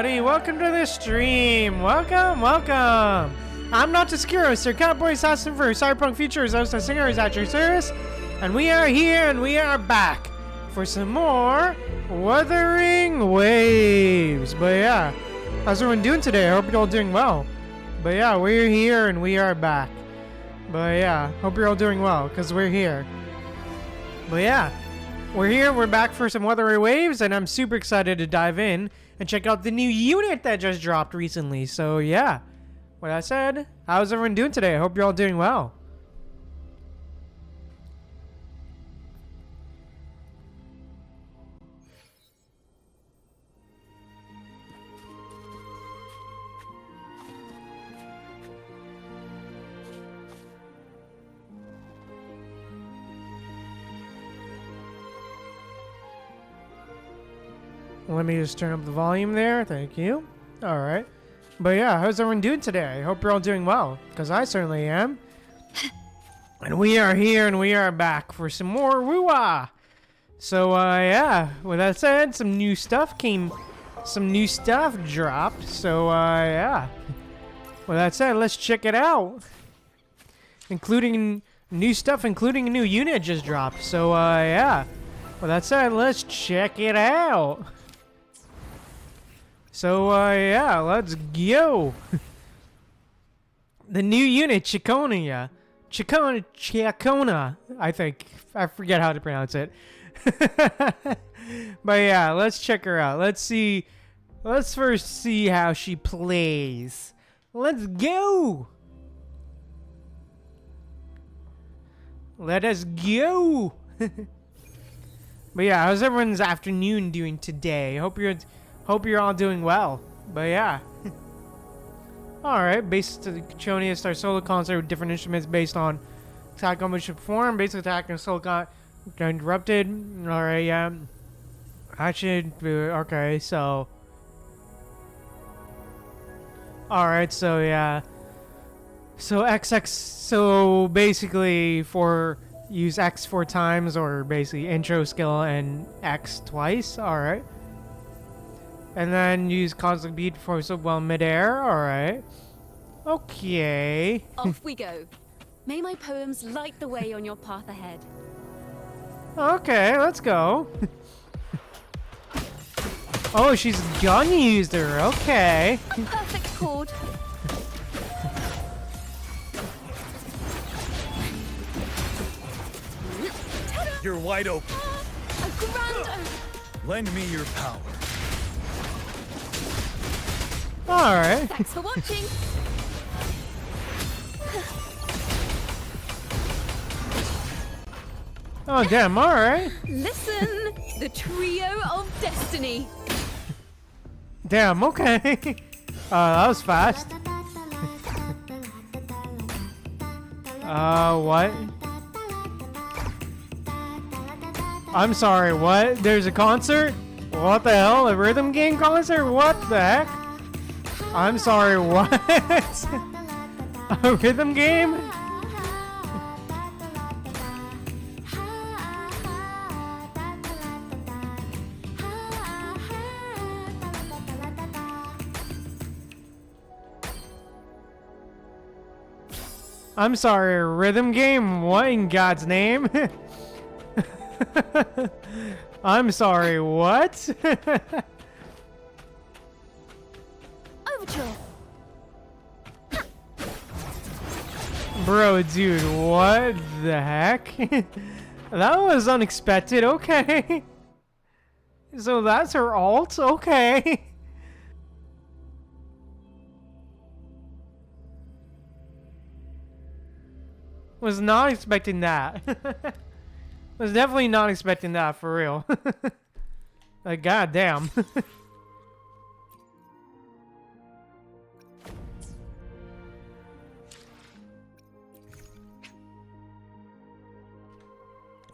everybody, welcome to the stream. Welcome. I'm not Ciaccona, Sir Cowboy Assassin for Cyberpunk Futures, host and singer is at your service, and we are here and we are back for some more Wuthering Waves. But yeah, how's everyone doing today? I hope you're all doing well. But yeah, we're here and we are back. But yeah, hope you're all doing well, because we're here. But yeah, we're here, we're back for some Wuthering Waves, and I'm super excited to dive in and check out the new unit that just dropped recently. So yeah, with that said, how's everyone doing today? I hope you're all doing well. Let me just turn up the volume there. Thank you. All right. But yeah, how's everyone doing today? I hope you're all doing well, because I certainly am. And we are here and we are back for some more woo-ah. So yeah, with that said, some new stuff dropped. So yeah. With that said, let's check it out. Including new stuff, including a new unit just dropped. So yeah. With that said, let's check it out. So, yeah, let's go. The new unit, Ciaccona. Ciaccona, I think. I forget how to pronounce it. But yeah, let's check her out. Let's first see how she plays. Let's go. Let us go. But yeah, how's everyone's afternoon doing today? Hope you're all doing well. But yeah. Alright, based to the Ciaccona start solo concert with different instruments based on attack on which you perform. Basic attack and solo got interrupted. Alright, yeah. Okay, so. Alright, so yeah. So XX, so basically use X 4 times, or basically intro skill and X twice. Alright. And then use constant beat for so while midair. Alright. Okay. Off we go. May my poems light the way on your path ahead. Okay, let's go. Oh, she's a gun user. Okay. Perfect chord. You're wide open. A grand. Lend me your power. Alright. Thanks for watching. Oh, damn, alright. Listen, the trio of destiny. Damn, okay. That was fast. What? I'm sorry, what? There's a concert? What the hell? A rhythm game concert? What the heck? I'm sorry, what? A rhythm game? I'm sorry, a rhythm game? What in God's name? I'm sorry, what? Overture. Bro, dude, what the heck? That was unexpected, okay. So that's her alt, okay. Was not expecting that. Was definitely not expecting that, for real. Like, goddamn.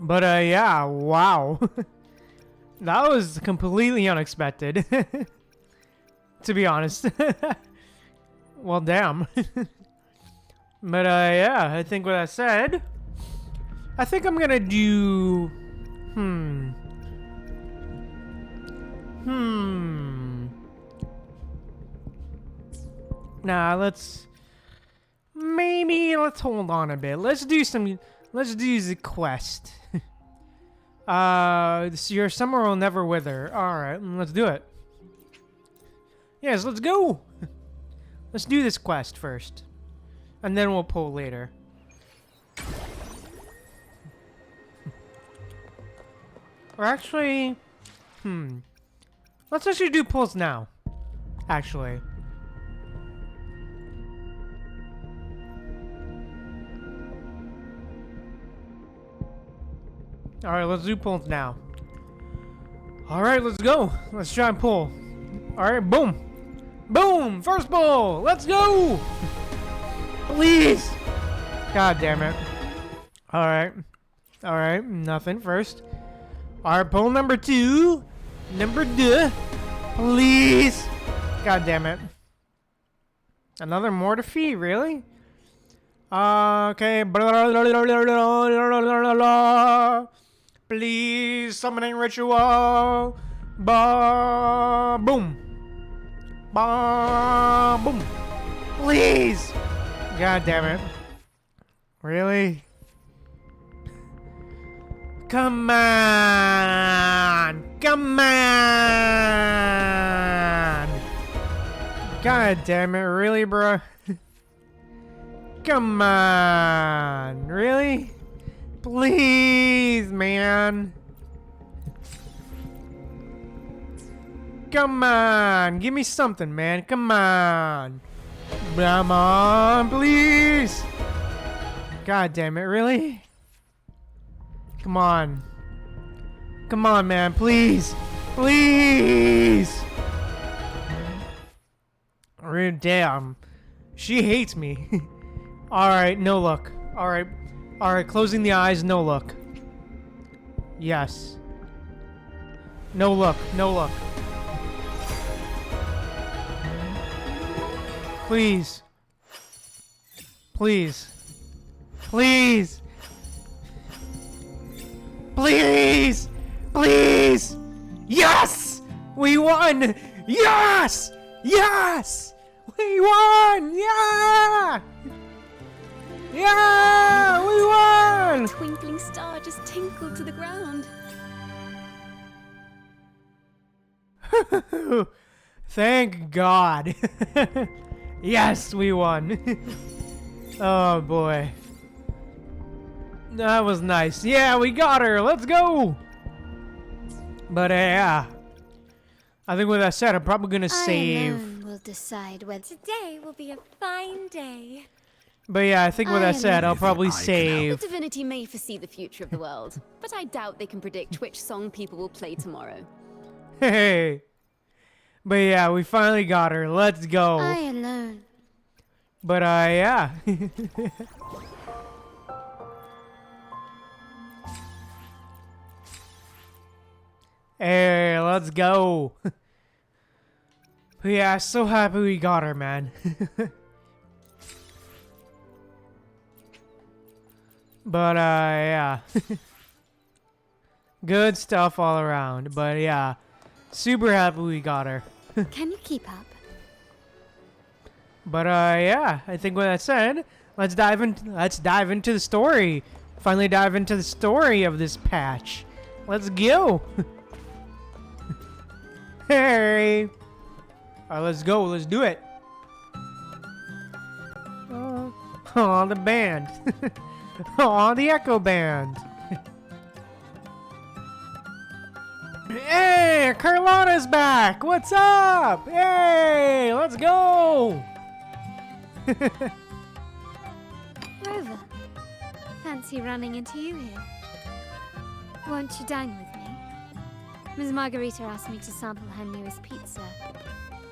But yeah, wow. That was completely unexpected. To be honest. Well, damn. But yeah, I think with that said, I think I'm gonna do Nah, maybe let's hold on a bit. Let's do the quest. Your summer will never wither. Alright, let's do it. Yes, let's go! Let's do this quest first. And then we'll pull later. Or actually... Let's actually do pulls now. Actually. Alright, let's do pulls now. Alright, let's go. Let's try and pull. Alright, boom. Boom! First pull! Let's go! Please! God damn it. Alright. Alright, nothing first. Alright, pull number 2. Number 2. Please! God damn it. Another Mortifee? Really? Okay. Please, summoning ritual. Boom. Boom. Please. God damn it. Really? Come on. Come on. God damn it. Really, bro? Come on. Really? Please, man. Come on. Give me something, man. Come on. Come on, please. God damn it. Really? Come on. Come on, man. Please. Please. Damn. She hates me. Alright, no look. Alright. Alright, closing the eyes, no look. Yes. No look, no look. Please. Please. Please. Please. Please. Yes! We won! Yes! Yes! We won! Yeah! Yeah! We won! A twinkling star just tinkled to the ground. Thank God. Yes, we won. Oh boy. That was nice. Yeah, we got her. Let's go. But yeah. I think with that said, I'm probably gonna save. I alone will decide whether Today will be a fine day. But yeah, I think with that said, I'll probably The save. divinity may foresee the future of the world, but I doubt they can predict which song people will play tomorrow. Hey. But yeah, we finally got her. Let's go. I alone. But yeah. Hey, let's go. But yeah, so happy we got her, man. But yeah. Good stuff all around. But yeah, super happy we got her. Can you keep up? But yeah, I think with that said, let's dive into the story. Finally dive into the story of this patch. Let's go. Hey. Alright, let's go. Let's do it. Oh, the band. Oh, the Echo Band. Hey, Carlotta's back. What's up? Hey, let's go. Rover, fancy running into you here? Won't you dine with me? Ms. Margarita asked me to sample her newest pizza,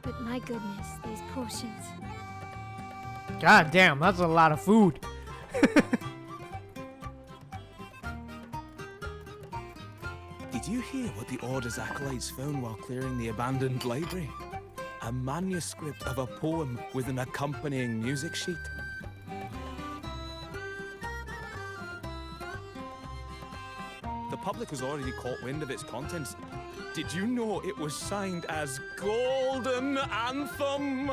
but my goodness, these portions. God damn, that's a lot of food. Did you hear what the Order's acolytes found while clearing the abandoned library? A manuscript of a poem with an accompanying music sheet. The public has already caught wind of its contents. Did you know it was signed as Golden Anthem?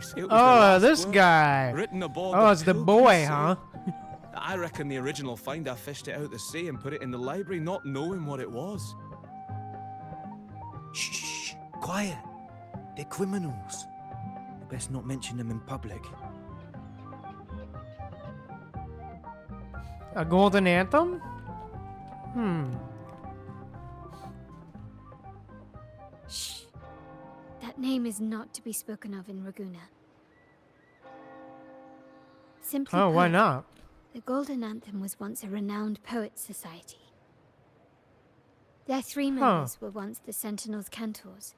Yes, it was Oh, the last this word, guy. written aboard Oh, the it's the Pilgrim's boy, seal. huh? I reckon the original finder fished it out the sea and put it in the library, not knowing what it was. Shh, quiet. They're criminals. You best not mention them in public. A golden anthem? Shh. That name is not to be spoken of in Raguna. Simply Oh, why put, not? the Golden Anthem was once a renowned poets' society. Their 3 members were once the Sentinel's cantors,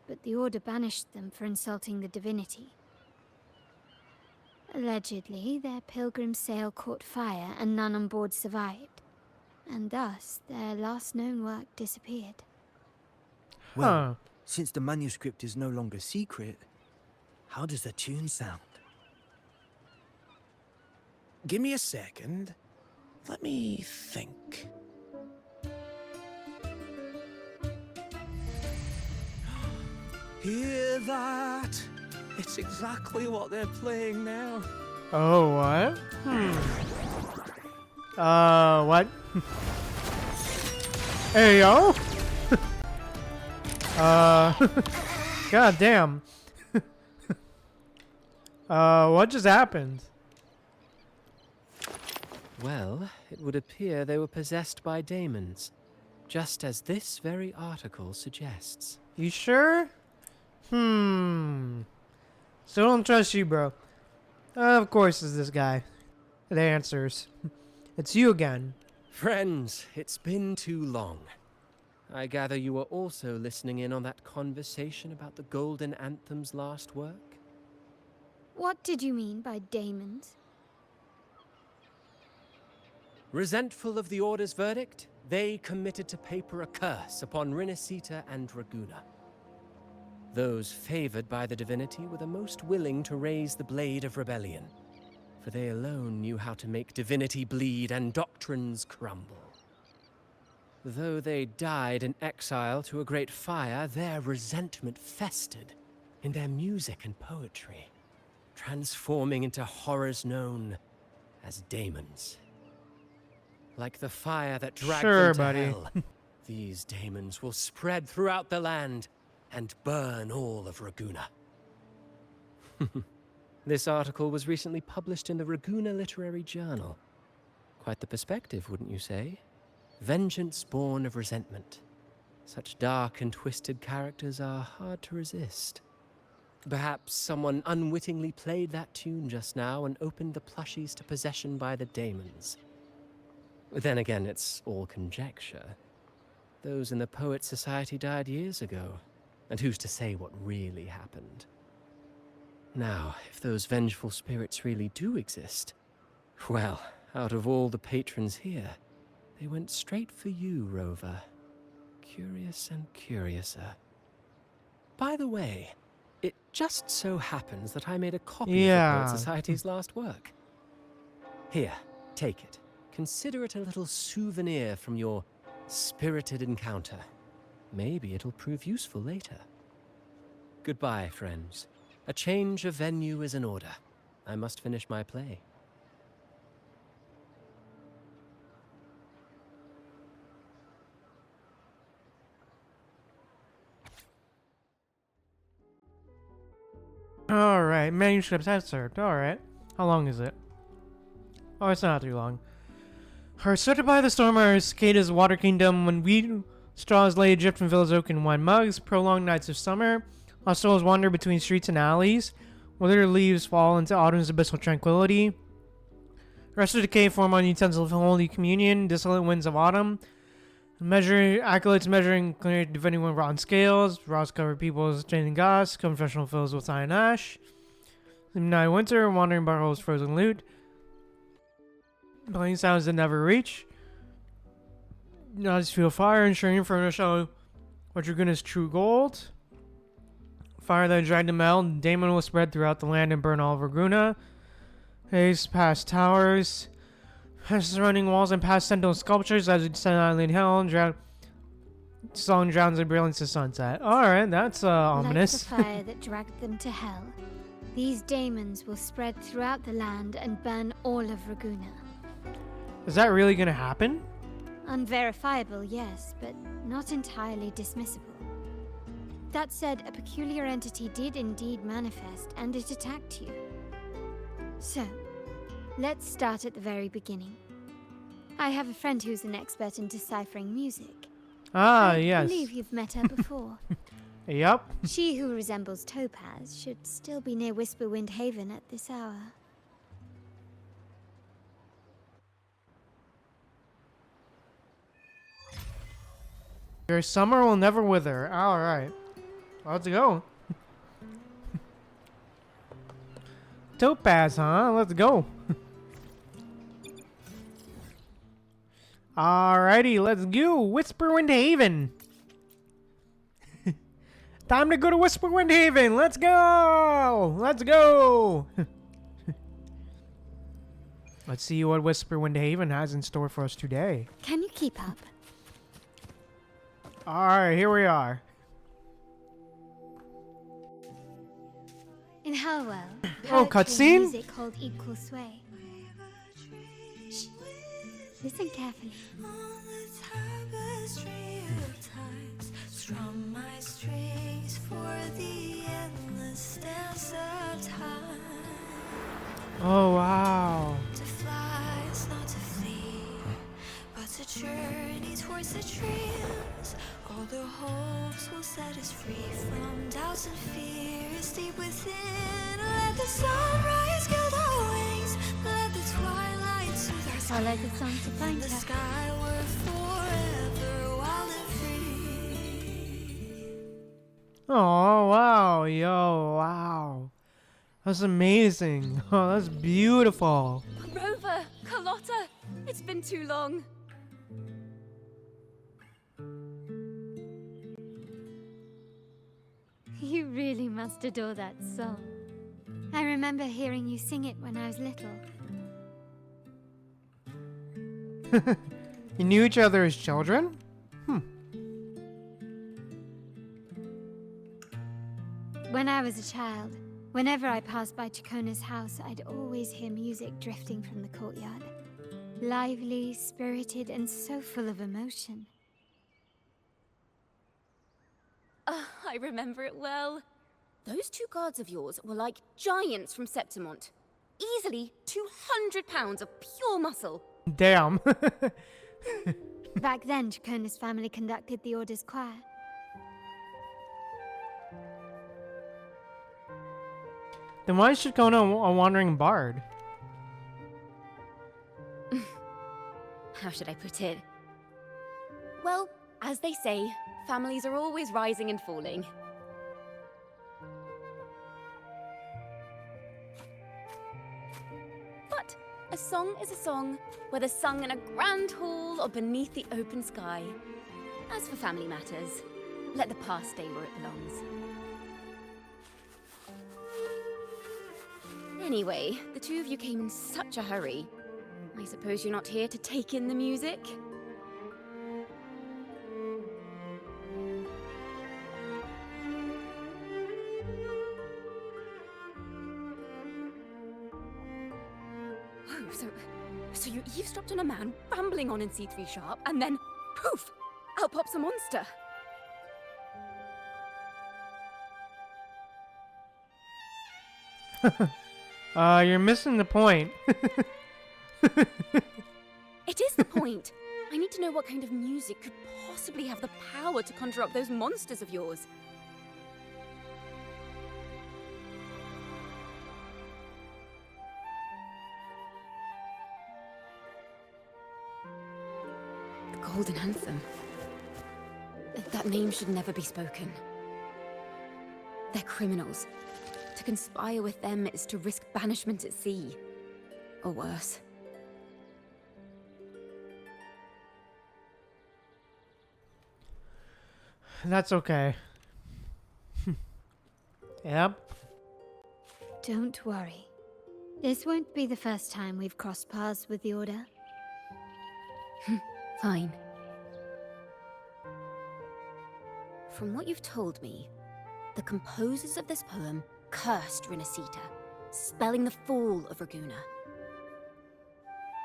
but the Order banished them for insulting the divinity. Allegedly, their pilgrim sail caught fire and none on board survived, and thus their last known work disappeared. Well, since the manuscript is no longer secret, how does the tune sound? Give me a second. Let me think. Hear that? It's exactly what they're playing now. Oh, what? What? Hey, yo? God damn. What just happened? Well, it would appear they were possessed by daemons, just as this very article suggests. You sure? Still don't trust you, bro. Of course it's this guy. It answers. It's you again. Friends, it's been too long. I gather you were also listening in on that conversation about the Golden Anthem's last work? What did you mean by daemons? Resentful of the Order's verdict, they committed to paper a curse upon rinscita and Raguna. Those favored by the divinity were the most willing to raise the blade of rebellion, for they alone knew how to make divinity bleed and doctrines crumble. Though they died in exile to a great fire, their resentment festered in their music and poetry, transforming into horrors known as daemons. Like the fire that dragged them to hell, these daemons will spread throughout the land and burn all of Raguna. This article was recently published in the Raguna Literary Journal. Quite the perspective, wouldn't you say? Vengeance born of resentment. Such dark and twisted characters are hard to resist. Perhaps someone unwittingly played that tune just now and opened the plushies to possession by the daemons. Then again, it's all conjecture. Those in the Poets' Society died years ago, and who's to say what really happened? Now, if those vengeful spirits really do exist, well, out of all the patrons here, they went straight for you, Rover. Curious and curiouser. By the way, it just so happens that I made a copy of the Poets' Society's last work. Here, take it. Consider it a little souvenir from your spirited encounter. Maybe it'll prove useful later. Goodbye, friends. A change of venue is in order. I must finish my play. Alright, manuscripts excerpt. Alright. How long is it? Oh, it's not too long. Her sorted by the storm are Cicada's water kingdom when wheat straws lay adrift from village oak and wine mugs, prolonged nights of summer. Lost souls wander between streets and alleys. Withered leaves fall into autumn's abyssal tranquility. Rest of decay form on utensils of holy communion, desolate winds of autumn. Acolytes measuring clear divinity when wrought on scales. Frost covered peoples chaining goss. Confessional fills with iron ash. Night winter, wandering barrels frozen loot. Playing sounds that never reach. Now just feel fire, ensuring inferno show what Draguna's true gold. Fire that dragged him out, Daemon will spread throughout the land and burn all of Raguna. Haze past towers, past surrounding walls and past sentinel sculptures as we descend island hell. Song drowns in brilliance of sunset. Alright, that's ominous. Like the fire that dragged them to hell, These daemons will spread throughout the land and burn all of Raguna. Is that really gonna happen? Unverifiable, yes, but not entirely dismissible. That said, a peculiar entity did indeed manifest, and it attacked you. So, let's start at the very beginning. I have a friend who's an expert in deciphering music. Ah, I yes. believe you've met her before. Yep. She who resembles Topaz should still be near Whisperwind Haven at this hour. Your summer will never wither. Alright. Let's go. Topaz, huh? Let's go. Alrighty, let's go. Whisperwind Haven. Time to go to Whisperwind Haven. Let's go. Let's go. Let's see what Whisperwind Haven has in store for us today. Can you keep up? Alright, here we are. In Hellwell, Oh, poetry cutscene? and music hold equal sway. Shh. Listen carefully. Strum my strings for the endless dance of time. Oh, wow. To fly is not to flee, but to journey towards the dreams. All the hopes will set us free from doubts and fears deep within. Let the sunrise gild our wings, let the twilight soothe our skin. Follow the song to find The her. skyward forever wild and free. Oh, wow. Yo, wow. That's amazing. Oh, that's beautiful. Rover, Carlotta, it's been too long. You really must adore that song. I remember hearing you sing it when I was little. You knew each other as children? When I was a child, whenever I passed by Ciaccona's house, I'd always hear music drifting from the courtyard. Lively, spirited, and so full of emotion. I remember it well. Those two guards of yours were like giants from Septimont. Easily 200 pounds of pure muscle. Damn. Back then, Ciaccona's family conducted the Order's choir. Then why is Ciaccona a wandering bard? How should I put it? Well, as they say, families are always rising and falling. But a song is a song, whether sung in a grand hall or beneath the open sky. As for family matters, let the past stay where it belongs. Anyway, the two of you came in such a hurry. I suppose you're not here to take in the music? Oh, so you eavesdropped on a man rambling on in C3 Sharp, and then, poof, out pops a monster. You're missing the point. It is the point. I need to know what kind of music could possibly have the power to conjure up those monsters of yours. The Golden Anthem. That name should never be spoken. They're criminals. To conspire with them is to risk banishment at sea. Or worse. That's okay. Yep. Don't worry. This won't be the first time we've crossed paths with the Order. Fine. From what you've told me, the composers of this poem cursed rinscita, spelling the fall of Raguna.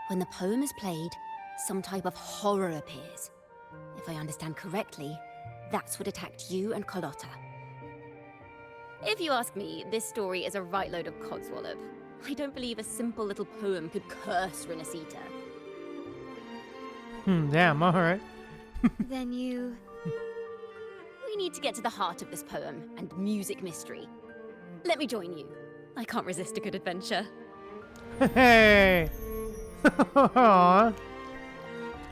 When the poem is played, some type of horror appears. If I understand correctly, that's what attacked you and Carlotta. If you ask me, this story is a right load of codswallop. I don't believe a simple little poem could curse rinscita. Damn, alright. Then you... We need to get to the heart of this poem and music mystery. Let me join you. I can't resist a good adventure. Hey! Aw,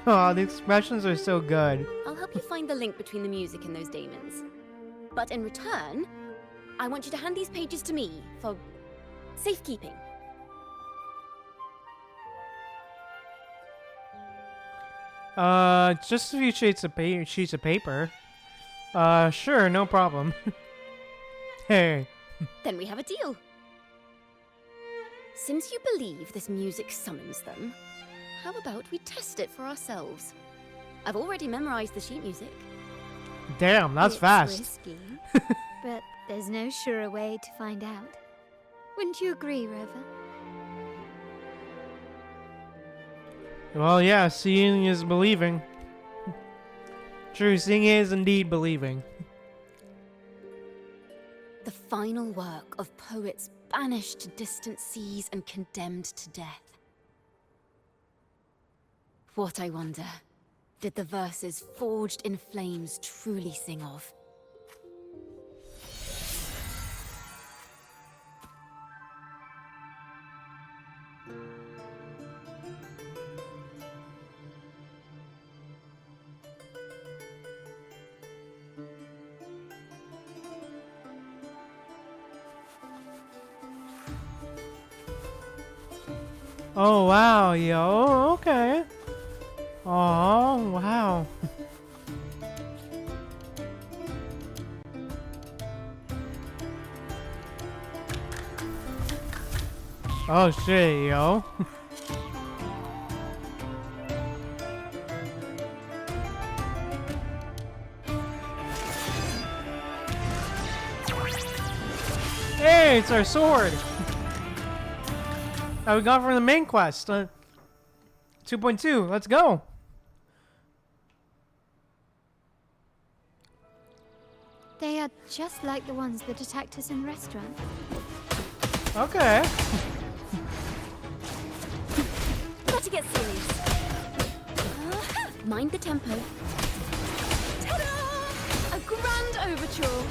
the expressions are so good. I'll help you find the link between the music and those daemons. But in return, I want you to hand these pages to me for safekeeping. Just a few sheets of paper. Sure, no problem. Hey. Then we have a deal. Since you believe this music summons them, how about we test it for ourselves? I've already memorized the sheet music. Damn, that's It's fast. risky, but there's no surer way to find out. Wouldn't you agree, Rover? Well, yeah, seeing is believing. True, seeing is indeed believing. The final work of poets banished to distant seas and condemned to death. What, I wonder, did the verses forged in flames truly sing of? Oh, wow, yo, okay. Oh, wow. Oh, shit, yo. Hey, it's our sword. That we got from the main quest. 2.2, let's go. They are just like the ones that attacked us in the restaurant. Okay. Gotta get serious. Mind the tempo. Ta-da! A grand overture.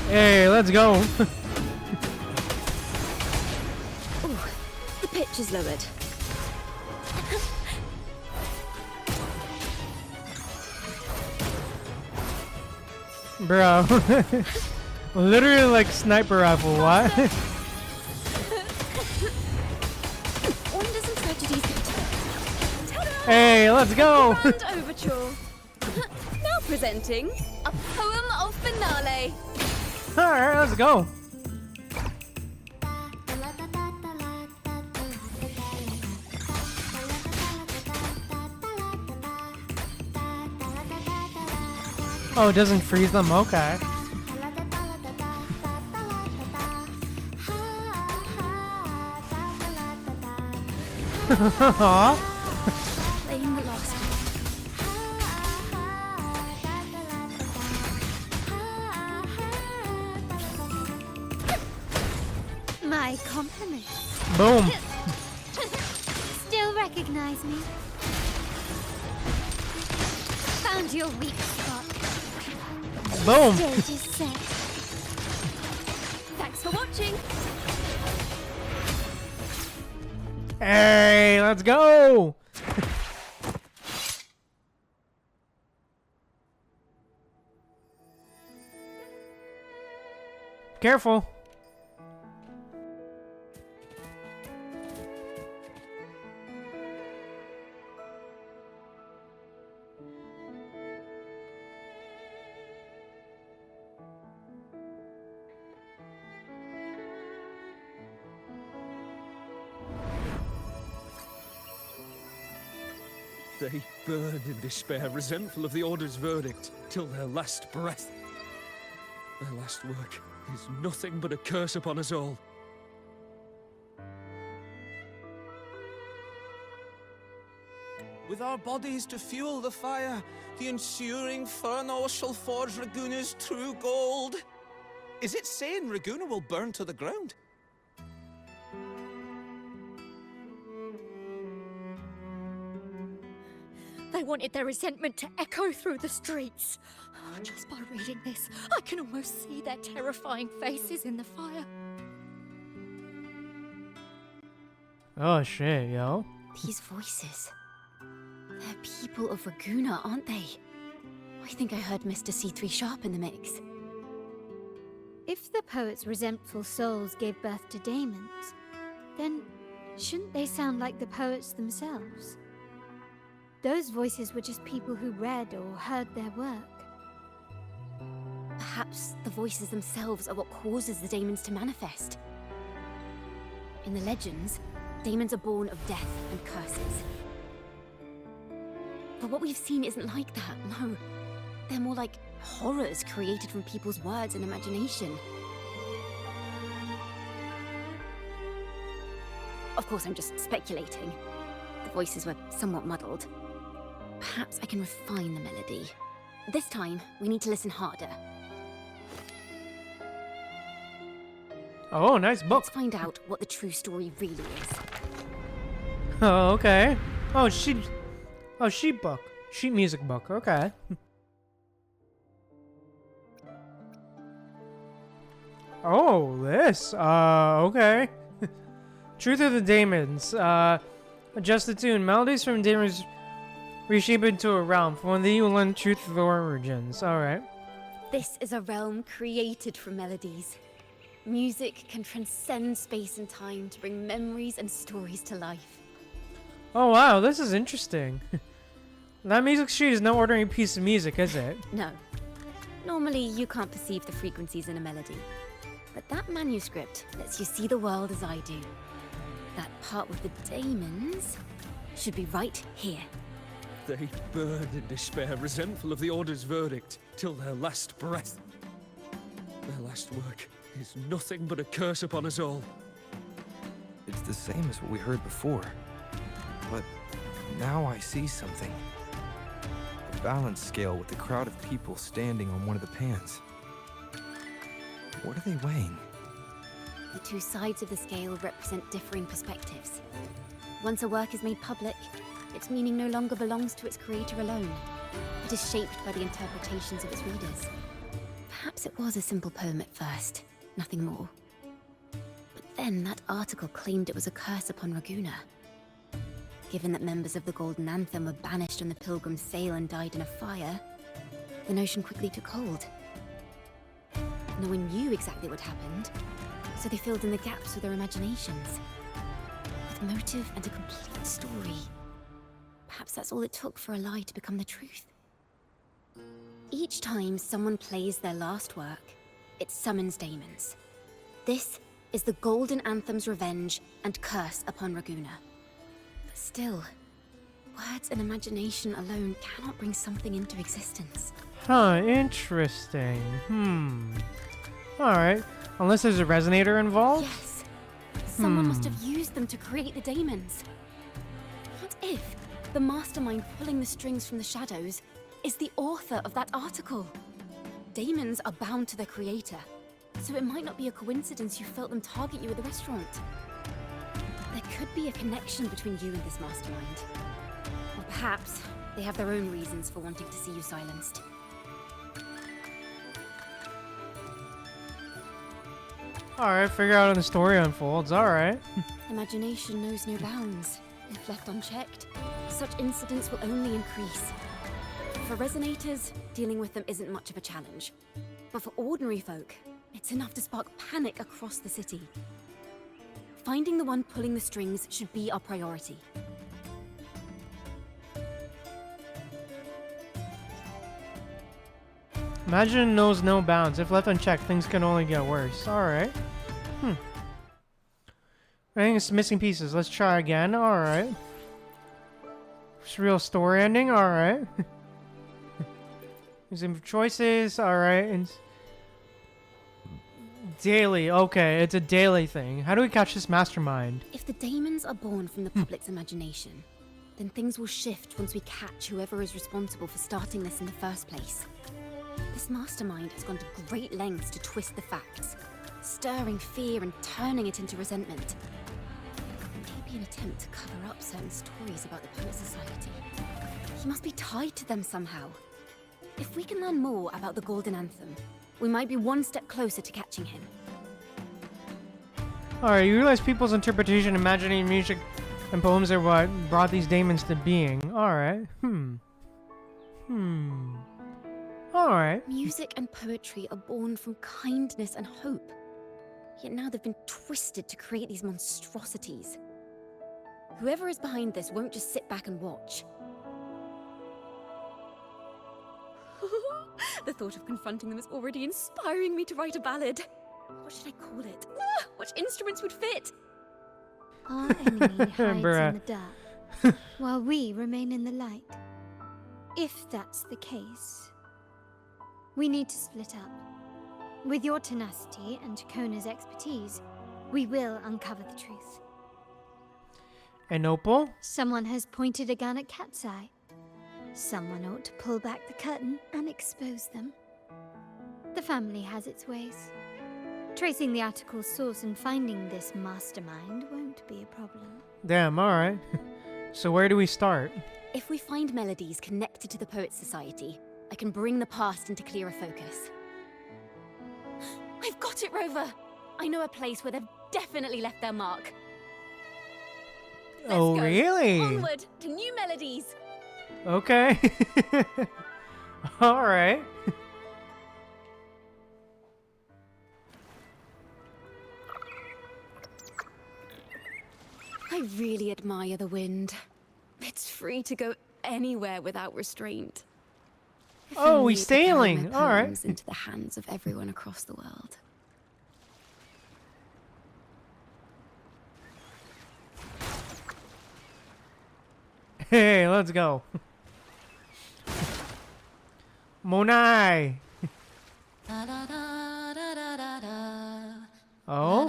Hey, let's go. Ooh, the pitch is lowered. Bro. Literally like sniper rifle, what? Wonders and tragedies come together. Ta-da! Hey, let's go. Grand overture. Now presenting a poem of finale. Alright, let's go. Oh, it doesn't freeze them? Okay. Playing the last one. My compliments. Boom. Still recognize me? Found your weak spot. Boom. Stage is set. Thanks for watching. Hey, let's go. Careful. They burned in despair, resentful of the Order's verdict, till their last breath. Their last work is nothing but a curse upon us all. With our bodies to fuel the fire, the ensuing furnace shall forge Raguna's true gold. Is it saying Raguna will burn to the ground? They wanted their resentment to echo through the streets. Just by reading this, I can almost see their terrifying faces in the fire. Oh shit, yo. These voices. They're people of Raguna, aren't they? I think I heard Mr. C3 Sharp in the mix. If the poet's resentful souls gave birth to daemons, then shouldn't they sound like the poets themselves? Those voices were just people who read or heard their work. Perhaps the voices themselves are what causes the daemons to manifest. In the legends, daemons are born of death and curses. But what we've seen isn't like that, no. They're more like horrors created from people's words and imagination. Of course, I'm just speculating. The voices were somewhat muddled. Perhaps I can refine the melody. This time, we need to listen harder. Oh, nice book. Let's find out what the true story really is. Oh, okay. Oh, sheet book. Sheet music book. Okay. Oh, this. Okay. Truth of the Daemons. Adjust the tune. Melodies from Daemons reshape into a realm. For one, you will learn truth of the origins. Alright. This is a realm created from melodies. Music can transcend space and time to bring memories and stories to life. Oh wow, this is interesting. That music sheet is no ordinary piece of music, is it? No. Normally, you can't perceive the frequencies in a melody. But that manuscript lets you see the world as I do. That part with the daemons should be right here. They burn in despair, resentful of the Order's verdict, till their last breath. Their last work is nothing but a curse upon us all. It's the same as what we heard before. But now I see something. A balance scale with a crowd of people standing on one of the pans. What are they weighing? The two sides of the scale represent differing perspectives. Once a work is made public, its meaning no longer belongs to its creator alone. It is shaped by the interpretations of its readers. Perhaps it was a simple poem at first, nothing more. But then that article claimed it was a curse upon Raguna. Given that members of the Golden Anthem were banished on the Pilgrim's Sail and died in a fire, the notion quickly took hold. No one knew exactly what happened, so they filled in the gaps with their imaginations. With motive and a complete story. Perhaps that's all it took for a lie to become the truth. Each time someone plays their last work, it summons daemons. This is the Golden Anthem's revenge and curse upon Raguna. But still, words and imagination alone cannot bring something into existence. Huh, interesting. Alright. Unless there's a resonator involved? Yes. Someone must have used them to create the daemons. What if the mastermind pulling the strings from the shadows is the author of that article? Daemons are bound to their creator, so it might not be a coincidence you felt them target you at the restaurant. There could be a connection between you and this mastermind. Or perhaps they have their own reasons for wanting to see you silenced. Alright, figure out how the story unfolds. Alright. Imagination knows no bounds. If left unchecked, such incidents will only increase. For resonators, dealing with them isn't much of a challenge. But for ordinary folk, it's enough to spark panic across the city. Finding the one pulling the strings should be our priority. Imagine knows no bounds. If left unchecked, things can only get worse. Alright. I think it's missing pieces. Let's try again. Alright. It's real story ending. Alright. Some choices. Alright. And Daily. Okay, it's a daily thing. How do we catch this mastermind? If the daemons are born from the public's imagination, then things will shift once we catch whoever is responsible for starting this in the first place. This mastermind has gone to great lengths to twist the facts, stirring fear and turning it into resentment. Maybe an attempt to cover up certain stories about the Poet Society. He must be tied to them somehow. If we can learn more about the Golden Anthem, we might be one step closer to catching him. Alright, you realize people's interpretation, imagining music, and poems are what brought these daemons to being. Alright. Alright. Music and poetry are born from kindness and hope. Yet now they've been twisted to create these monstrosities. Whoever is behind this won't just sit back and watch. The thought of confronting them is already inspiring me to write a ballad. What should I call it? Which instruments would fit? Our enemy hides in the dark, while we remain in the light. If that's the case, we need to split up. With your tenacity and Ciaccona's expertise, we will uncover the truth. And Opal? Someone has pointed a gun at Cat's Eye. Someone ought to pull back the curtain and expose them. The family has its ways. Tracing the article's source and finding this mastermind won't be a problem. Damn, alright. So where do we start? If we find melodies connected to the Poet Society, I can bring the past into clearer focus. I've got it, Rover! I know a place where they've definitely left their mark. Let's Oh, go. really? Onward to new melodies! Okay. Alright. I really admire the wind. It's free to go anywhere without restraint. If Oh, only we it could carry sailing. my All right. poems into the hands of everyone across the world. Hey, let's go. Monai. Oh?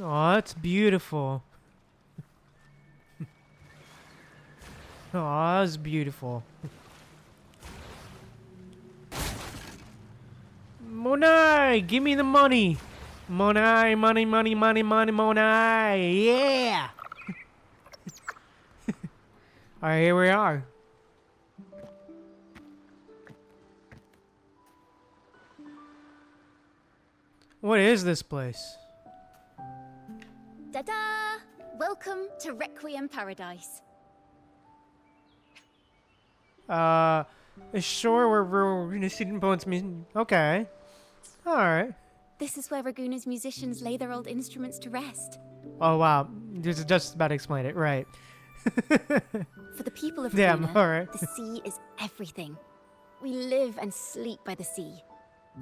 Oh, that's beautiful. Oh, that's beautiful. Monai, give me the money. Monai, money, money, money, money, Monai. Yeah. All right, here we are. What is this place? Ta-da! Welcome to Requiem Paradise. Sure, we're gonna student poets. Okay. All right. This is where Raguna's musicians lay their old instruments to rest. Oh wow, this is just about to explain it, right? For the people of Damn, Raguna, alright. the sea is everything. We live and sleep by the sea,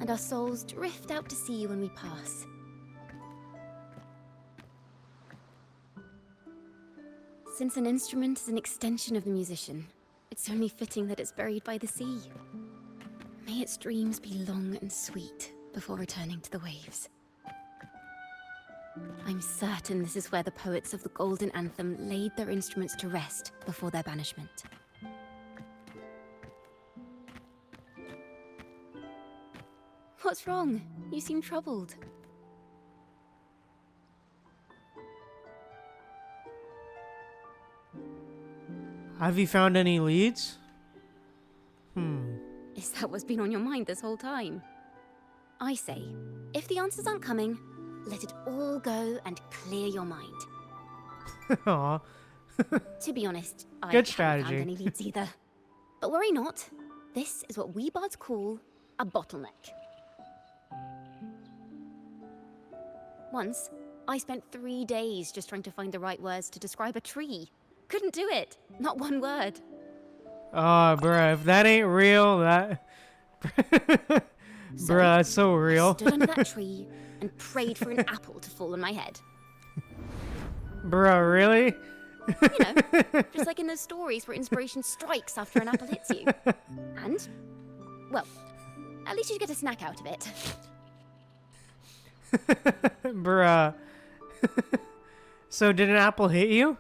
and our souls drift out to sea when we pass. Since an instrument is an extension of the musician, it's only fitting that it's buried by the sea. May its dreams be long and sweet before returning to the waves. I'm certain this is where the poets of the Golden Anthem laid their instruments to rest before their banishment. What's wrong? You seem troubled. Have you found any leads? Is that what's been on your mind this whole time? I say, if the answers aren't coming, let it all go and clear your mind. Aw. To be honest, I Good haven't strategy. found any leads either. But worry not. This is what we bards call a bottleneck. Once, I spent 3 days just trying to find the right words to describe a tree. Couldn't do it. Not one word. Oh, bruh, if that ain't real, that... So, bruh, that's so I real. stood under that tree and prayed for an apple to fall on my head. Bruh, really? You know, just like in those stories where inspiration strikes after an apple hits you. And, well, at least you get a snack out of it. Bruh. So did an apple hit you?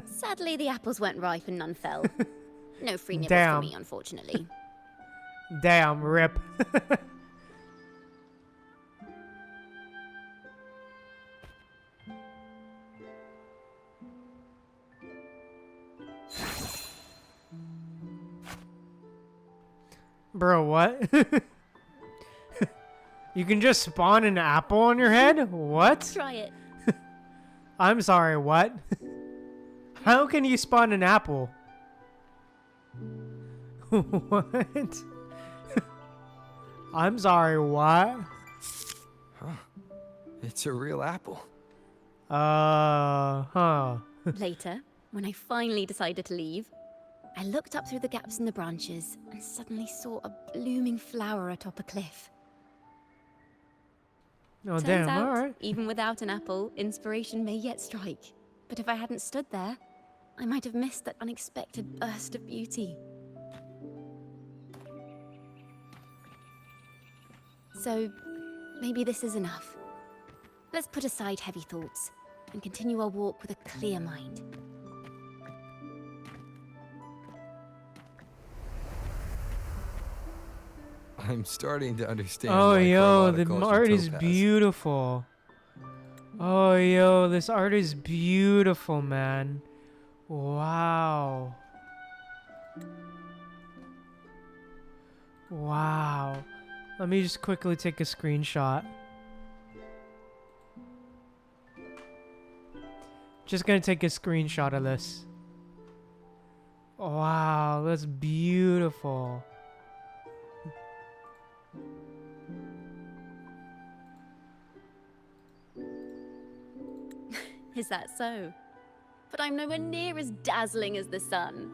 Sadly, the apples weren't ripe and none fell. No free nibbles Damn. for me, unfortunately. Damn, rip. Bro, what? You can just spawn an apple on your head? What? Try it. I'm sorry, what? How can you spawn an apple? What? I'm sorry, what? Huh. It's a real apple. Huh. Later, when I finally decided to leave, I looked up through the gaps in the branches and suddenly saw a blooming flower atop a cliff. Oh, Turns damn, out, alright. even without an apple, inspiration may yet strike. But if I hadn't stood there, I might have missed that unexpected burst of beauty. So, maybe this is enough. Let's put aside heavy thoughts and continue our walk with a clear mind. I'm starting to understand. Oh, why yo, Carlotta the calls you art is Topaz. beautiful. Oh, yo, this art is beautiful, man. Wow. Wow. Let me just quickly take a screenshot. Just gonna take a screenshot of this. Wow, that's beautiful. Is that so? But I'm nowhere near as dazzling as the sun.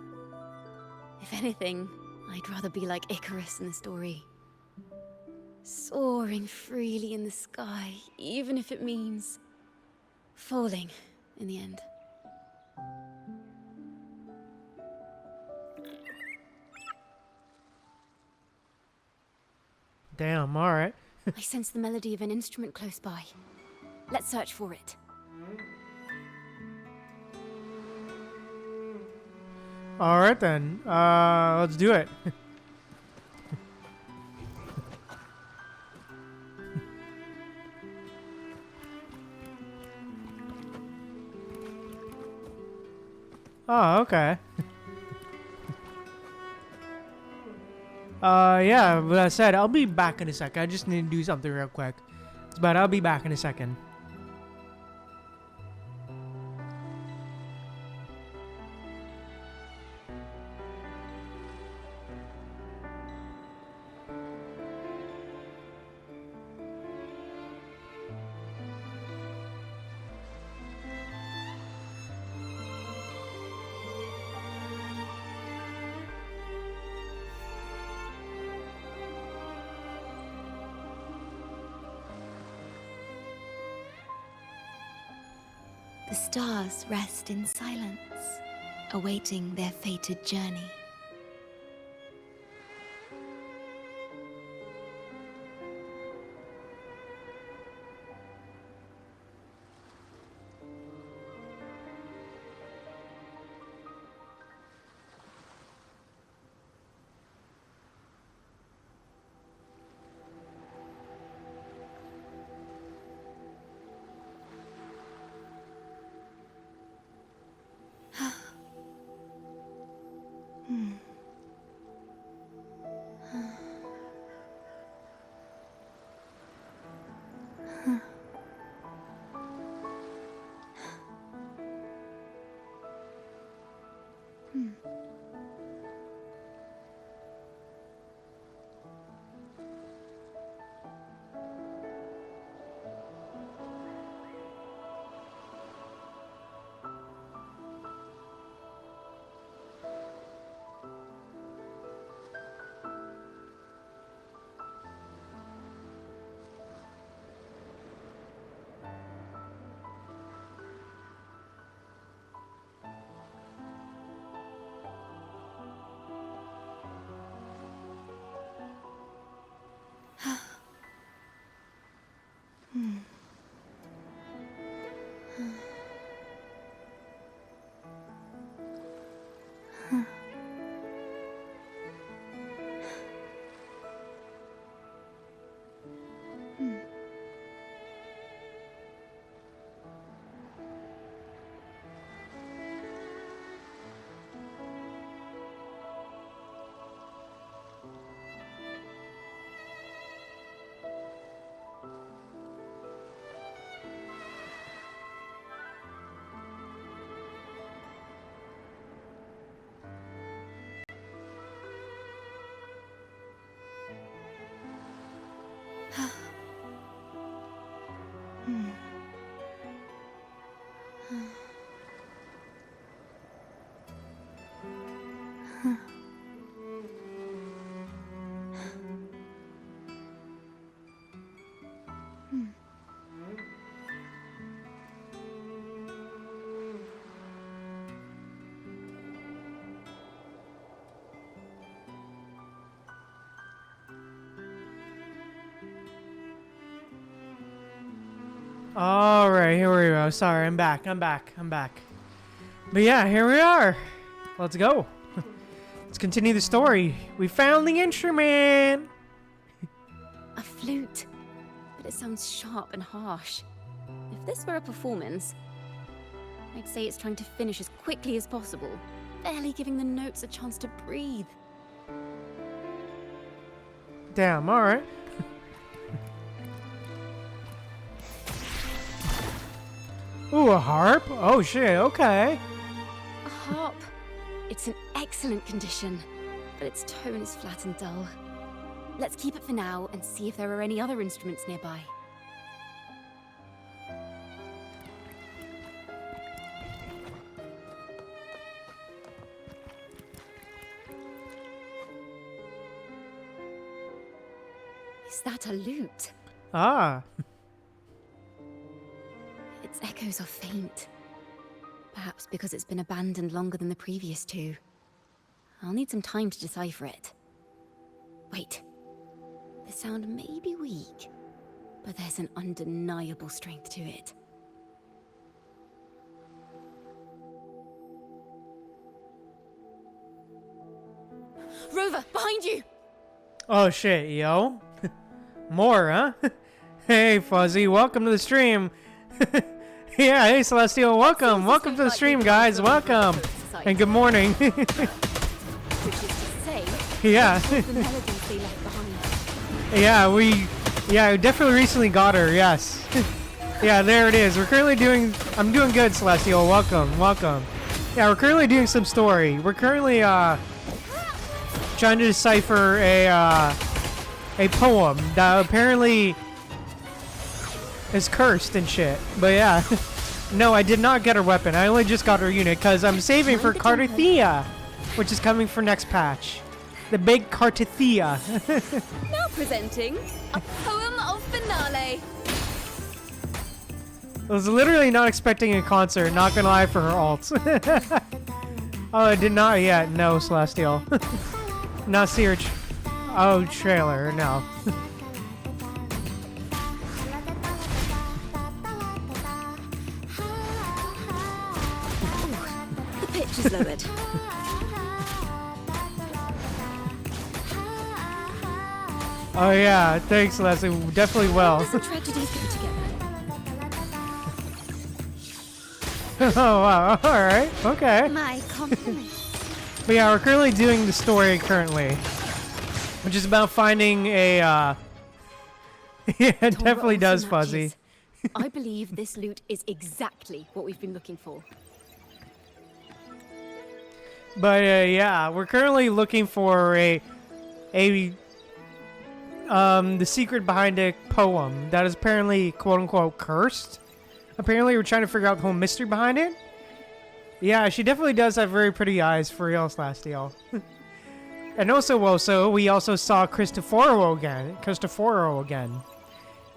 If anything, I'd rather be like Icarus in the story. Soaring freely in the sky, even if it means falling in the end. Damn, alright. I sense the melody of an instrument close by. Let's search for it. Alright then. Let's do it. Oh, okay. Yeah, but I said I'll be back in a sec. I just need to do something real quick. But I'll be back in a second. The stars rest in silence, awaiting their fated journey. All right, here we go. Sorry, I'm back. But yeah, here we are. Let's go. Let's continue the story. We found the instrument. A flute. But it sounds sharp and harsh. If this were a performance, I'd say it's trying to finish as quickly as possible, barely giving the notes a chance to breathe. Damn, all right. Ooh, a harp? Oh shit, okay. A harp. It's in excellent condition, but its tone is flat and dull. Let's keep it for now and see if there are any other instruments nearby. Is that a lute? Ah. Its echoes are faint. Perhaps because it's been abandoned longer than the previous two. I'll need some time to decipher it. Wait. The sound may be weak, but there's an undeniable strength to it. Rover, behind you! Oh shit, yo. More, huh? Hey, Fuzzy, welcome to the stream. Yeah, hey, Celestial, welcome. Welcome to the stream, guys. Welcome. And good morning. Which is to say, Yeah. the melodies they left behind. Yeah, definitely recently got her, yes. Yeah, there it is. We're currently doing, I'm doing good, Celestial. Welcome. Yeah, we're currently doing some story. We're currently, trying to decipher a poem that apparently is cursed and shit. But yeah. No, I did not get her weapon. I only just got her unit because I'm saving for Cartithia, which is coming for next patch. The big Cartithia. Now presenting a poem of finale. I was literally not expecting a concert, not gonna lie, for her alts. Oh, I did not yet. No, Celestial. Not see her. Oh, trailer. No. The pitch is lowered. Oh yeah, thanks, Leslie. Definitely will. Does the tragedies come together? Oh wow. All right. Okay. My compliments. But yeah, we're currently doing the story currently, which is about finding a. Yeah, it definitely does, Fuzzy. I believe this loot is exactly what we've been looking for. But yeah, we're currently looking for the secret behind a poem that is apparently quote unquote cursed. Apparently, we're trying to figure out the whole mystery behind it. Yeah, she definitely does have very pretty eyes for real, Celestial. And also, we also saw Cristoforo again.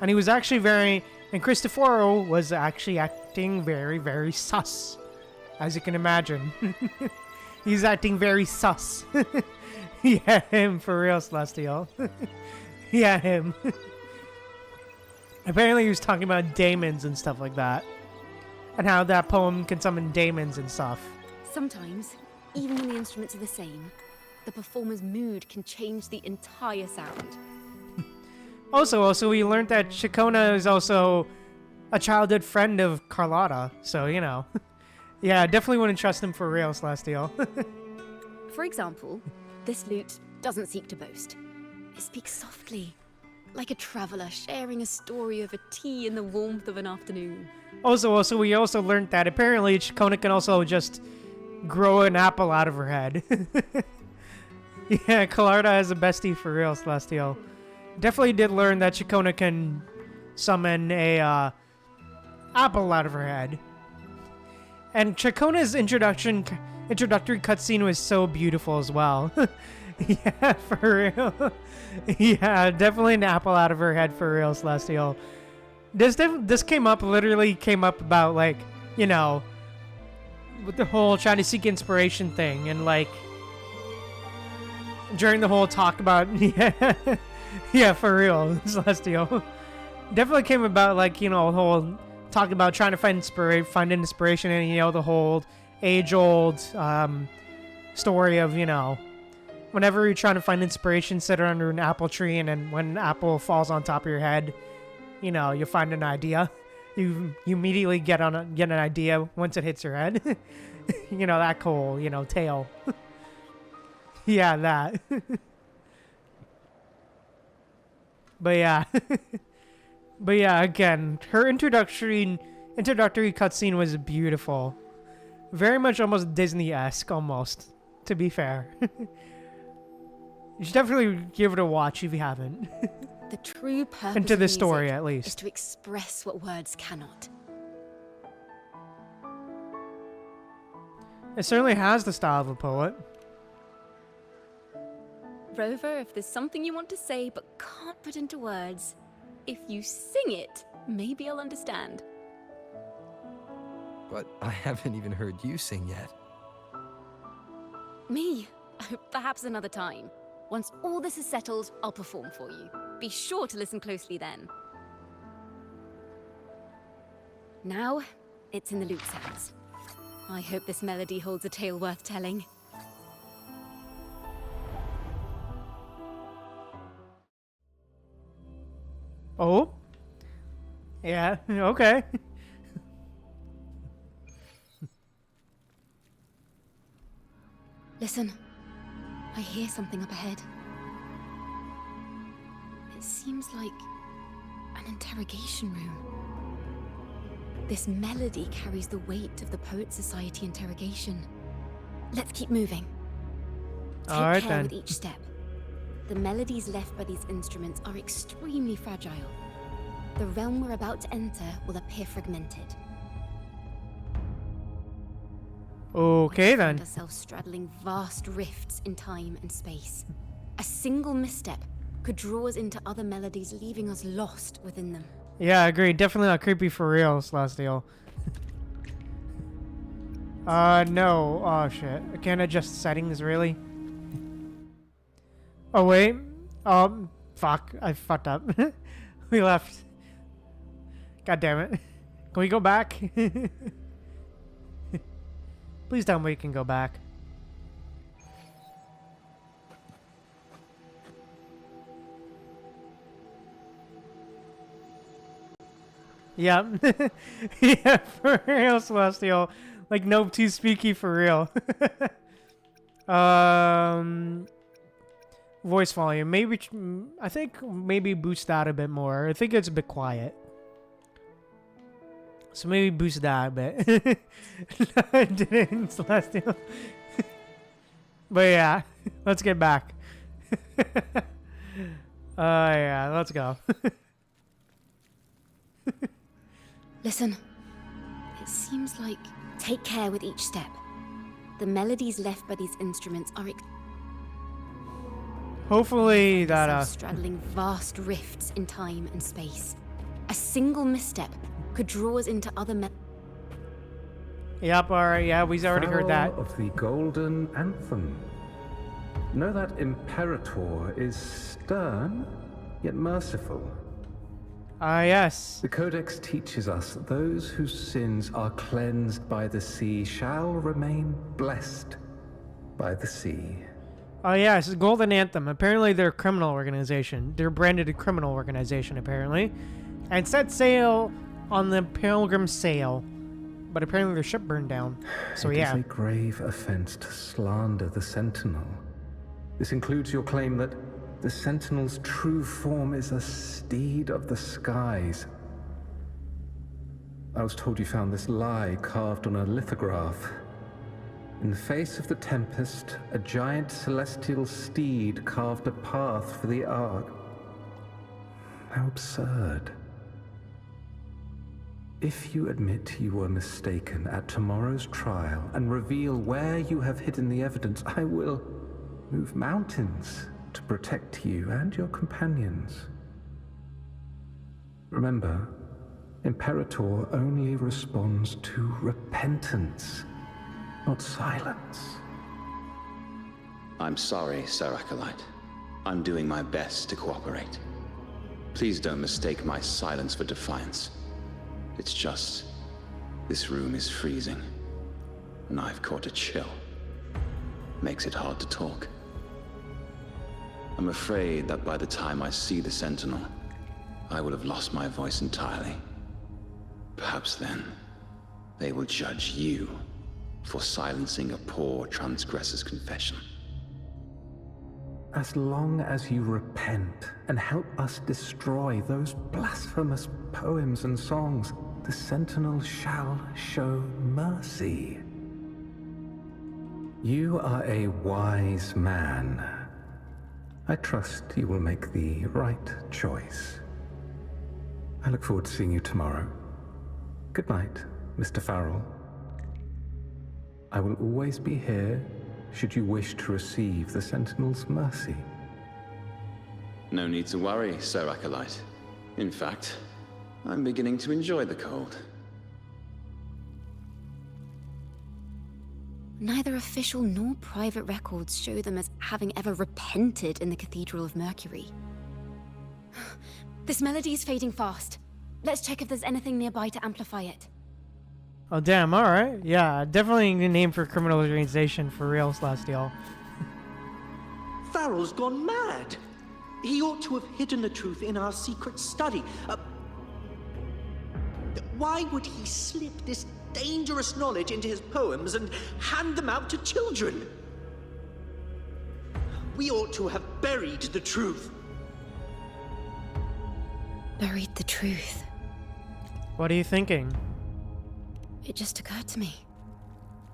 And he was actually and Cristoforo was actually acting very, very sus. As you can imagine. He's acting very sus. Yeah, him for real, Celestial. Yeah, him. Apparently he was talking about daemons and stuff like that. and how that poem can summon daemons and stuff. Sometimes, even when the instruments are the same, the performer's mood can change the entire sound. Also, we learned that Ciaccona is also a childhood friend of Carlotta, so, you know. Yeah, definitely wouldn't trust him for real, Celestial. For example, this lute doesn't seek to boast. It speaks softly, like a traveler sharing a story over tea in the warmth of an afternoon. Also, we also learned that apparently Ciaccona can also just grow an apple out of her head. Yeah, Carlotta has a bestie for real, Celestial. Definitely did learn that Ciaccona can summon a apple out of her head. And Ciaccona's introductory cutscene was so beautiful as well. Yeah, for real. Yeah, definitely an apple out of her head for real, Celestial. This literally came up about, like, you know, with the whole trying to seek inspiration thing, and like during the whole talk about yeah, for real, Celestial. Definitely came about, like, you know, the whole talk about trying to find inspiration, and, you know, the whole age-old story of, you know, whenever you're trying to find inspiration, sit under an apple tree, and then when an apple falls on top of your head, you know, you'll find an idea. You immediately get an idea once it hits your head. You know, that cool, you know, tale. Yeah, that. But yeah. But yeah, again, her introductory cutscene was beautiful. Very much almost Disney-esque, almost, to be fair. You should definitely give it a watch if you haven't. The true purpose into the story, music at least, is to express what words cannot. It certainly has the style of a poet. Rover, if there's something you want to say but can't put into words, if you sing it, maybe I'll understand. But I haven't even heard you sing yet. Me? Perhaps another time. Once all this is settled, I'll perform for you. Be sure to listen closely then. Now, it's in the lute's hands. I hope this melody holds a tale worth telling. Oh? Yeah, okay. Listen, I hear something up ahead. It seems like an interrogation room. This melody carries the weight of the Poet Society interrogation. Let's keep moving. Take All right, care then. with each step. The melodies left by these instruments are extremely fragile. The realm we're about to enter will appear fragmented. Okay, We then. find ourselves straddling vast rifts in time and space. A single misstep could draw us into other melodies, leaving us lost within them. Yeah, I agree. Definitely not creepy for real, Celestial. No. Oh, shit. I can't adjust settings, really? Oh, wait. Fuck. I fucked up. We left. God damn it. Can we go back? Please tell me we can go back. Yeah. Yeah, for real, Celestial. Like, nope, too speaky for real. Voice volume. Maybe, I think maybe boost that a bit more. I think it's a bit quiet. So maybe boost that a bit. No, I didn't, Celestial. But yeah, let's get back. Yeah, let's go. Listen, it seems like... Take care with each step. The melodies left by these instruments are Hopefully that, straddling vast rifts in time and space. A single misstep could draw us into other Yep, alright, yeah, we've already heard that. Fowl of the Golden Anthem. Know that Imperator is stern, yet merciful. Ah, yes. The Codex teaches us that those whose sins are cleansed by the sea shall remain blessed by the sea. Oh, yes, Golden Anthem. Apparently they're a criminal organization. They're branded a criminal organization, apparently. And set sail on the Pilgrim Sail. But apparently their ship burned down. So It yeah. is a grave offense to slander the Sentinel. This includes your claim that the Sentinel's true form is a steed of the skies. I was told you found this lie carved on a lithograph. In the face of the tempest, a giant celestial steed carved a path for the Ark. How absurd. If you admit you were mistaken at tomorrow's trial and reveal where you have hidden the evidence, I will move mountains to protect you and your companions. Remember, Imperator only responds to repentance, not silence. I'm sorry, Sir Acolyte. I'm doing my best to cooperate. Please don't mistake my silence for defiance. It's just, this room is freezing, and I've caught a chill. Makes it hard to talk. I'm afraid that by the time I see the Sentinel, I will have lost my voice entirely. Perhaps then, they will judge you for silencing a poor transgressor's confession. As long as you repent and help us destroy those blasphemous poems and songs, the Sentinel shall show mercy. You are a wise man. I trust you will make the right choice. I look forward to seeing you tomorrow. Good night, Mr. Farrell. I will always be here should you wish to receive the Sentinel's mercy. No need to worry, Sir Acolyte. In fact, I'm beginning to enjoy the cold. Neither official nor private records show them as having ever repented in the Cathedral of Mercury. This melody is fading fast. Let's check if there's anything nearby to amplify it. Oh, damn, alright. Yeah, definitely a name for a criminal organization for real, Celestial. Farrell's gone mad. He ought to have hidden the truth in our secret study. Why would he slip this dangerous knowledge into his poems and hand them out to children? We ought to have buried the truth. Buried the truth. What are you thinking? It just occurred to me.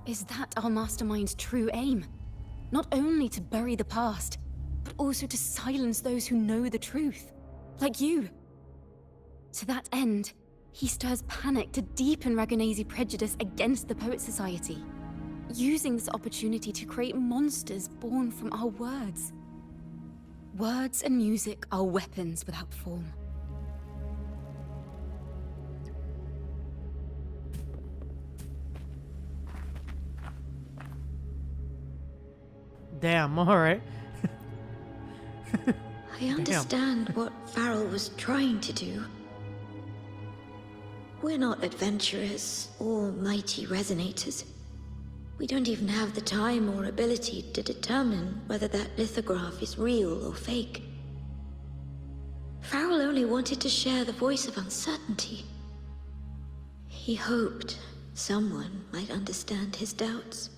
Is that our mastermind's true aim? Not only to bury the past, but also to silence those who know the truth. Like you. To that end, he stirs panic to deepen Ragonese prejudice against the Poet Society, using this opportunity to create monsters born from our words. Words and music are weapons without form. Damn, alright. I understand what Farrell was trying to do. We're not adventurers or mighty resonators. We don't even have the time or ability to determine whether that lithograph is real or fake. Farrell only wanted to share the voice of uncertainty. He hoped someone might understand his doubts.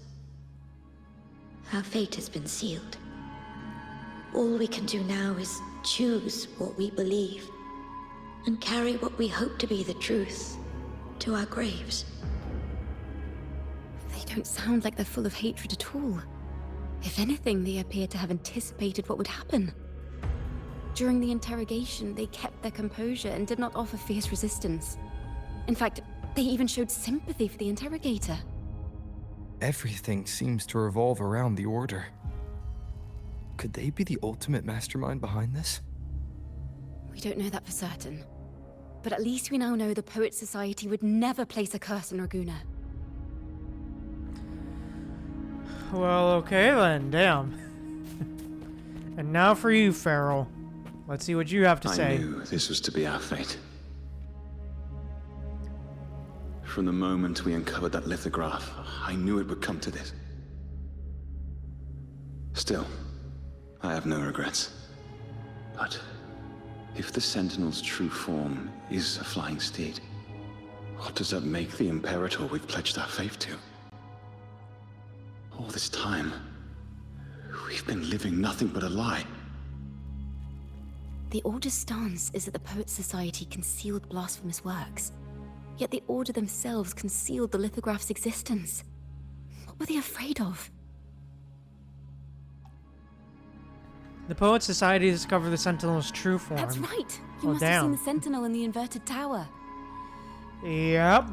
Our fate has been sealed. All we can do now is choose what we believe and carry what we hope to be the truth to our graves. They don't sound like they're full of hatred at all. If anything, they appear to have anticipated what would happen. During the interrogation, they kept their composure and did not offer fierce resistance. In fact, they even showed sympathy for the interrogator. Everything seems to revolve around the Order. Could they be the ultimate mastermind behind this? We don't know that for certain. But at least we now know the Poet Society would never place a curse on Raguna. Well, okay then, damn. And now for you, Farrell. Let's see what you have to say. I knew this was to be our fate. From the moment we uncovered that lithograph, I knew it would come to this. Still, I have no regrets. But if the Sentinel's true form is a flying steed, what does that make the Imperator we've pledged our faith to? All this time, we've been living nothing but a lie. The Order's stance is that the Poets' Society concealed blasphemous works. Yet the Order themselves concealed the lithograph's existence. What were they afraid of? The Poets' Society discovered the Sentinel's true form. That's right! You must have seen the Sentinel in the inverted tower. Yep.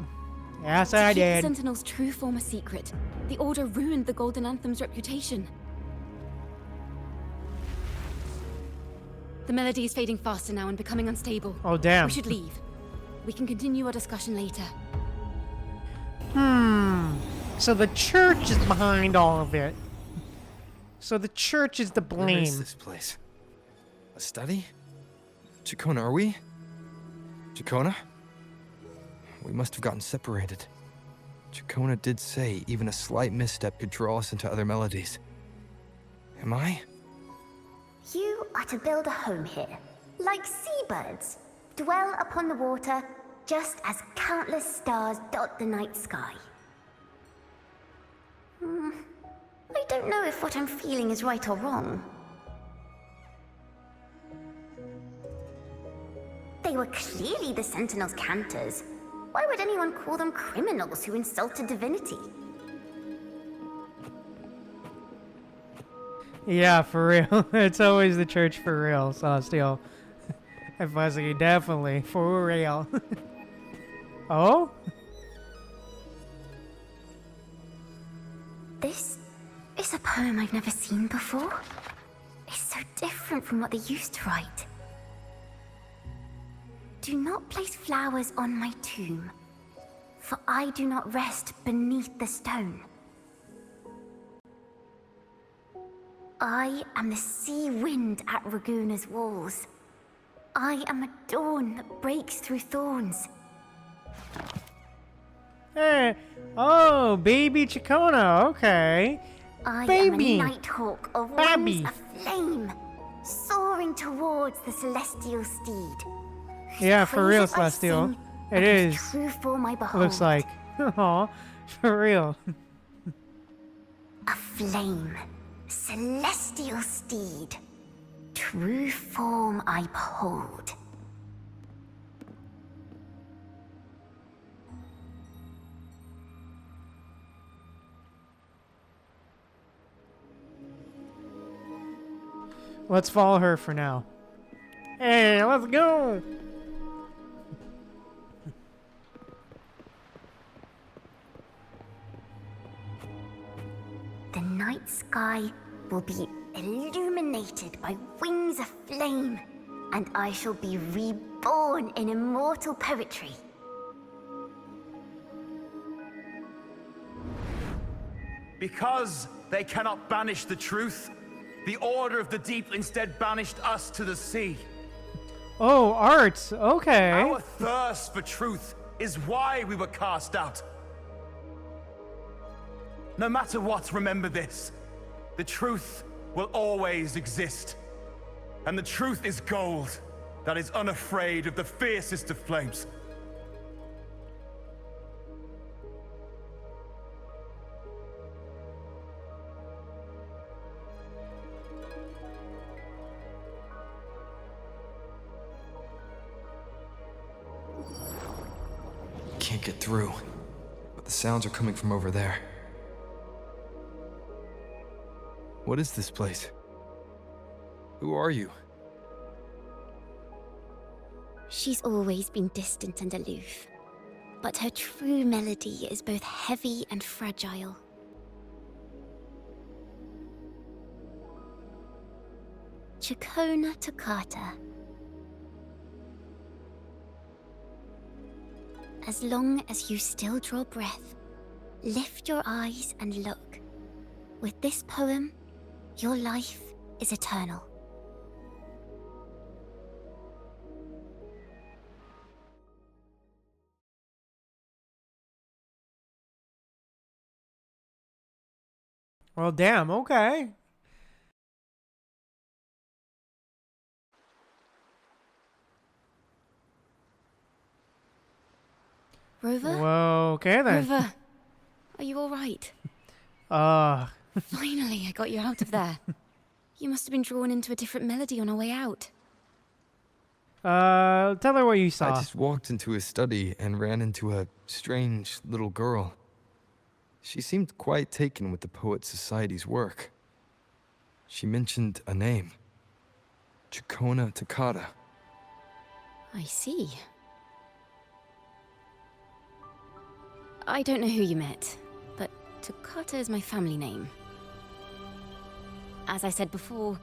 Yes, I To keep the did. Sentinel's true form a secret, the Order ruined the Golden Anthem's reputation. The melody is fading faster now and becoming unstable. Oh, damn. We should leave. We can continue our discussion later. So the church is behind all of it. So the church is the blame. Where is this place? A study? Ciaccona, are we? Ciaccona? We must have gotten separated. Ciaccona did say even a slight misstep could draw us into other melodies. Am I? You are to build a home here, like seabirds. Dwell upon the water, just as countless stars dot the night sky. I don't know if what I'm feeling is right or wrong. They were clearly the Sentinel's cantors. Why would anyone call them criminals who insulted divinity? Yeah, for real. It's always the church for real, Celestial. And Fuzzy, definitely. For real. Oh? This is a poem I've never seen before. It's so different from what they used to write. Do not place flowers on my tomb, for I do not rest beneath the stone. I am the sea wind at Raguna's walls. I am a dawn that breaks through thorns. Hey. Oh, baby Ciaccona. Okay. I Baby. am a nighthawk of Babby. wings aflame, soaring towards the celestial steed. Yeah, for real, Praises I Celestial. sing, It and is. whose true form I behold. Looks like. Aw, for real. A flame, celestial steed, true form I behold. Let's follow her for now. Hey, let's go! The night sky will be illuminated by wings of flame, and I shall be reborn in immortal poetry. Because they cannot banish the truth, the Order of the Deep instead banished us to the sea. Oh, art. Okay. Our thirst for truth is why we were cast out. No matter what, remember this. The truth will always exist. And the truth is gold that is unafraid of the fiercest of flames. Can't get through, but the sounds are coming from over there. What is this place? Who are you? She's always been distant and aloof, but her true melody is both heavy and fragile. Ciaccona Toccata. As long as you still draw breath, lift your eyes and look. With this poem, your life is eternal. Well, damn, okay. Rover? Whoa, okay then. Rover, are you alright? Finally, I got you out of there. You must have been drawn into a different melody on our way out. Tell her what you I saw. just walked into his study and ran into a strange little girl. She seemed quite taken with the Poet Society's work. She mentioned a name. Ciaccona Takata. I see. I don't know who you met, but Takata is my family name. As I said before,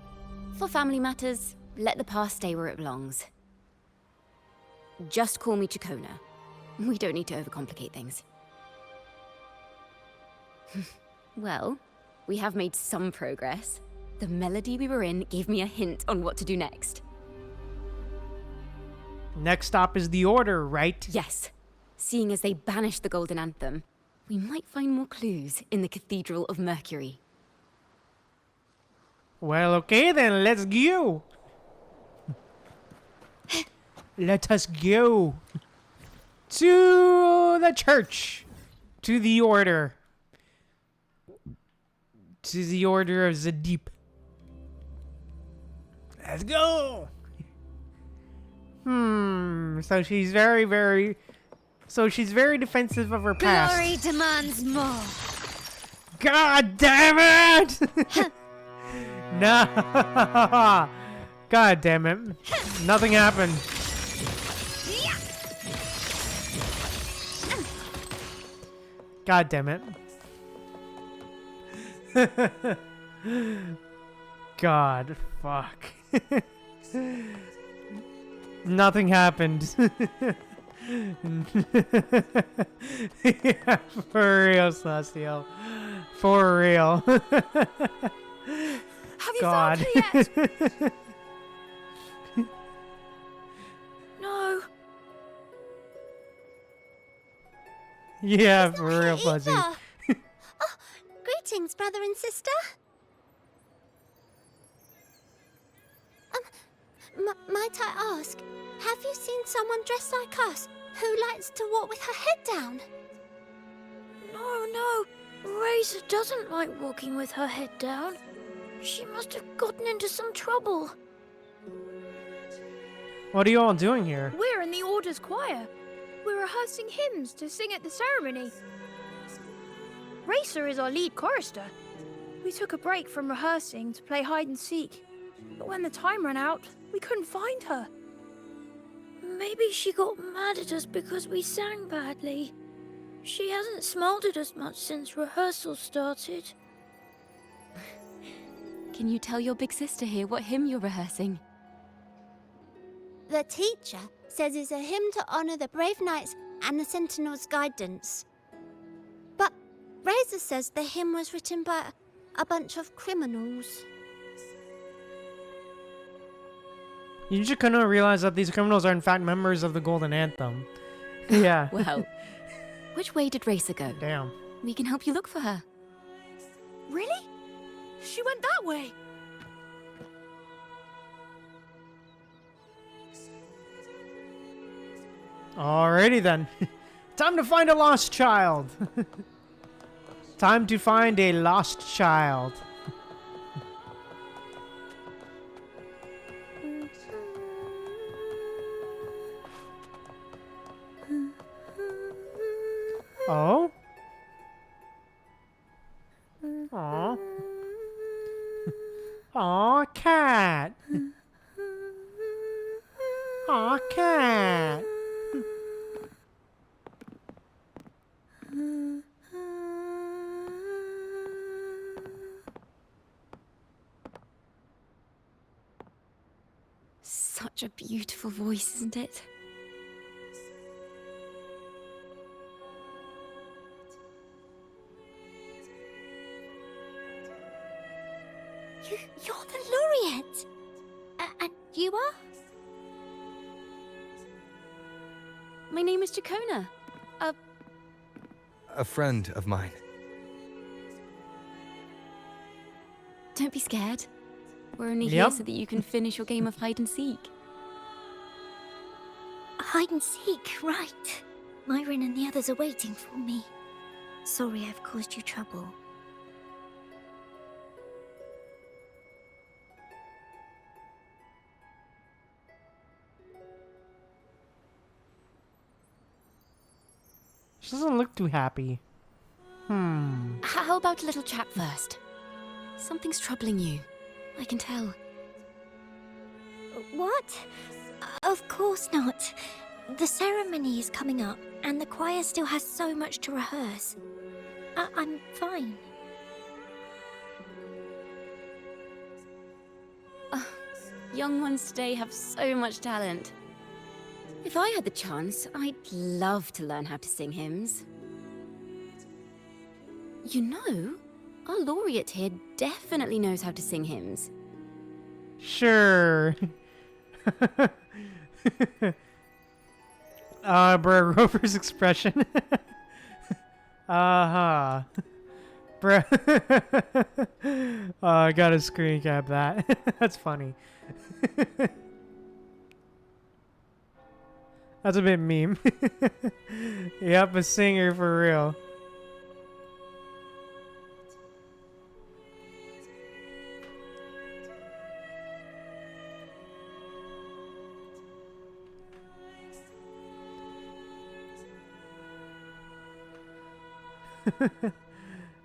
for family matters, let the past stay where it belongs. Just call me Ciaccona. We don't need to overcomplicate things. Well, we have made some progress. The melody we were in gave me a hint on what to do next. Next stop is the Order, right? Yes. Seeing as they banished the Golden Anthem, we might find more clues in the Cathedral of Mercury. Well, okay then, let's go. Let us go to the church, to the Order, to the Order of the Deep. Let's go. So she's very defensive of her past. Glory demands more. God damn it! No. God damn it. Nothing happened. God damn it. God, fuck. Nothing happened. Yeah, for real, Celestial. For real. Have you God. found her yet? No. Yeah, for real, Fuzzy. Oh, greetings, brother and sister. Might I ask, have you seen someone dressed like us who likes to walk with her head down? No. Razor doesn't like walking with her head down. She must have gotten into some trouble. What are you all doing here? We're in the Order's choir. We're rehearsing hymns to sing at the ceremony. Racer is our lead chorister. We took a break from rehearsing to play hide and seek. But when the time ran out, we couldn't find her. Maybe she got mad at us because we sang badly. She hasn't smiled at us much since rehearsal started. Can you tell your big sister here what hymn you're rehearsing? The teacher says it's a hymn to honor the brave knights and the Sentinel's guidance. But Razor says the hymn was written by a bunch of criminals. You just couldn't realize that these criminals are in fact members of the Golden Anthem. Yeah. Well, which way did Racer go? Damn. We can help you look for her. Really? She went that way. Alrighty then. Time to find a lost child. Time to find a lost child. Oh? Aw. Aw, cat. Aw, cat. Such a beautiful voice, isn't it? You're the laureate. And you are? My name is Ciaccona. A friend of mine. Don't be scared. We're only Yep. here so that you can finish your game of hide and seek. Hide and seek, right. Myron and the others are waiting for me. Sorry I've caused you trouble. She doesn't look too happy. How about a little chat first? Something's troubling you. I can tell. What? Of course not. The ceremony is coming up, and the choir still has so much to rehearse. I'm fine. Young ones today have so much talent. If I had the chance, I'd love to learn how to sing hymns. You know, our laureate here definitely knows how to sing hymns. Sure. Bruh, Rover's expression. Uh-huh. Bruh. Oh, I gotta screen cap that. That's funny. That's a bit meme. Yep, a singer for real.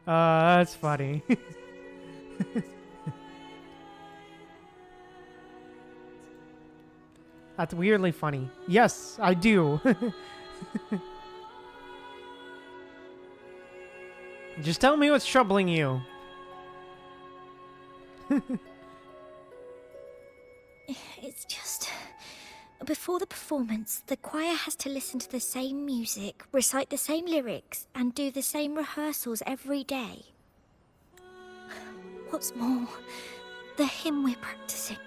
That's funny. That's weirdly funny. Yes, I do. Just tell me what's troubling you. It's just... Before the performance, the choir has to listen to the same music, recite the same lyrics, and do the same rehearsals every day. What's more, the hymn we're practicing,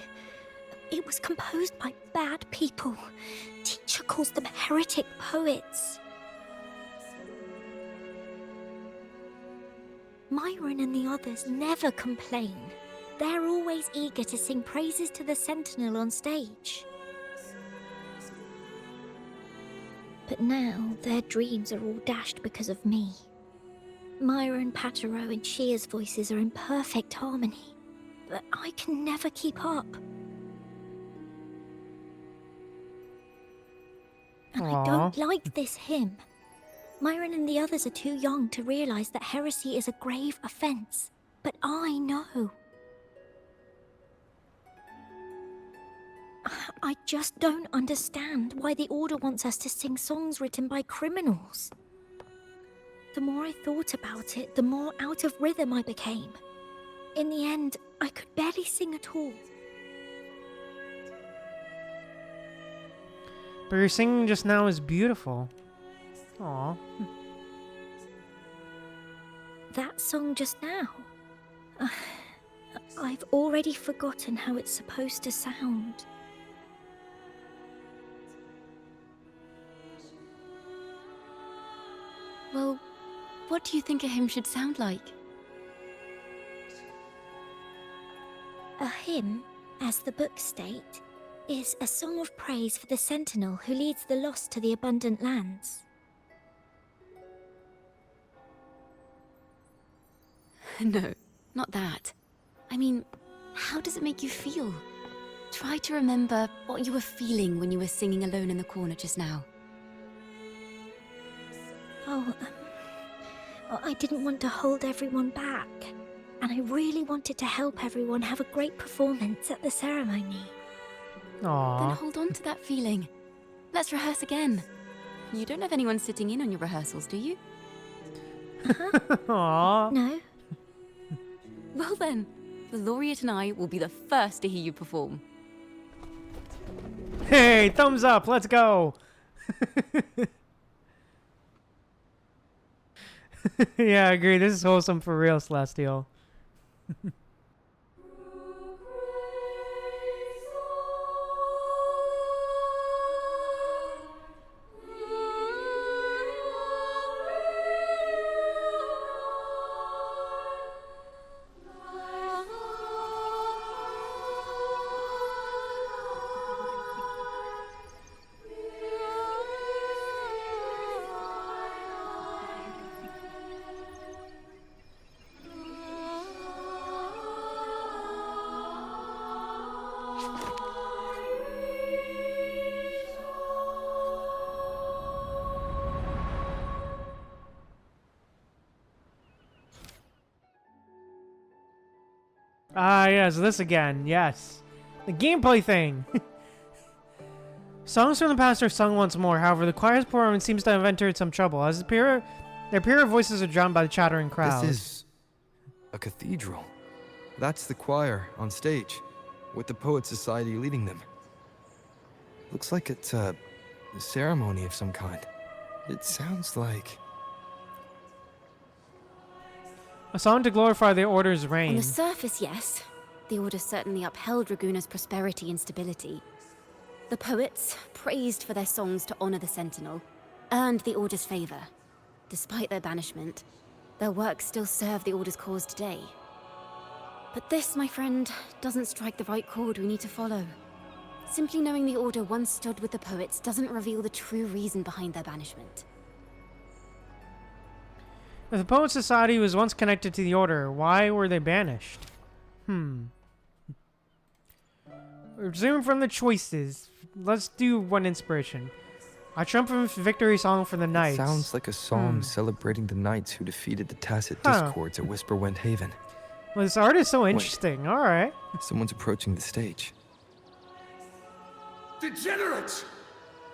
it was composed by bad people. Teacher calls them heretic poets. Myron and the others never complain. They're always eager to sing praises to the Sentinel on stage. But now, their dreams are all dashed because of me. Myron, Patero, and Shear's voices are in perfect harmony, but I can never keep up. And I don't like this hymn. Myron and the others are too young to realize that heresy is a grave offense, but I know. I just don't understand why the Order wants us to sing songs written by criminals. The more I thought about it, the more out of rhythm I became. In the end, I could barely sing at all. But your singing just now is beautiful. Aw. That song just now. I've already forgotten how it's supposed to sound. Well, what do you think a hymn should sound like? A hymn, as the books state, is a song of praise for the Sentinel who leads the lost to the abundant lands. No, not that. I mean, how does it make you feel? Try to remember what you were feeling when you were singing alone in the corner just now. I didn't want to hold everyone back, and I really wanted to help everyone have a great performance at the ceremony. Aww. Then hold on to that feeling. Let's rehearse again. You don't have anyone sitting in on your rehearsals, do you? Aww. No. Well then, the laureate and I will be the first to hear you perform. Hey, thumbs up, let's go. Yeah, I agree. This is wholesome for real, Celestial. Ah, yes, this again. Yes. The gameplay thing. Songs from the past are sung once more. However, the choir's performance seems to have entered some trouble, as their pure voices are drowned by the chattering crowd. This is a cathedral. That's the choir on stage, with the Poet Society leading them. Looks like it's a ceremony of some kind. It sounds like... a song to glorify the Order's reign. On the surface, yes. The Order certainly upheld Raguna's prosperity and stability. The poets, praised for their songs to honor the Sentinel, earned the Order's favor. Despite their banishment, their works still serve the Order's cause today. But this, my friend, doesn't strike the right chord we need to follow. Simply knowing the Order once stood with the poets doesn't reveal the true reason behind their banishment. If the Poet Society was once connected to the Order, why were they banished? Resume from the choices. Let's do one inspiration. A triumphant victory song for the knights. Sounds like a song celebrating the knights who defeated the Tacit Discords at Whisperwind Haven. Well, this art is so interesting. All right. Someone's approaching the stage. Degenerates!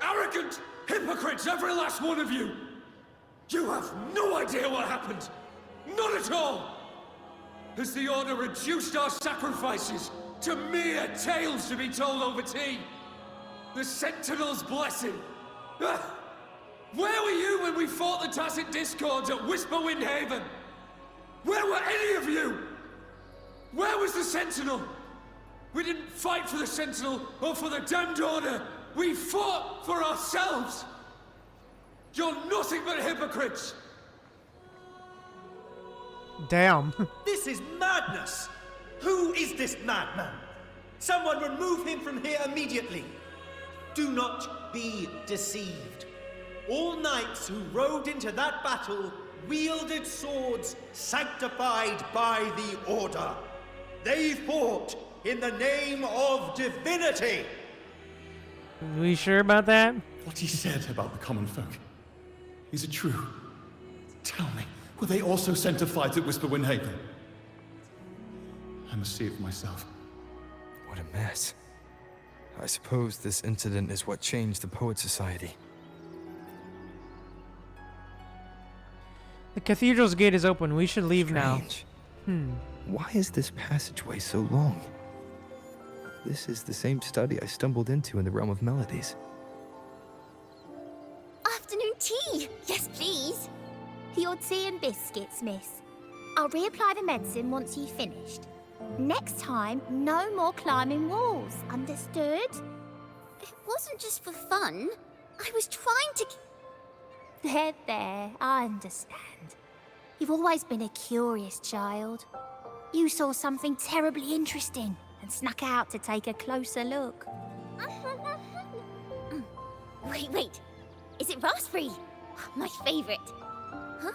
Arrogant hypocrites, every last one of you! You have no idea what happened! Not at all! Has the Order reduced our sacrifices to mere tales to be told over tea? The Sentinel's blessing! Ah! Where were you when we fought the Tacit Discords at Whisperwind Haven? Where were any of you? Where was the Sentinel? We didn't fight for the Sentinel or for the damned Order. We fought for ourselves. You're nothing but hypocrites. Damn. This is madness. Who is this madman? Someone remove him from here immediately. Do not be deceived. All knights who rode into that battle wielded swords sanctified by the Order. They fought in the name of divinity. Are we sure about that? What he said about the common folk, is it true? Tell me, were they also sanctified at Whisperwind Haven? I must see it for myself. What a mess. I suppose this incident is what changed the Poet Society. The cathedral's gate is open. We should leave Strange. now. Why is this passageway so long? This is the same study I stumbled into in the Realm of Melodies. Afternoon tea! Yes, please. Your tea and biscuits, miss. I'll reapply the medicine once you've finished. Next time, no more climbing walls. Understood? It wasn't just for fun. I was trying to... There, I understand. You've always been a curious child. You saw something terribly interesting and snuck out to take a closer look. Wait. Is it raspberry? My favorite. Huh?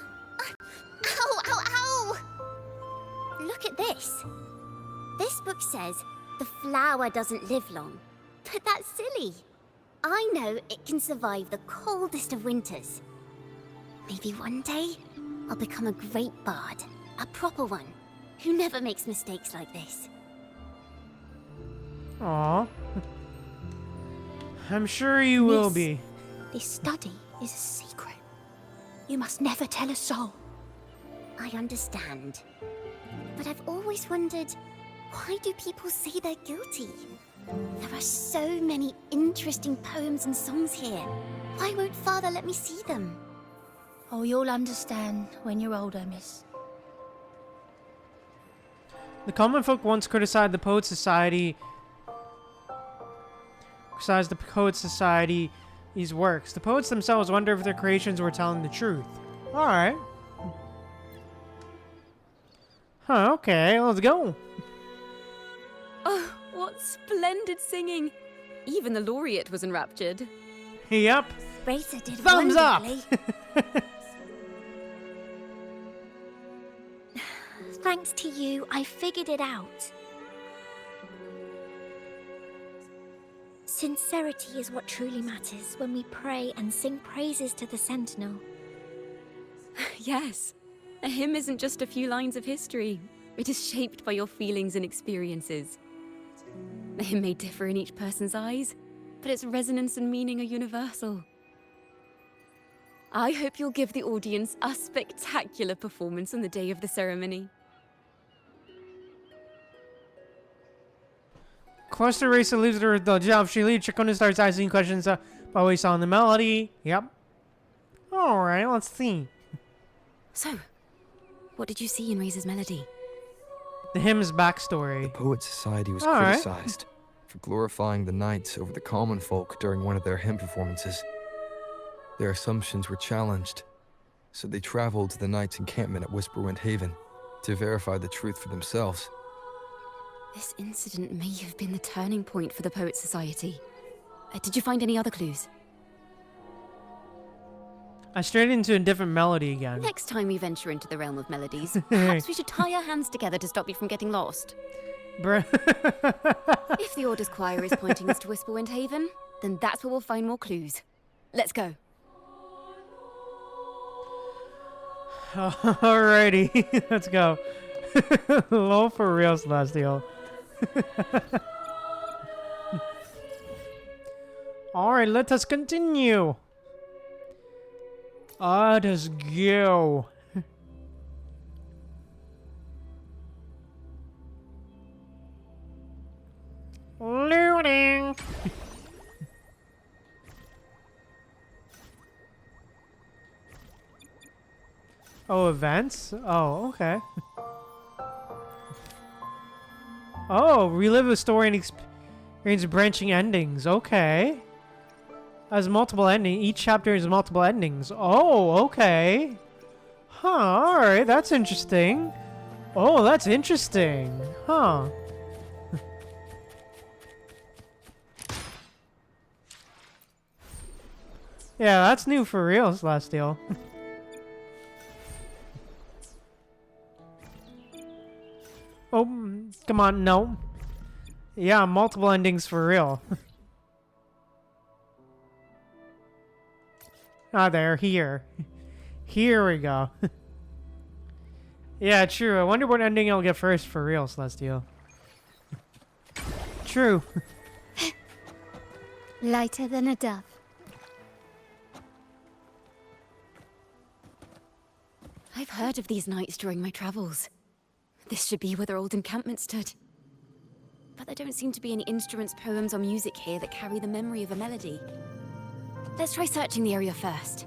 Ow! Look at this. This book says the flower doesn't live long. But that's silly. I know it can survive the coldest of winters. Maybe one day, I'll become a great bard. A proper one. Who never makes mistakes like this. Aw. I'm sure you will be. This study is a secret. You must never tell a soul. I understand. But I've always wondered, why do people say they're guilty? There are so many interesting poems and songs here. Why won't Father let me see them? Oh, you'll understand when you're older, miss. The common folk once criticized the Poet Society. These works. The poets themselves wonder if their creations were telling the truth. Alright. Huh, okay, let's go. Oh, what splendid singing! Even the laureate was enraptured. Yep. Racer did Thumbs up! Thanks to you, I figured it out. Sincerity is what truly matters when we pray and sing praises to the Sentinel. Yes. A hymn isn't just a few lines of history. It is shaped by your feelings and experiences. It may differ in each person's eyes, but its resonance and meaning are universal. I hope you'll give the audience a spectacular performance on the day of the ceremony. Cluster Racer leaves the job. She leaves. Ciaccona starts asking questions about what we saw in the melody. Yep. Alright, let's see. So, what did you see in Razor's melody? The hymn's backstory. The Poet Society was Alright. criticized for glorifying the knights over the common folk during one of their hymn performances. Their assumptions were challenged, so they traveled to the knights' encampment at Whisperwind Haven to verify the truth for themselves. This incident may have been the turning point for the Poet Society. Did you find any other clues? I strayed into a different melody again. Next time we venture into the realm of melodies, perhaps we should tie our hands together to stop you from getting lost. Bruh. If the Order's choir is pointing us to Whisperwind Haven, then that's where we'll find more clues. Let's go. Alrighty, let's go. Low for real, Celestial. Alright, let us continue. Let us go. Looting. Oh, events? Oh, okay. Oh, relive a story and experience branching endings. Okay. Has multiple endings. Each chapter has multiple endings. Oh, okay. Huh, alright, that's interesting. Oh, that's interesting. Huh. Yeah, that's new for real, Celestial. Oh, come on, no. Yeah, multiple endings for real. Ah, there, here. Here we go. Yeah, true. I wonder what ending I'll get first for real, Celestial. True. Lighter than a dove. I've heard of these nights during my travels. This should be where their old encampment stood. But there don't seem to be any instruments, poems, or music here that carry the memory of a melody. Let's try searching the area first.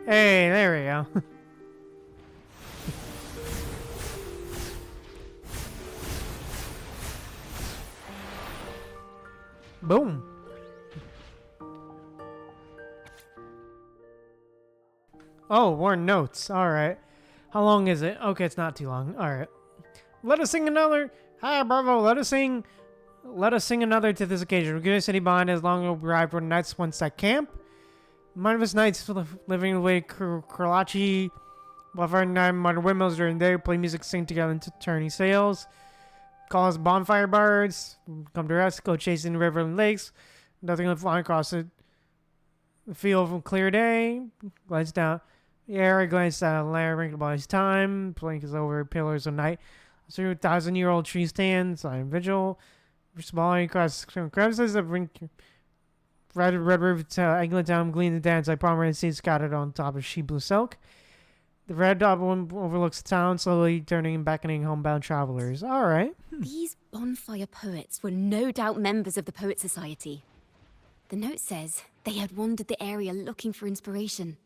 Hey, there we go. Boom. Oh, more notes. Alright. How long is it? Okay, it's not too long. Alright. Let us sing another. Hi, bravo. Let us sing another to this occasion. We're going to city behind as long as we arrive for the nights once at camp. Mindless nights living away Kurlachi, Wuthering night, modern windmills during the day, play music, sing together into turning sails. Call us bonfire birds. Come to rest, go chasing the river and lakes. Nothing but flying across the field from clear day. Glance down the air, I glance down the land, wrinkled by his time. Blinkers over pillars of night. Through 1,000-year-old tree stands, I am vigil. Sprawling across crevices of red river to England Town, glean the dance. I prominent seeds scattered on top of sheep blue silk. The red dot overlooks the town, slowly turning and beckoning homebound travelers. All right. These bonfire poets were no doubt members of the Poet Society. The note says they had wandered the area looking for inspiration.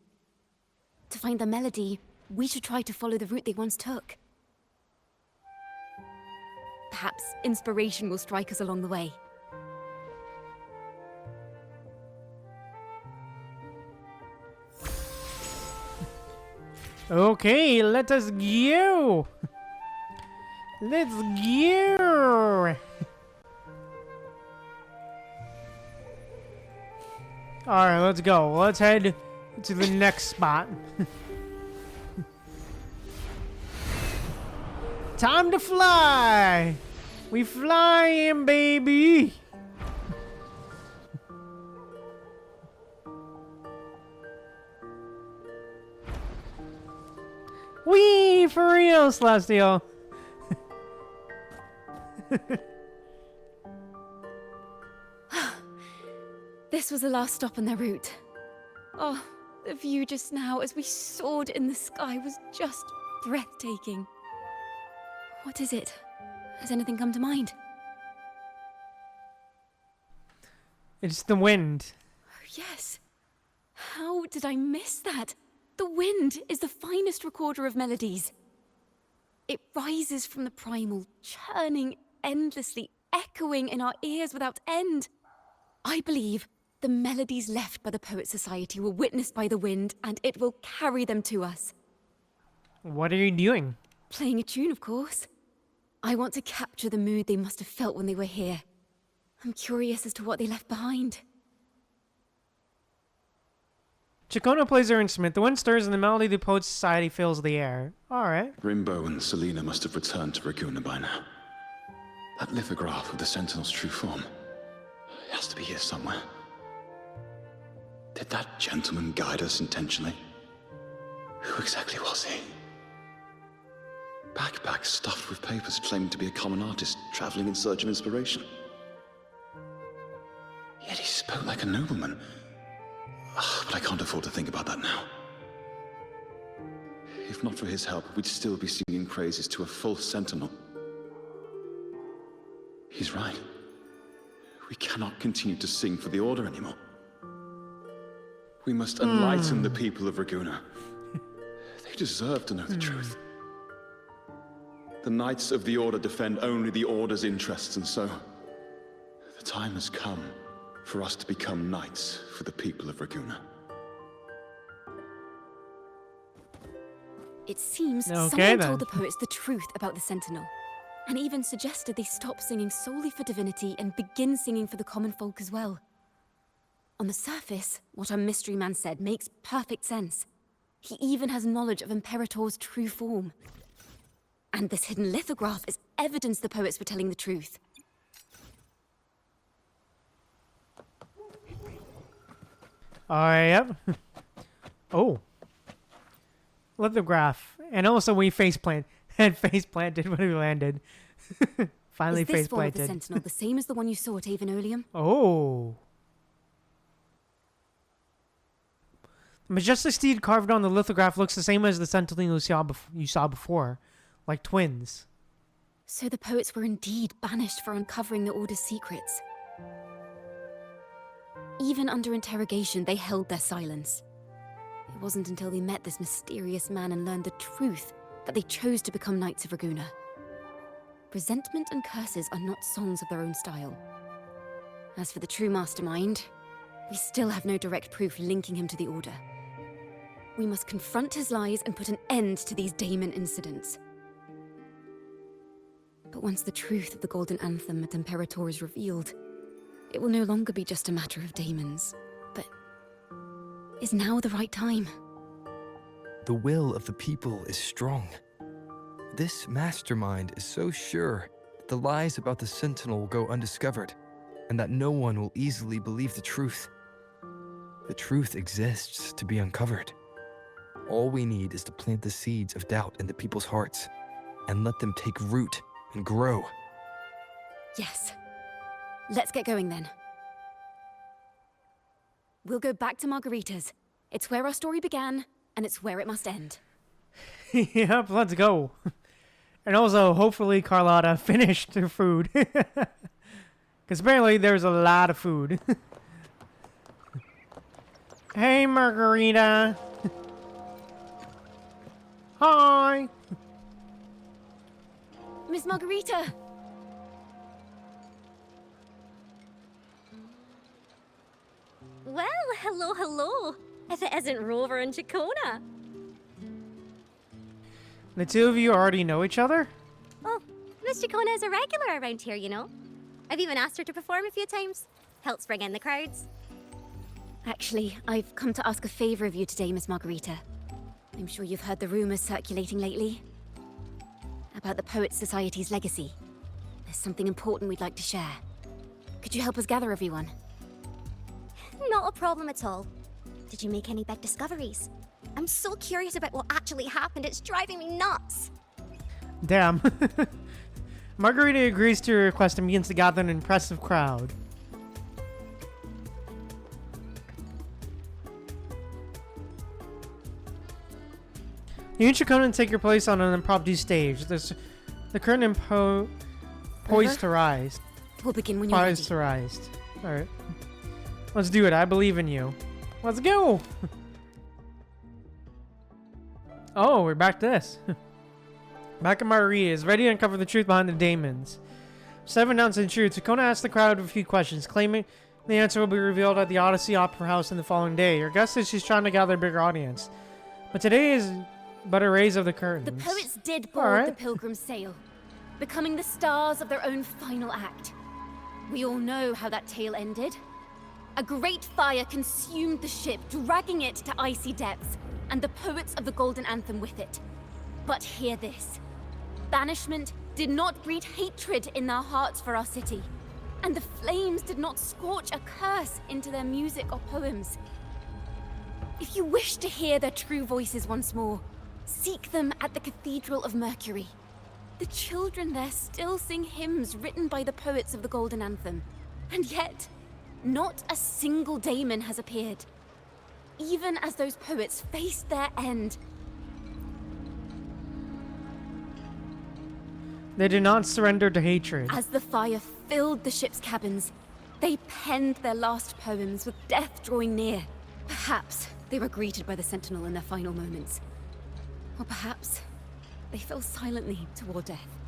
To find the melody, we should try to follow the route they once took. Perhaps inspiration will strike us along the way. Okay, let us go. Let's go. Alright, let's go. Let's head to the next spot. Time to fly! We flying, baby! Wee! For real, Celestial! This was the last stop on their route. Oh, the view just now as we soared in the sky was just breathtaking. What is it? Has anything come to mind? It's the wind. Oh, yes. How did I miss that? The wind is the finest recorder of melodies. It rises from the primal, churning endlessly, echoing in our ears without end. I believe the melodies left by the Poet Society were witnessed by the wind, and it will carry them to us. What are you doing? Playing a tune, of course. I want to capture the mood they must have felt when they were here. I'm curious as to what they left behind. Ciaccona plays her instrument. The wind stirs and the melody of the Poet Society fills the air. Alright. Rimbo and Selena must have returned to Raguna by now. That lithograph of the Sentinel's true form. It has to be here somewhere. Did that gentleman guide us intentionally? Who exactly was he? Backpack stuffed with papers claiming to be a common artist traveling in search of inspiration. Yet he spoke like a nobleman. But I can't afford to think about that now. If not for his help, we'd still be singing praises to a false sentinel. He's right. We cannot continue to sing for the Order anymore. We must enlighten the people of Raguna. They deserve to know the truth. The Knights of the Order defend only the Order's interests, and so the time has come for us to become knights for the people of Raguna. It seems Okay, someone then. told the poets the truth about the Sentinel, and even suggested they stop singing solely for divinity and begin singing for the common folk as well. On the surface, what our mystery man said makes perfect sense. He even has knowledge of Imperator's true form. And this hidden lithograph is evidence the poets were telling the truth. Yep. Oh. Lithograph. And also we faceplant. And faceplanted when we landed. Finally Is this form of faceplanted. the Sentinel the same as the one you saw at Avenolium? Oh. The majestic steed carved on the lithograph looks the same as the sentinel you saw before. Like twins. So the poets were indeed banished for uncovering the Order's secrets. Even under interrogation, they held their silence. It wasn't until they met this mysterious man and learned the truth that they chose to become Knights of Raguna. Resentment and curses are not songs of their own style. As for the true mastermind, we still have no direct proof linking him to the Order. We must confront his lies and put an end to these Daemon incidents. But once the truth of the Golden Anthem at Imperator is revealed, it will no longer be just a matter of daemons. But is now the right time? The will of the people is strong. This mastermind is so sure that the lies about the Sentinel will go undiscovered, and that no one will easily believe the truth. The truth exists to be uncovered. All we need is to plant the seeds of doubt in the people's hearts, and let them take root and grow. Yes. Let's get going then. We'll go back to Margarita's. It's where our story began, and it's where it must end. Yep, let's go. And also, hopefully Carlotta finished her food. Because apparently there's a lot of food. Hey, Margarita. Hi. Miss Margarita! Well, hello, hello. If it isn't Rover and Ciaccona. The two of you already know each other? Oh, Miss Ciaccona is a regular around here, you know. I've even asked her to perform a few times. Helps bring in the crowds. Actually, I've come to ask a favor of you today, Miss Margarita. I'm sure you've heard the rumors circulating lately about the Poets Society's legacy. There's something important we'd like to share. Could you help us gather everyone? Not a problem at all. Did you make any big discoveries? I'm so curious about what actually happened. It's driving me nuts. Damn. Margarita agrees to your request and begins to gather an impressive crowd. You and Ciaccona take your place on an impromptu stage. The curtain poised to rise. We'll begin when you're ready. Poised to rise. Alright. Let's do it. I believe in you. Let's go! Oh, we're back to this. Back at Margarita is ready to uncover the truth behind the daemons. Instead of announcing the truth, Ciaccona asks the crowd a few questions, claiming the answer will be revealed at the Odyssey Opera House in the following day. Your guess is she's trying to gather a bigger audience. But today is but a raise of the curtains. The poets did board the Pilgrim's Sail, becoming the stars of their own final act. We all know how that tale ended. A great fire consumed the ship, dragging it to icy depths, and the poets of the Golden Anthem with it. But hear this. Banishment did not breed hatred in their hearts for our city, and the flames did not scorch a curse into their music or poems. If you wish to hear their true voices once more, seek them at the Cathedral of Mercury. The children there still sing hymns written by the poets of the Golden Anthem, and yet, not a single daemon has appeared. Even as those poets faced their end, they did not surrender to hatred. As the fire filled the ship's cabins, they penned their last poems with death drawing near. Perhaps they were greeted by the Sentinel in their final moments. Or perhaps they fell silently toward death.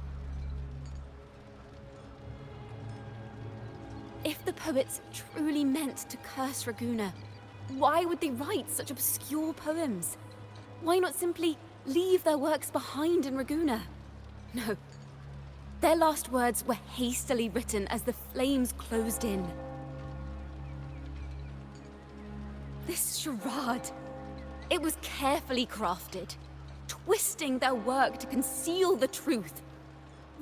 If the poets truly meant to curse Raguna, why would they write such obscure poems? Why not simply leave their works behind in Raguna? No. Their last words were hastily written as the flames closed in. This charade, it was carefully crafted, twisting their work to conceal the truth.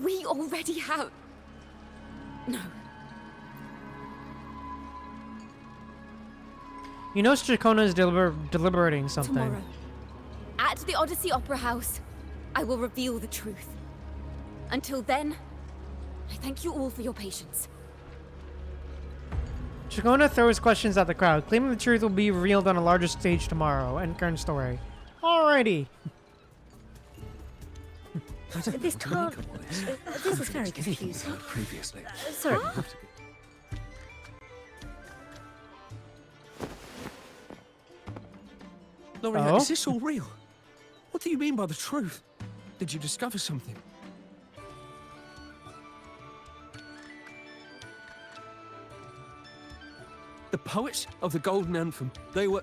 We already have... No. You know Ciaccona is deliberating something. Tomorrow, at the Odyssey Opera House, I will reveal the truth. Until then, I thank you all for your patience. Ciaccona throws questions at the crowd, claiming the truth will be revealed on a larger stage tomorrow. End current story. Alrighty. This can't... this is very confusing. Previously. Sorry. Lorena, Oh? is this all real? What do you mean by the truth? Did you discover something? The poets of the Golden Anthem, they were...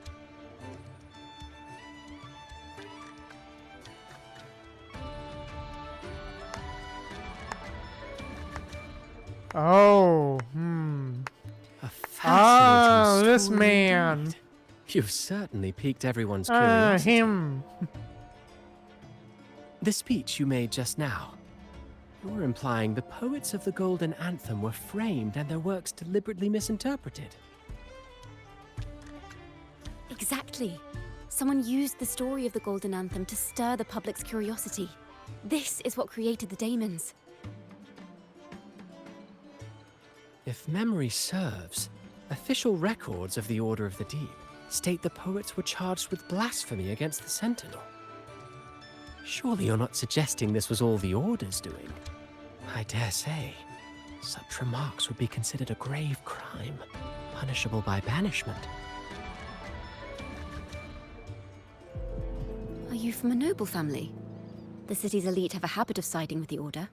Oh, A fascinating this story man. indeed. You've certainly piqued everyone's curiosity. Him. The speech you made just now. You're implying the poets of the Golden Anthem were framed and their works deliberately misinterpreted. Exactly. Someone used the story of the Golden Anthem to stir the public's curiosity. This is what created the daemons. If memory serves, official records of the Order of the Deep state the poets were charged with blasphemy against the Sentinel. Surely you're not suggesting this was all the Order's doing? I dare say, such remarks would be considered a grave crime, punishable by banishment. Are you from a noble family? The city's elite have a habit of siding with the Order.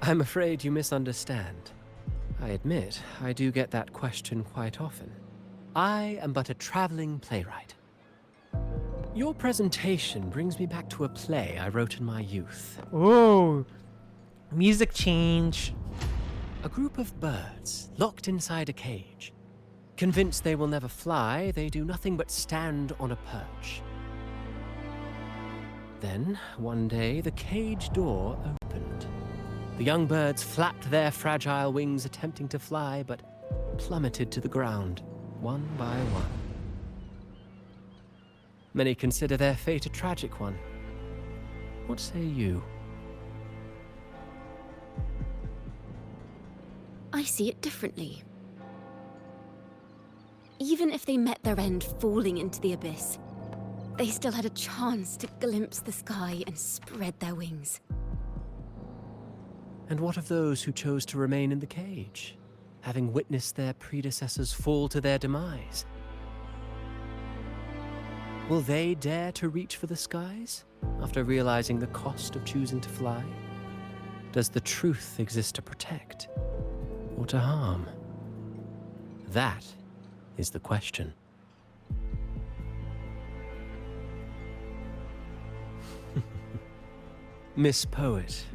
I'm afraid you misunderstand. I admit, I do get that question quite often. I am but a traveling playwright. Your presentation brings me back to a play I wrote in my youth. Ooh. Music change. A group of birds locked inside a cage. Convinced they will never fly, they do nothing but stand on a perch. Then, one day, the cage door opened. The young birds flapped their fragile wings attempting to fly, but plummeted to the ground, one by one. Many consider their fate a tragic one. What say you? I see it differently. Even if they met their end falling into the abyss, they still had a chance to glimpse the sky and spread their wings. And what of those who chose to remain in the cage, having witnessed their predecessors fall to their demise? Will they dare to reach for the skies after realizing the cost of choosing to fly? Does the truth exist to protect or to harm? That is the question. Miss Poet,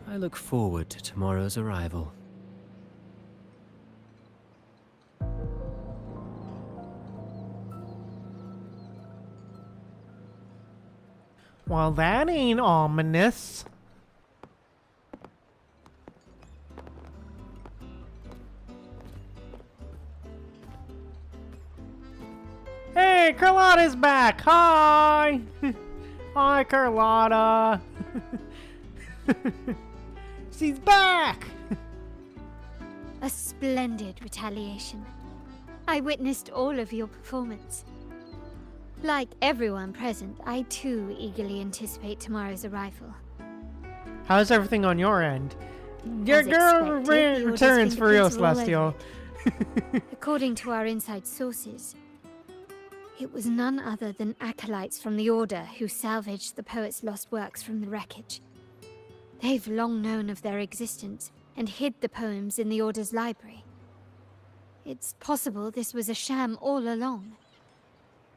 I look forward to tomorrow's arrival. Well, that ain't ominous. Hey, Carlotta's back! Hi! Hi, Carlotta! She's back! A splendid retaliation. I witnessed all of your performance. Like everyone present, I too eagerly anticipate tomorrow's arrival. How's everything on your end? Your As girl expected, the returns Order's for real, fingerprints are all over Celestial. According to our inside sources, it was none other than acolytes from the Order who salvaged the poet's lost works from the wreckage. They've long known of their existence and hid the poems in the Order's library. It's possible this was a sham all along.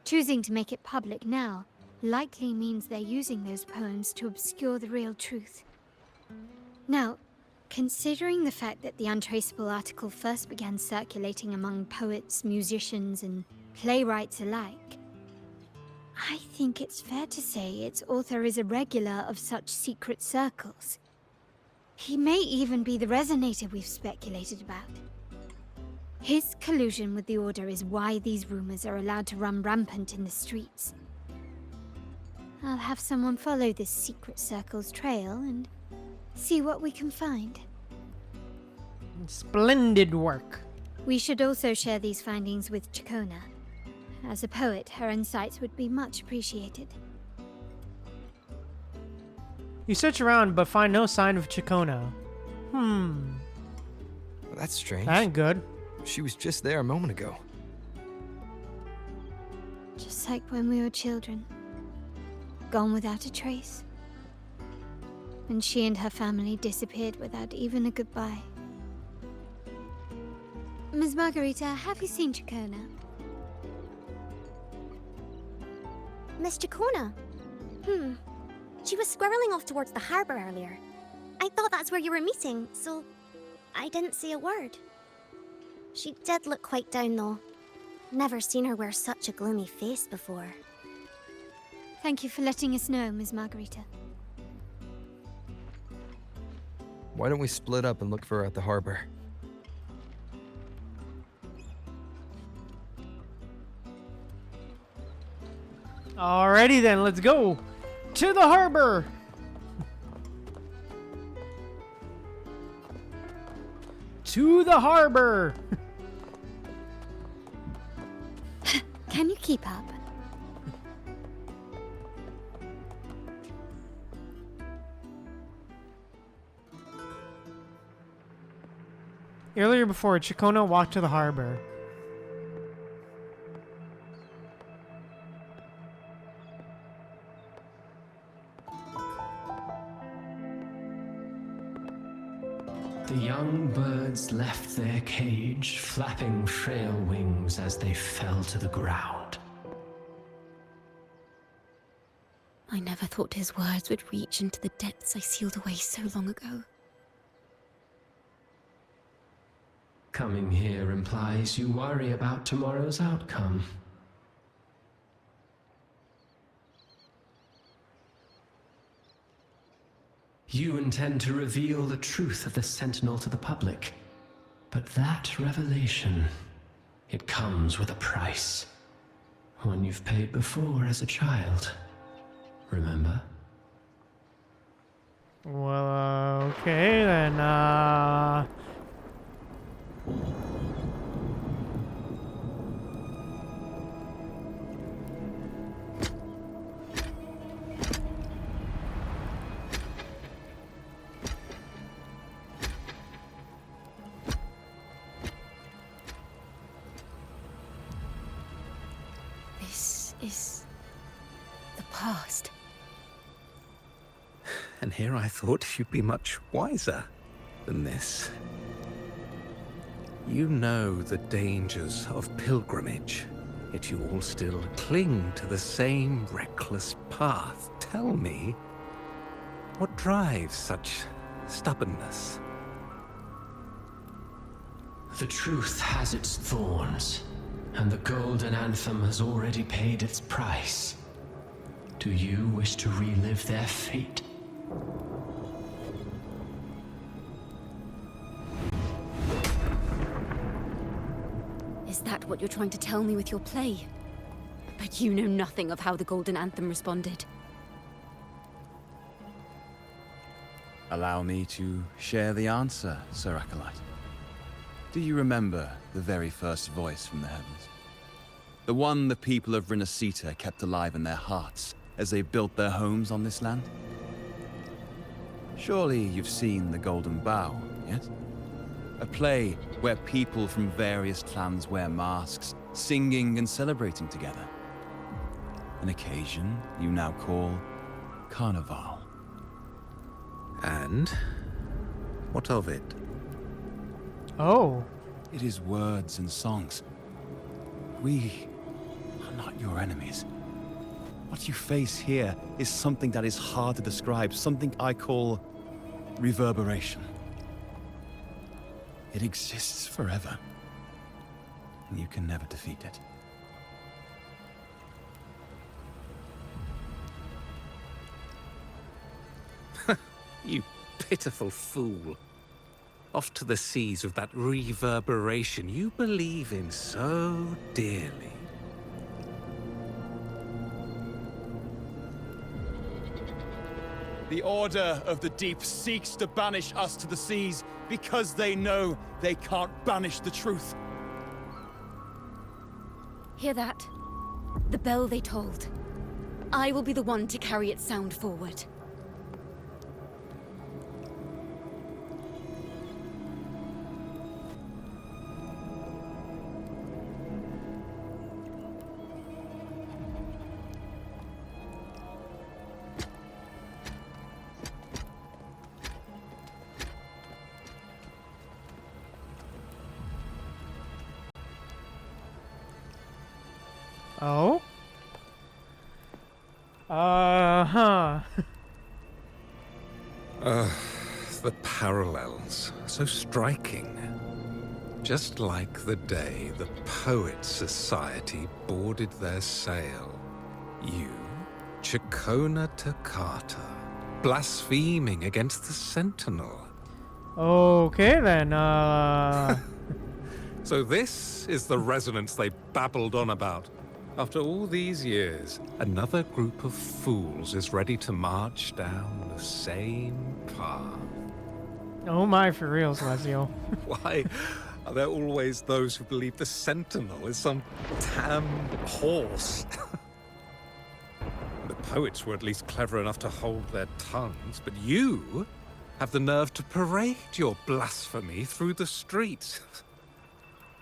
Choosing to make it public now likely means they're using those poems to obscure the real truth. Now, considering the fact that the untraceable article first began circulating among poets, musicians, and playwrights alike, I think it's fair to say its author is a regular of such secret circles. He may even be the resonator we've speculated about. His collusion with the Order is why these rumors are allowed to run rampant in the streets. I'll have someone follow this secret circle's trail and see what we can find. Splendid work. We should also share these findings with Ciaccona. As a poet, her insights would be much appreciated. You search around but find no sign of Ciaccona. That's strange. That ain't good. She was just there a moment ago. Just like when we were children. Gone without a trace. And she and her family disappeared without even a goodbye. Ms. Margarita, have you seen Ciaccona? Miss Ciaccona? She was squirreling off towards the harbor earlier. I thought that's where you were meeting, so I didn't say a word. She did look quite down, though. Never seen her wear such a gloomy face before. Thank you for letting us know, Ms. Margarita. Why don't we split up and look for her at the harbor? Alrighty then, let's go to the harbor. To the harbor. Can you keep up? Earlier before, Ciaccona walked to the harbor. The young birds left their cage, flapping frail wings as they fell to the ground. I never thought his words would reach into the depths I sealed away so long ago. Coming here implies you worry about tomorrow's outcome. You intend to reveal the truth of the Sentinel to the public. But that revelation, it comes with a price. One you've paid before as a child. Remember? Well, okay then, This is the past. And here I thought you'd be much wiser than this. You know the dangers of pilgrimage, yet you all still cling to the same reckless path. Tell me, what drives such stubbornness? The truth has its thorns, and the Golden Anthem has already paid its price. Do you wish to relive their fate? Is that what you're trying to tell me with your play? But you know nothing of how the Golden Anthem responded. Allow me to share the answer, Sir Acolyte. Do you remember the very first voice from the heavens? The one the people of Rinscita kept alive in their hearts as they built their homes on this land? Surely you've seen The Golden Bough, yet? A play where people from various clans wear masks, singing and celebrating together. An occasion you now call Carnival. And what of it? Oh. It is words and songs. We are not your enemies. What you face here is something that is hard to describe, something I call reverberation. It exists forever, and you can never defeat it. You pitiful fool. Off to the seas with that reverberation you believe in so dearly. The Order of the Deep seeks to banish us to the seas because they know they can't banish the truth. Hear that? The bell they tolled. I will be the one to carry its sound forward. Oh? Uh-huh. The parallels, so striking. Just like the day the Poets Society boarded their sail. You, Ciaccona Toccata, blaspheming against the Sentinel. Okay then, So this is the resonance they babbled on about. After all these years, another group of fools is ready to march down the same path. Oh my, for reals, Lazio. Why are there always those who believe the Sentinel is some damn horse? The poets were at least clever enough to hold their tongues, but you have the nerve to parade your blasphemy through the streets.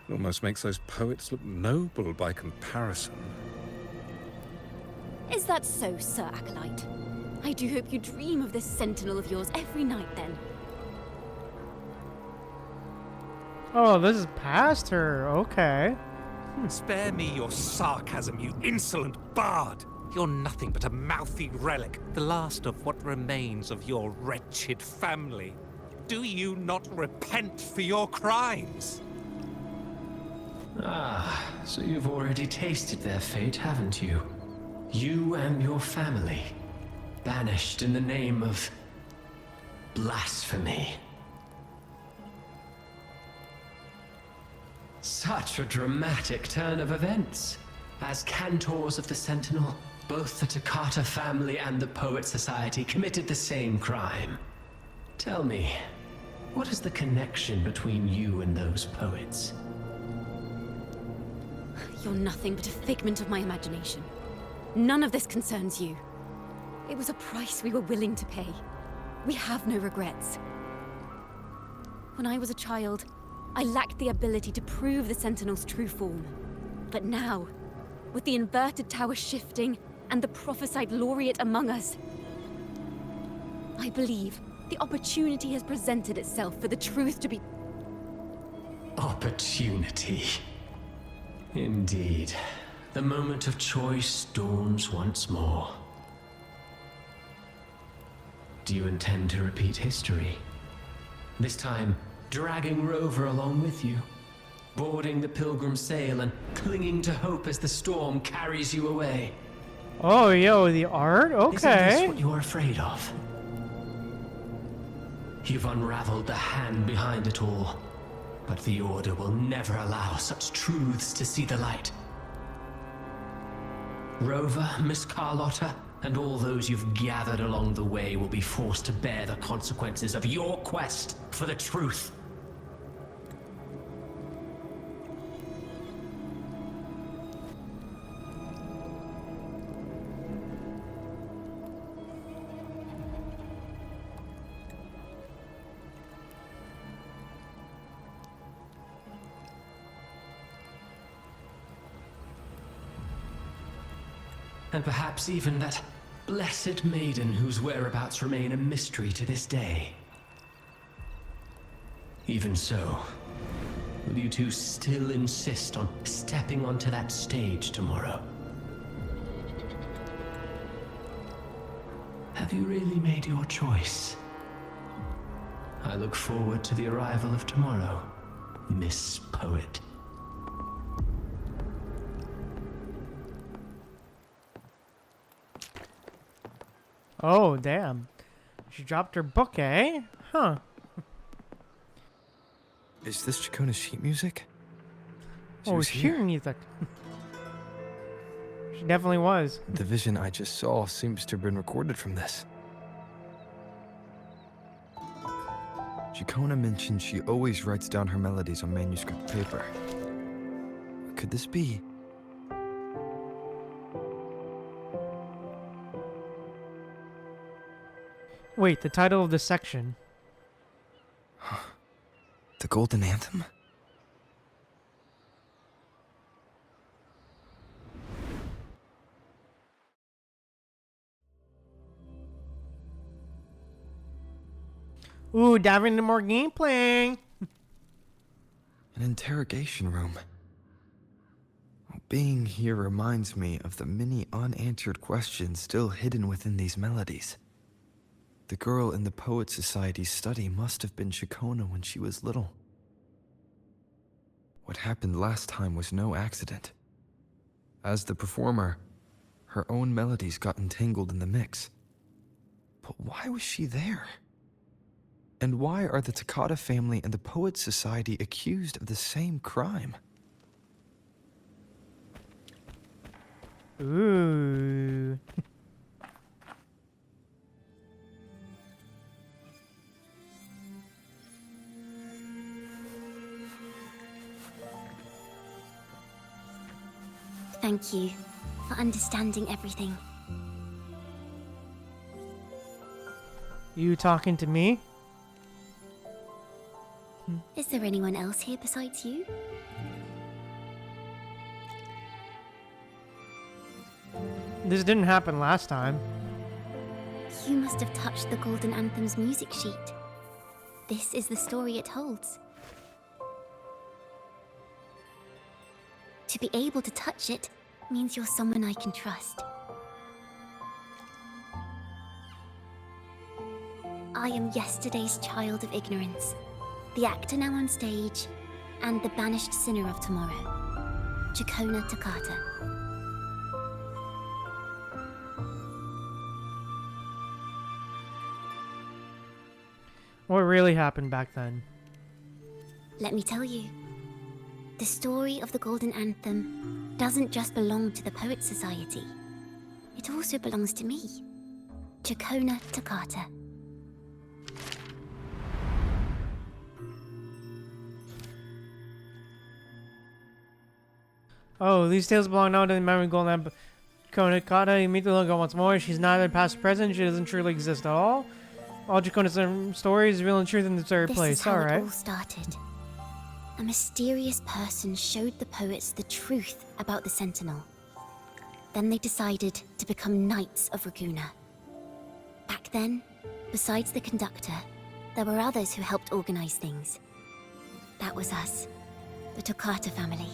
It almost makes those poets look noble by comparison. Is that so, Sir Acolyte? I do hope you dream of this Sentinel of yours every night, then. Oh, this is past her. Okay. Spare me your sarcasm, you insolent bard! You're nothing but a mouthy relic, the last of what remains of your wretched family. Do you not repent for your crimes? Ah, so you've already tasted their fate, haven't you? You and your family, banished in the name of blasphemy. Such a dramatic turn of events. As cantors of the Sentinel, both the Ciaccona family and the Poet Society committed the same crime. Tell me, what is the connection between you and those poets? You're nothing but a figment of my imagination. None of this concerns you. It was a price we were willing to pay. We have no regrets. When I was a child, I lacked the ability to prove the Sentinel's true form. But now, with the inverted tower shifting and the prophesied laureate among us, I believe the opportunity has presented itself for the truth to be... Opportunity. Indeed. The moment of choice dawns once more. Do you intend to repeat history? This time, dragging Rover along with you, boarding the pilgrim sail and clinging to hope as the storm carries you away. Oh, yo, the art? Okay. Isn't this what you're afraid of? You've unraveled the hand behind it all, but the Order will never allow such truths to see the light. Rover, Miss Carlotta, and all those you've gathered along the way will be forced to bear the consequences of your quest for the truth. And perhaps even that blessed maiden whose whereabouts remain a mystery to this day. Even so, will you two still insist on stepping onto that stage tomorrow? Have you really made your choice? I look forward to the arrival of tomorrow, Miss Poet. Oh, damn. She dropped her book, eh? Huh. Is this Ciaccona's sheet music? Oh, sheet music. She definitely was. The vision I just saw seems to have been recorded from this. Ciaccona mentioned she always writes down her melodies on manuscript paper. Could this be? Wait, the title of the section. The Golden Anthem? Ooh, dive into more gameplay. An interrogation room. Being here reminds me of the many unanswered questions still hidden within these melodies. The girl in the Poet Society's study must have been Ciaccona when she was little. What happened last time was no accident. As the performer, her own melodies got entangled in the mix. But why was she there? And why are the Ciaccona family and the Poet Society accused of the same crime? Ooh. Thank you for understanding everything. You talking to me? Is there anyone else here besides you? This didn't happen last time. You must have touched the Golden Anthem's music sheet. This is the story it holds. To be able to touch it means you're someone I can trust. I am yesterday's child of ignorance, the actor now on stage, and the banished sinner of tomorrow. Ciaccona Toccata. What really happened back then? Let me tell you. The story of the Golden Anthem doesn't just belong to the Poets Society. It also belongs to me, Ciaccona Toccata. Oh, these tales belong now to the memory of Golden Anthem. Ciaccona, you meet the little girl once more. She's neither past or present. She doesn't truly exist at all. All Ciaccona's stories reveal the truth in the third place. This is how All right. it all started. A mysterious person showed the poets the truth about the Sentinel. Then they decided to become Knights of Raguena. Back then, besides the conductor, there were others who helped organize things. That was us, the Toccata family.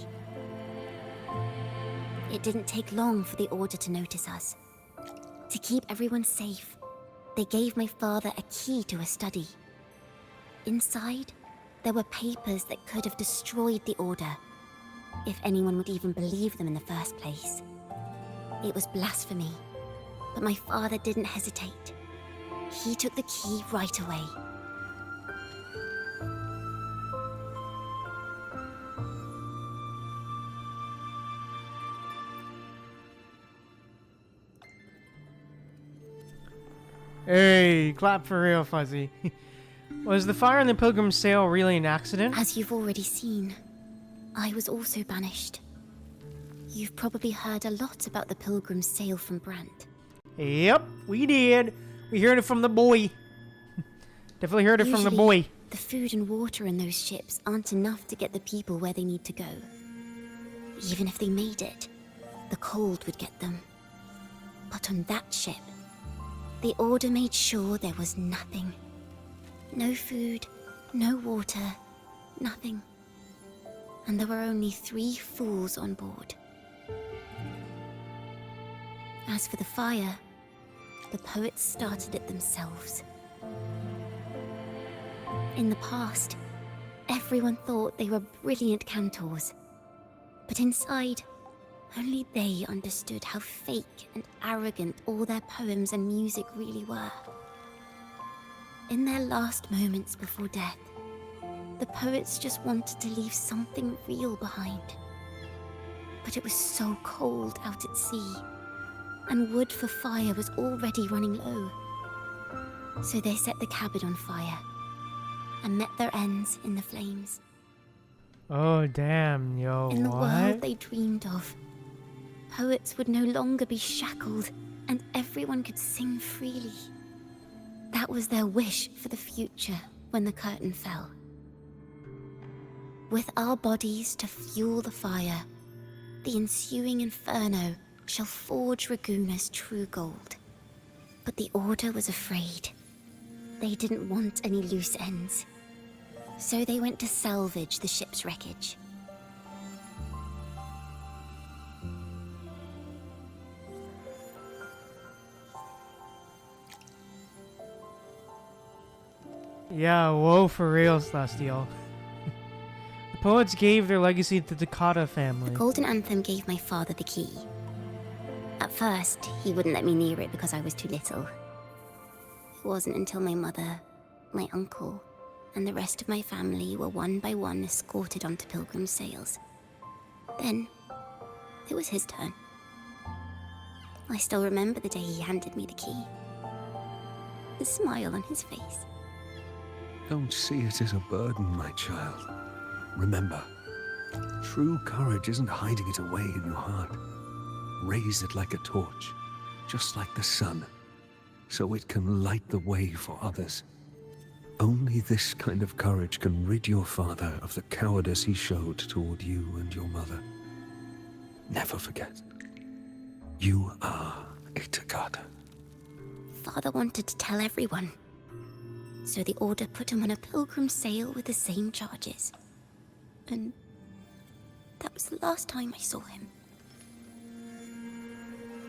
It didn't take long for the Order to notice us. To keep everyone safe, they gave my father a key to a study. Inside, there were papers that could have destroyed the Order, if anyone would even believe them in the first place. It was blasphemy, but my father didn't hesitate. He took the key right away. Hey, clap for real, Fuzzy. Was the fire in the Pilgrim's Sail really an accident? As you've already seen, I was also banished. You've probably heard a lot about the Pilgrim's Sail from Brant. Yep, we did. We heard it from the boy. Definitely heard it from the Usually, boy. The food and water in those ships aren't enough to get the people where they need to go. Even if they made it, the cold would get them. But on that ship, the Order made sure there was nothing. No food, no water, nothing. And there were only 3 fools on board. As for the fire, the poets started it themselves. In the past, everyone thought they were brilliant cantors. But inside, only they understood how fake and arrogant all their poems and music really were. In their last moments before death, the poets just wanted to leave something real behind. But it was so cold out at sea, and wood for fire was already running low. So they set the cabin on fire, and met their ends in the flames. Oh, damn, yo, In the what? world they dreamed of, poets would no longer be shackled, and everyone could sing freely. That was their wish for the future when the curtain fell. With our bodies to fuel the fire, the ensuing inferno shall forge Raguena's true gold. But the Order was afraid. They didn't want any loose ends. So they went to salvage the ship's wreckage. Yeah, whoa, for real, Celestial. The poets gave their legacy to the Toccata family. The Golden Anthem gave my father the key. At first, he wouldn't let me near it because I was too little. It wasn't until my mother, my uncle, and the rest of my family were one by one escorted onto Pilgrim's sails. Then, it was his turn. I still remember the day he handed me the key. The smile on his face. Don't see it as a burden, my child. Remember, true courage isn't hiding it away in your heart. Raise it like a torch, just like the sun, so it can light the way for others. Only this kind of courage can rid your father of the cowardice he showed toward you and your mother. Never forget, you are a Toccata. Father wanted to tell everyone. So the Order put him on a Pilgrim's sail with the same charges. And that was the last time I saw him.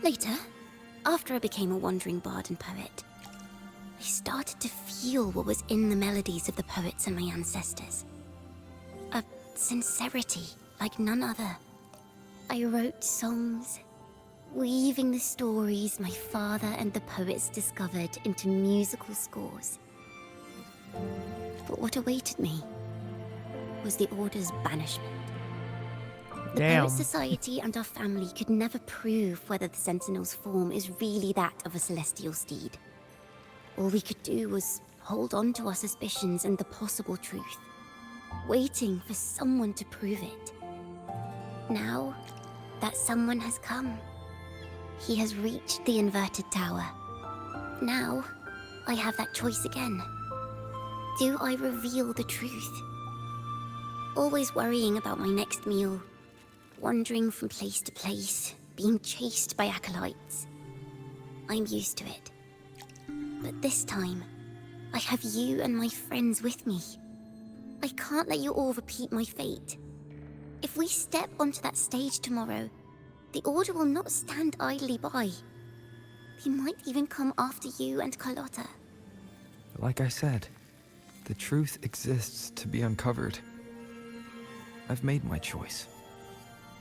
Later, after I became a wandering bard and poet, I started to feel what was in the melodies of the poets and my ancestors. A sincerity like none other. I wrote songs, weaving the stories my father and the poets discovered into musical scores. But what awaited me was the Order's banishment. The Damn. Poet Society and our family could never prove whether the Sentinel's form is really that of a celestial steed. All we could do was hold on to our suspicions and the possible truth, waiting for someone to prove it. Now, that someone has come. He has reached the inverted tower. Now, I have that choice again. Do I reveal the truth? Always worrying about my next meal, wandering from place to place, being chased by acolytes. I'm used to it. But this time, I have you and my friends with me. I can't let you all repeat my fate. If we step onto that stage tomorrow, the Order will not stand idly by. They might even come after you and Carlotta. Like I said, the truth exists to be uncovered. I've made my choice.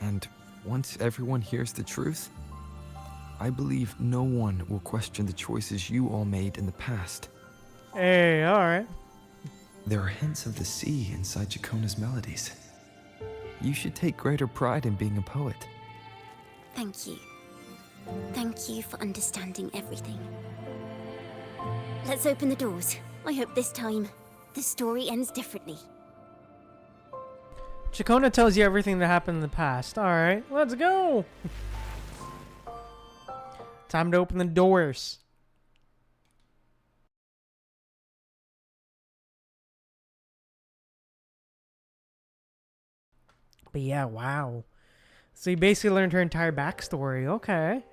And once everyone hears the truth, I believe no one will question the choices you all made in the past. Hey, alright. There are hints of the sea inside Ciaccona's melodies. You should take greater pride in being a poet. Thank you. Thank you for understanding everything. Let's open the doors. I hope this time, the story ends differently. Ciaccona tells you everything that happened in the past. Alright, let's go! Time to open the doors. But yeah, wow. So you basically learned her entire backstory. Okay.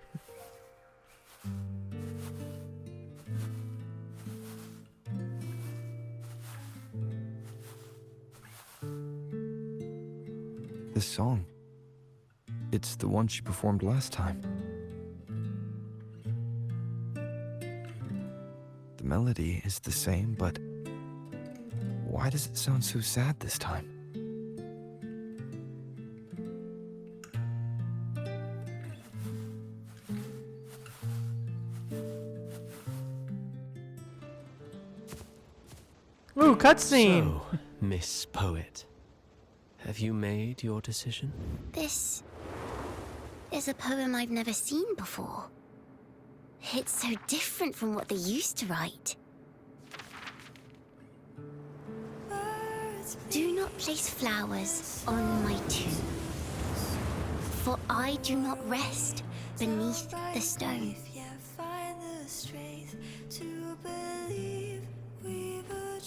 This song, it's the one she performed last time. The melody is the same, but why does it sound so sad this time? Ooh, cutscene! So, Miss Poet, have you made your decision? This is a poem I've never seen before. It's so different from what they used to write. Do not place flowers on my tomb, for I do not rest beneath the stone.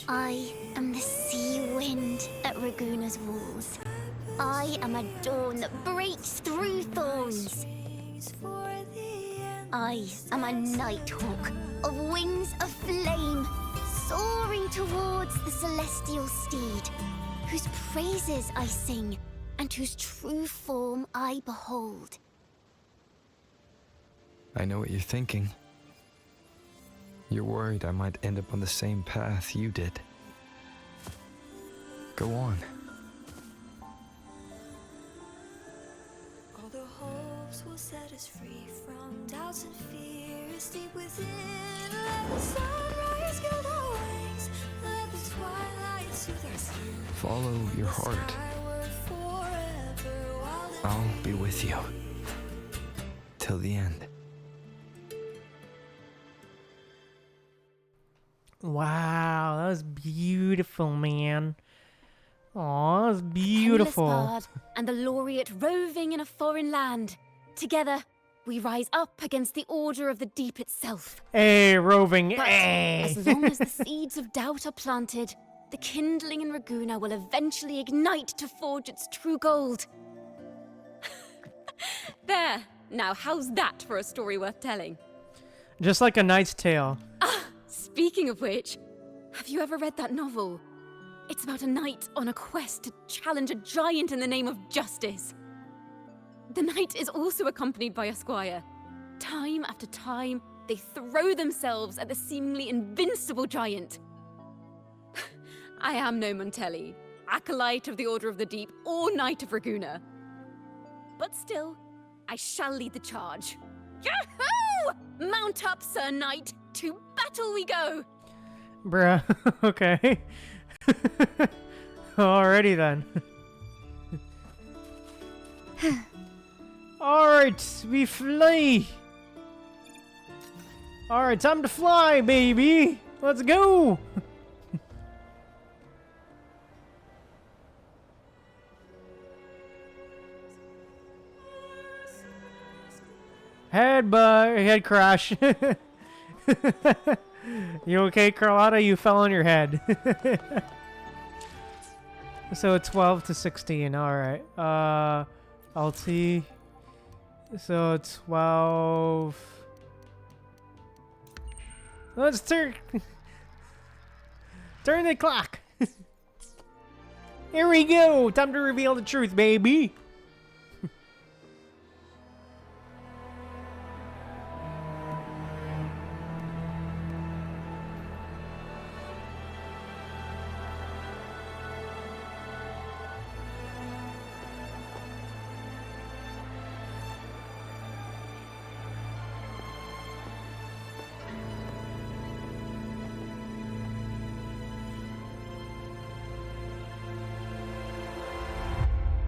I am the sea wind at Raguna's walls. I am a dawn that breaks through thorns. I am a nighthawk of wings of flame, soaring towards the celestial steed, whose praises I sing and whose true form I behold. I know what you're thinking. You're worried I might end up on the same path you did. Go on. All the hopes will set us free from doubts and fears deep within. Let the sunrise gild our wings. Let the twilight soothe our skin. Follow your heart. I'll be with you. Till the end. Wow, that was beautiful, man. Aw, that was beautiful. Penniless bard and the laureate roving in a foreign land. Together, we rise up against the Order of the Deep itself. Hey, roving, But hey. as long as the seeds of doubt are planted, the kindling in Raguna will eventually ignite to forge its true gold. There! Now, how's that for a story worth telling? Just like A Knight's Tale. Speaking of which, have you ever read that novel? It's about a knight on a quest to challenge a giant in the name of justice. The knight is also accompanied by a squire. Time after time, they throw themselves at the seemingly invincible giant. I am no Montelli, acolyte of the Order of the Deep, or Knight of Raguna. but still, I shall lead the charge. Yahoo! Mount up, Sir Knight. To battle we go. Bruh. Okay. Alrighty then. Alright, we fly. Alright, time to fly, baby. Let's go. Head crash. You okay, Carlotta? You fell on your head. So 12 to 16. All right. LT. So 12. Let's turn the clock. Here we go. Time to reveal the truth, baby.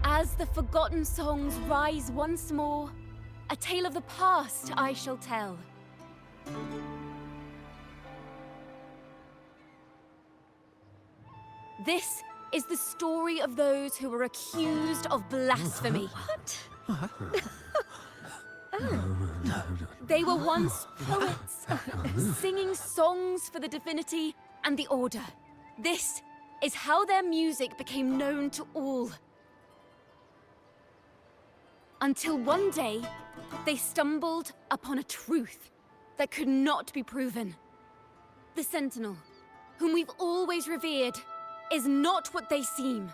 As the forgotten songs rise once more, a tale of the past I shall tell. This is the story of those who were accused of blasphemy. What? They were once poets, singing songs for the divinity and the order. This is how their music became known to all. Until one day, they stumbled upon a truth that could not be proven. The Sentinel, whom we've always revered, is not what they seem.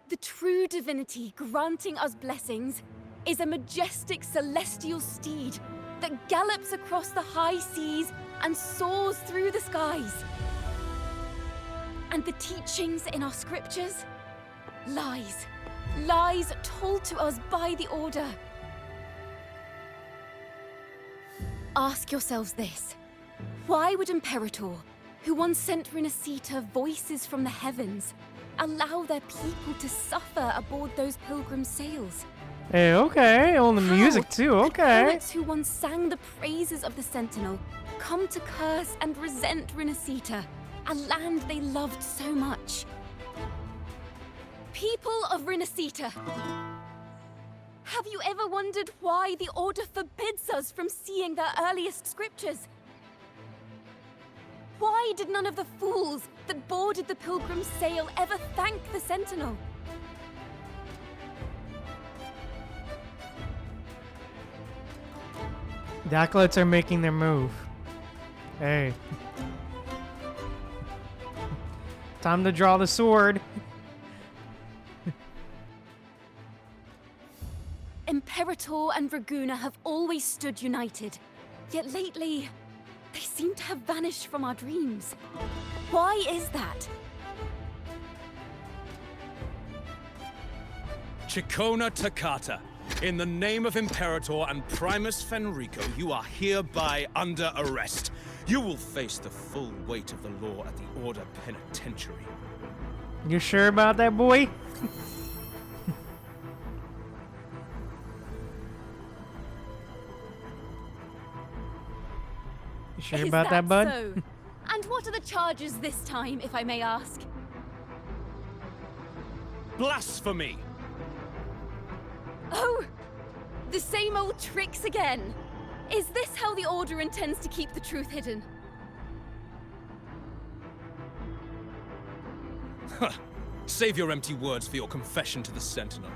The true divinity granting us blessings is a majestic celestial steed that gallops across the high seas and soars through the skies. And the teachings in our scriptures? Lies. Lies told to us by the Order. Ask yourselves this. Why would Imperator, who once sent Rinscita voices from the heavens, allow their people to suffer aboard those pilgrim sails? Hey, okay. On the music too, okay. The poets who once sang the praises of the Sentinel come to curse and resent Rinscita, a land they loved so much. People of Rinscita, have you ever wondered why the Order forbids us from seeing their earliest scriptures? Why did none of the fools that boarded the pilgrim sail ever thank the Sentinel? The acolytes are making their move. Hey. Time to draw the sword. Imperator and Raguna have always stood united, yet lately, they seem to have vanished from our dreams. Why is that? Ciaccona Toccata, in the name of Imperator and Primus Fenrico, you are hereby under arrest. You will face the full weight of the law at the Order Penitentiary. You sure about that, boy? You sure about that, bud? So? And what are the charges this time, if I may ask? Blasphemy! Oh! The same old tricks again! Is this how the Order intends to keep the truth hidden? Huh. Save your empty words for your confession to the Sentinel.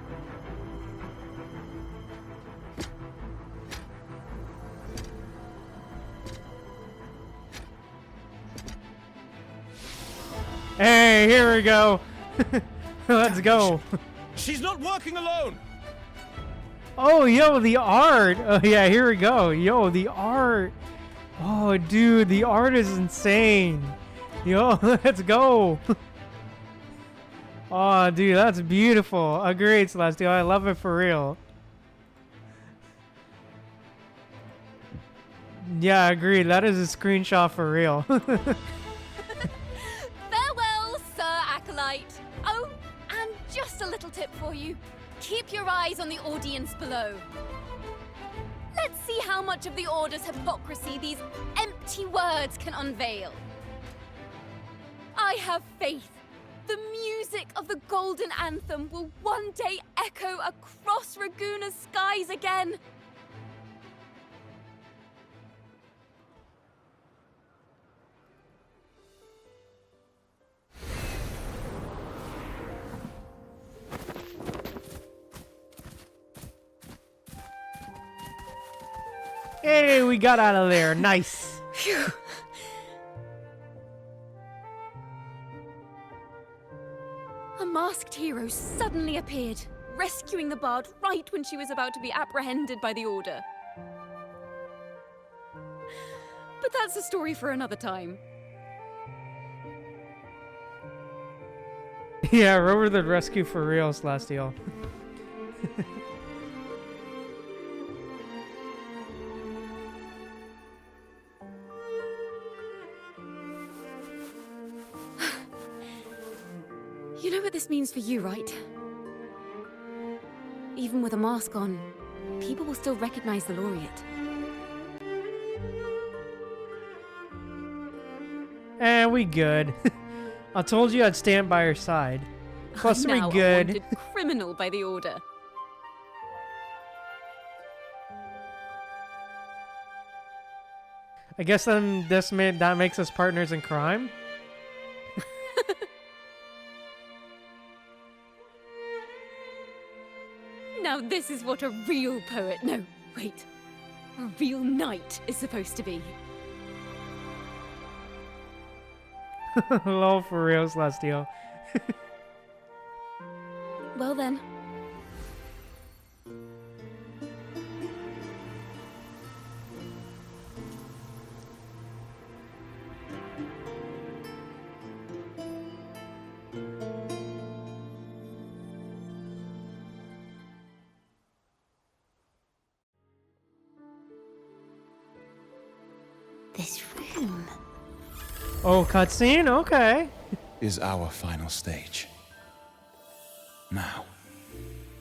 Hey, here we go. Let's go. She's not working alone! Oh, yo, the art. Oh, yeah, here we go. Yo, the art. Oh, dude, the art is insane. Yo, let's go. Oh, dude, that's beautiful. Agreed, Celestial. I love it for real. Yeah, agreed. That is a screenshot for real. Farewell, Sir Acolyte. Oh, and just a little tip for you. Keep your eyes on the audience below. Let's see how much of the Order's hypocrisy these empty words can unveil. I have faith. The music of the Golden Anthem will one day echo across Raguna's skies again. Hey, we got out of there. Nice. Phew. A masked hero suddenly appeared, rescuing the bard right when she was about to be apprehended by the Order. But that's a story for another time. Yeah, Rover the rescue for real, Celestial. You know what this means for you, right? Even with a mask on, people will still recognize the laureate. And we good. I told you I'd stand by her side. Plus, we I'm now good. a wanted criminal by the Order. I guess then that makes us partners in crime. Now this is what a real poet, no, wait, a real knight is supposed to be. Lol, for real, Celestial. Well then. This room. Oh, cutscene? Okay. Is our final stage. Now,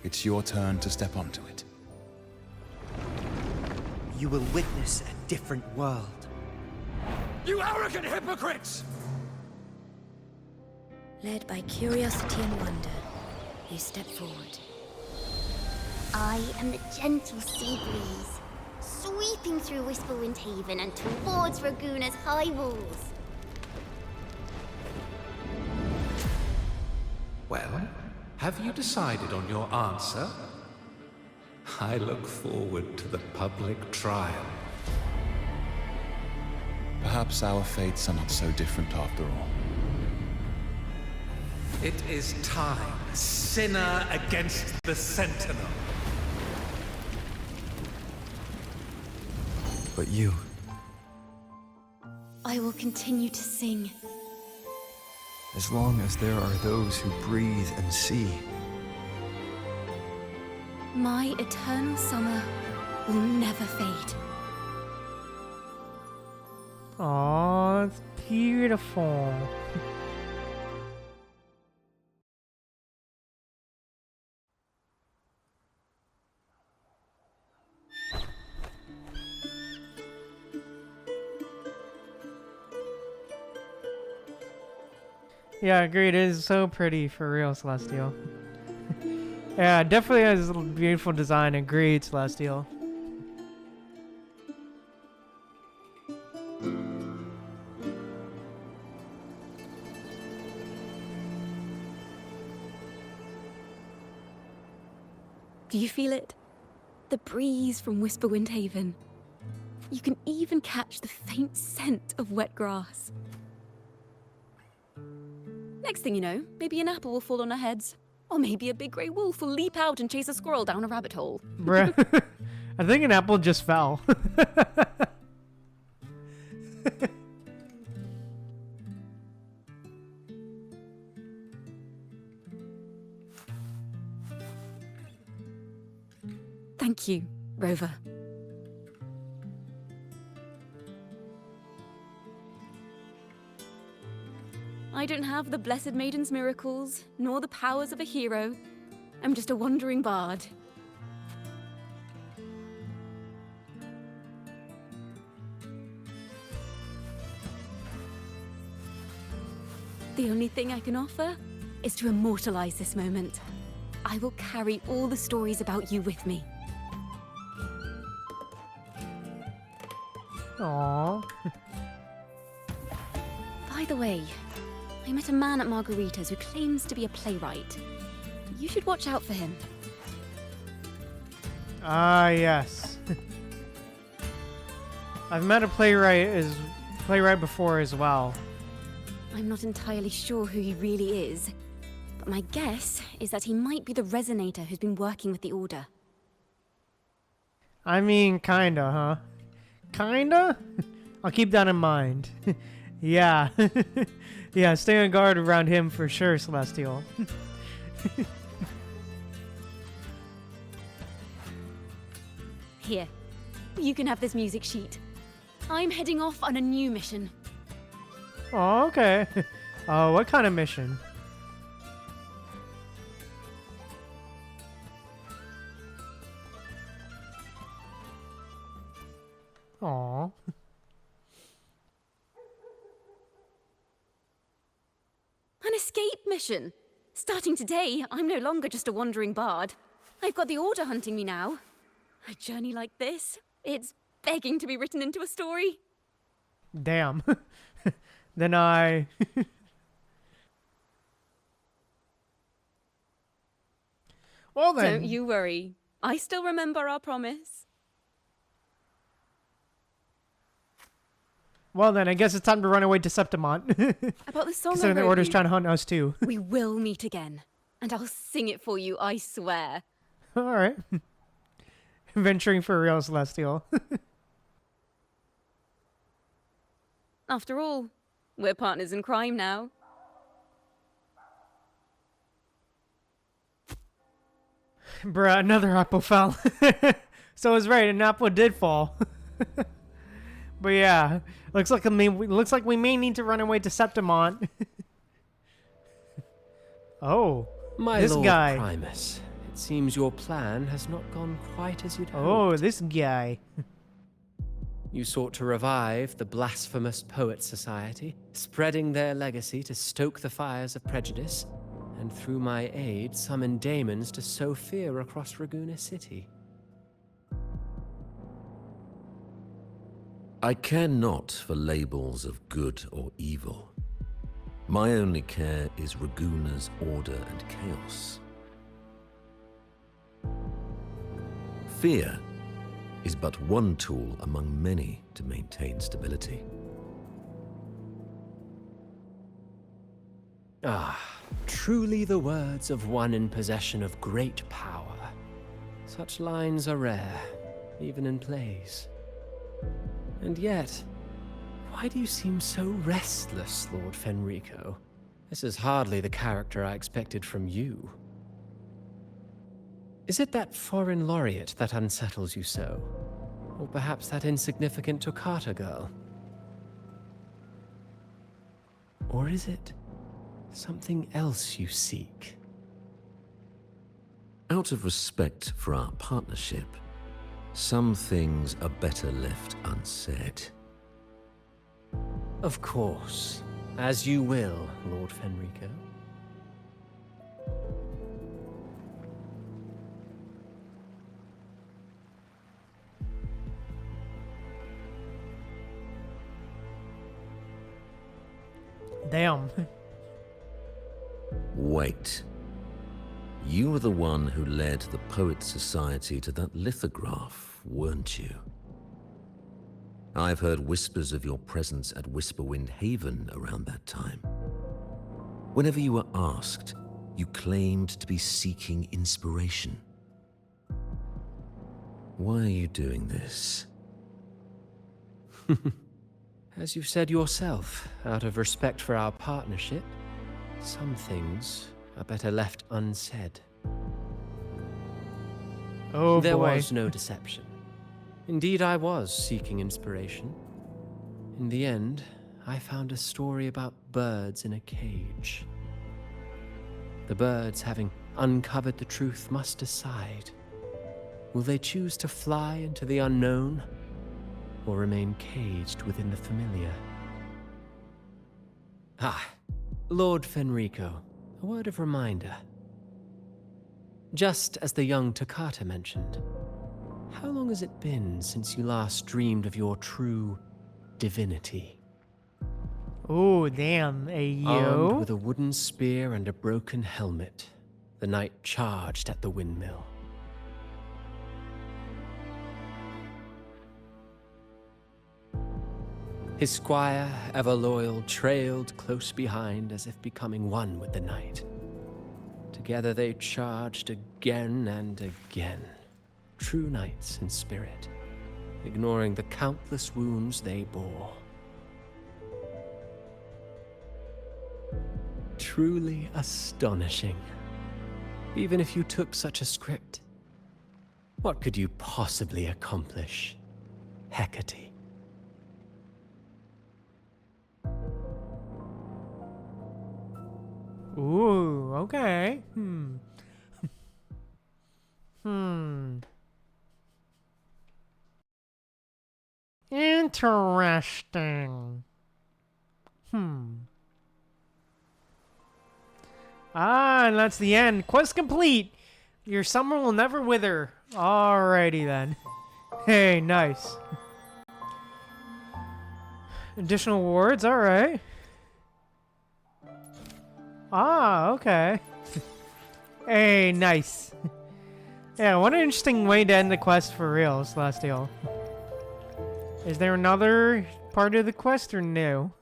it's your turn to step onto it. You will witness a different world. You arrogant hypocrites! Led by curiosity and wonder, you step forward. I am the gentle sea breeze, sweeping through Whisperwind Haven and towards Raguna's high walls. Well, have you decided on your answer? I look forward to the public trial. Perhaps our fates are not so different after all. It is time, sinner against the Sentinel. But you... I will continue to sing. As long as there are those who breathe and see. My eternal summer will never fade. Aw, it's beautiful. Yeah, agreed. It is so pretty for real, Celestial. Yeah, definitely has a beautiful design. Agreed, Celestial. Do you feel it? The breeze from Whisperwind Haven. You can even catch the faint scent of wet grass. Next thing you know, maybe an apple will fall on our heads. Or maybe a big grey wolf will leap out and chase a squirrel down a rabbit hole. Bruh. I think an apple just fell. Thank you, Rover. I don't have the Blessed Maiden's miracles, nor the powers of a hero. I'm just a wandering bard. The only thing I can offer is to immortalize this moment. I will carry all the stories about you with me. Aww. By the way, I met a man at Margarita's who claims to be a playwright. You should watch out for him. Ah, yes. I've met a playwright before as well. I'm not entirely sure who he really is, but my guess is that he might be the resonator who's been working with the Order. I mean, kinda, huh? Kinda? I'll keep that in mind. Yeah. Yeah, stay on guard around him for sure, Celestial. Here, you can have this music sheet. I'm heading off on a new mission. Oh, okay. Oh, what kind of mission? Aw. An escape mission. Starting today, I'm no longer just a wandering bard. I've got the Order hunting me now. A journey like this, it's begging to be written into a story. Damn. Then I... Well then... Don't you worry. I still remember our promise. Well then, I guess it's time to run away to Septimont. About the song I Considering the wrote Order's you. trying to hunt us too. We will meet again. And I'll sing it for you, I swear. Alright. Venturing for real, Celestial. After all, we're partners in crime now. Bruh, another apple fell. So I was right, an apple did fall. But yeah, looks like we may need to run away to Septimont. Oh, My this Lord guy. Primus, it seems your plan has not gone quite as you'd hoped. Oh, this guy. You sought to revive the blasphemous Poet Society, spreading their legacy to stoke the fires of prejudice, and through my aid summon daemons to sow fear across Raguena City. I care not for labels of good or evil. My only care is Raguena's order and chaos. Fear is but one tool among many to maintain stability. Ah, truly the words of one in possession of great power. Such lines are rare, even in plays. And yet, why do you seem so restless, Lord Fenrico? This is hardly the character I expected from you. Is it that foreign laureate that unsettles you so? Or perhaps that insignificant Toccata girl? Or is it something else you seek? Out of respect for our partnership, some things are better left unsaid. Of course. As you will, Lord Fenrico. Damn. Wait. You were the one who led the Poet Society to that lithograph, weren't you? I've heard whispers of your presence at Whisperwind Haven around that time. Whenever you were asked, you claimed to be seeking inspiration. Why are you doing this? As you've said yourself, out of respect for our partnership, some things are better left unsaid. Oh, there boy. was no deception. Indeed, I was seeking inspiration. In the end, I found a story about birds in a cage. The birds, having uncovered the truth, must decide. Will they choose to fly into the unknown, or remain caged within the familiar? Ah, Lord Fenrico, a word of reminder. Just as the young Toccata mentioned, how long has it been since you last dreamed of your true divinity? Oh, damn. Ayo. Armed with a wooden spear and a broken helmet, the knight charged at the windmill. His squire, ever loyal, trailed close behind as if becoming one with the knight. Together they charged again and again, true knights in spirit, ignoring the countless wounds they bore. Truly astonishing. Even if you took such a script, what could you possibly accomplish, Hecate? Ooh, okay. Interesting. Ah, and that's the end. Quest complete. Your summer will never wither. Alrighty then. Hey, nice. Additional awards, alright. Ah, okay. Hey, nice. Yeah, what an interesting way to end the quest for real, Celestial. Is there another part of the quest or no?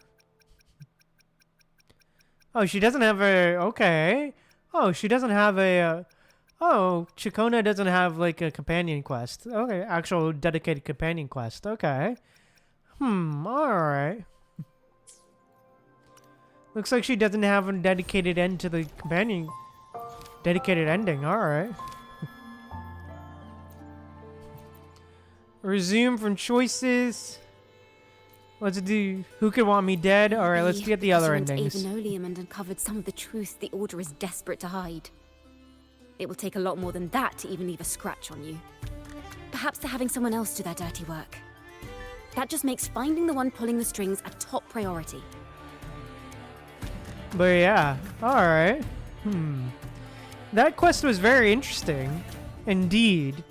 Oh, she doesn't have a... Okay. Oh, she doesn't have a... Oh, Ciaccona doesn't have, like, a companion quest. Okay, actual dedicated companion quest. Okay. Alright. Looks like she doesn't have a dedicated end to the companion... Dedicated ending, alright. Resume from choices. Let's do... Who could want me dead? Alright, let's get the other endings. Avenolium and uncovered some of the truth the Order is desperate to hide. It will take a lot more than that to even leave a scratch on you. Perhaps they're having someone else do their dirty work. That just makes finding the one pulling the strings a top priority. But yeah, alright. That quest was very interesting. Indeed.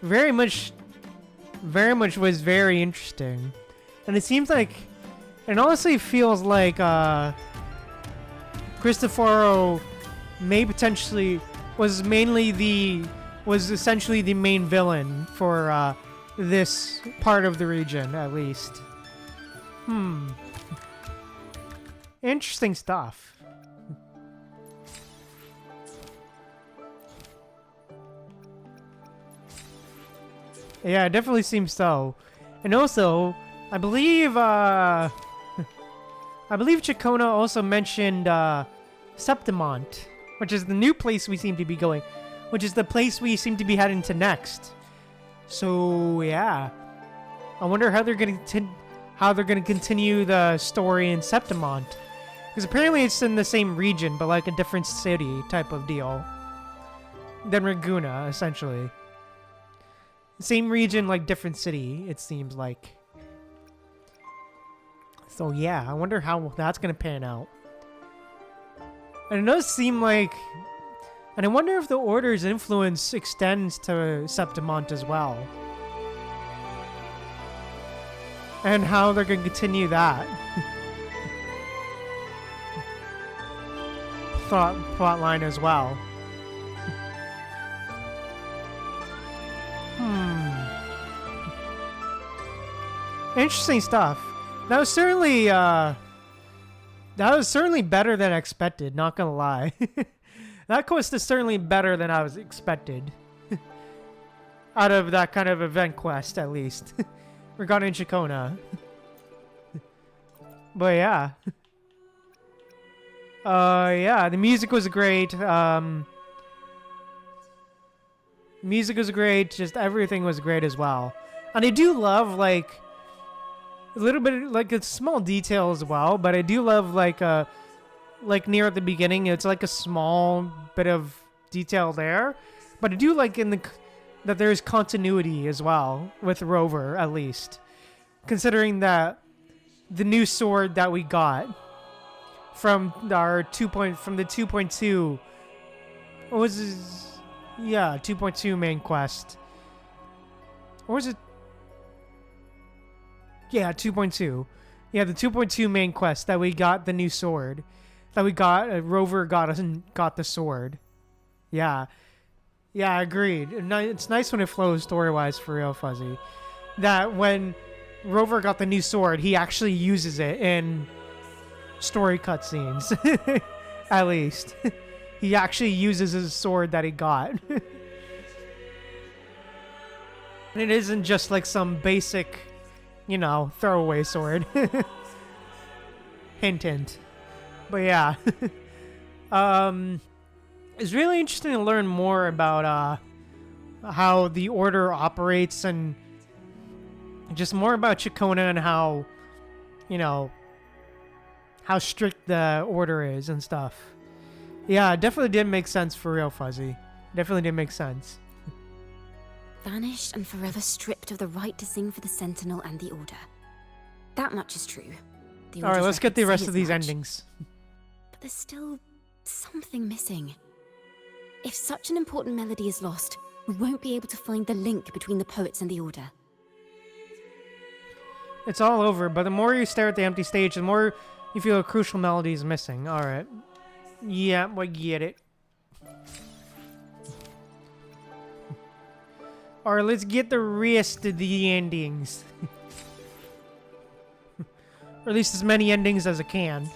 Very much was very interesting. And it seems like... It honestly feels like, Cristoforo may potentially... was essentially the main villain for, this part of the region, at least. Interesting stuff. Yeah, it definitely seems so. And also, I believe Ciaccona also mentioned, Septimont, which is the new place we seem to be going, which is the place we seem to be heading to next. So, yeah. I wonder how they're going to continue the story in Septimont. Because apparently it's in the same region, but like a different city type of deal. Than Raguena, essentially. Same region, like different city, it seems like. So yeah, I wonder how that's going to pan out. And it does seem like... And I wonder if the Order's influence extends to Septimont as well. And how they're going to continue that. Plot line as well. Interesting stuff. That was certainly better than expected, not gonna lie. That quest is certainly better than I was expected. Out of that kind of event quest, at least. Regarding Ciaccona. But yeah. Yeah, the music was great. Music was great. Just everything was great as well. And I do love, like, a little bit, like, a small detail as well. But I do love, like, near at the beginning, it's like a small bit of detail there. But I do like that there's continuity as well with Rover, at least. Considering that the new sword that we got from our from the 2.2, what was his, yeah, 2.2 main quest. Or was it? Yeah, 2.2. Yeah, the 2.2 main quest that we got the new sword. That we got, Rover got the sword. Yeah. Yeah, agreed. It's nice when it flows story-wise for real, Fuzzy. That when Rover got the new sword, he actually uses it in story cutscenes. At least. He actually uses his sword that he got. And it isn't just like some basic, you know, throwaway sword. Hint, hint. But yeah. It's really interesting to learn more about how the Order operates and just more about Ciaccona and how, you know, how strict the Order is and stuff. Yeah, it definitely did make sense for real, Fuzzy. Definitely did make sense. Vanished and forever stripped of the right to sing for the Sentinel and the Order. That much is true. Alright, let's get the rest of these endings. But there's still something missing. If such an important melody is lost, we won't be able to find the link between the poets and the Order. It's all over, but the more you stare at the empty stage, the more you feel a crucial melody is missing. Alright. Yeah, I get it. Alright, let's get the rest of the endings. Or at least as many endings as I can.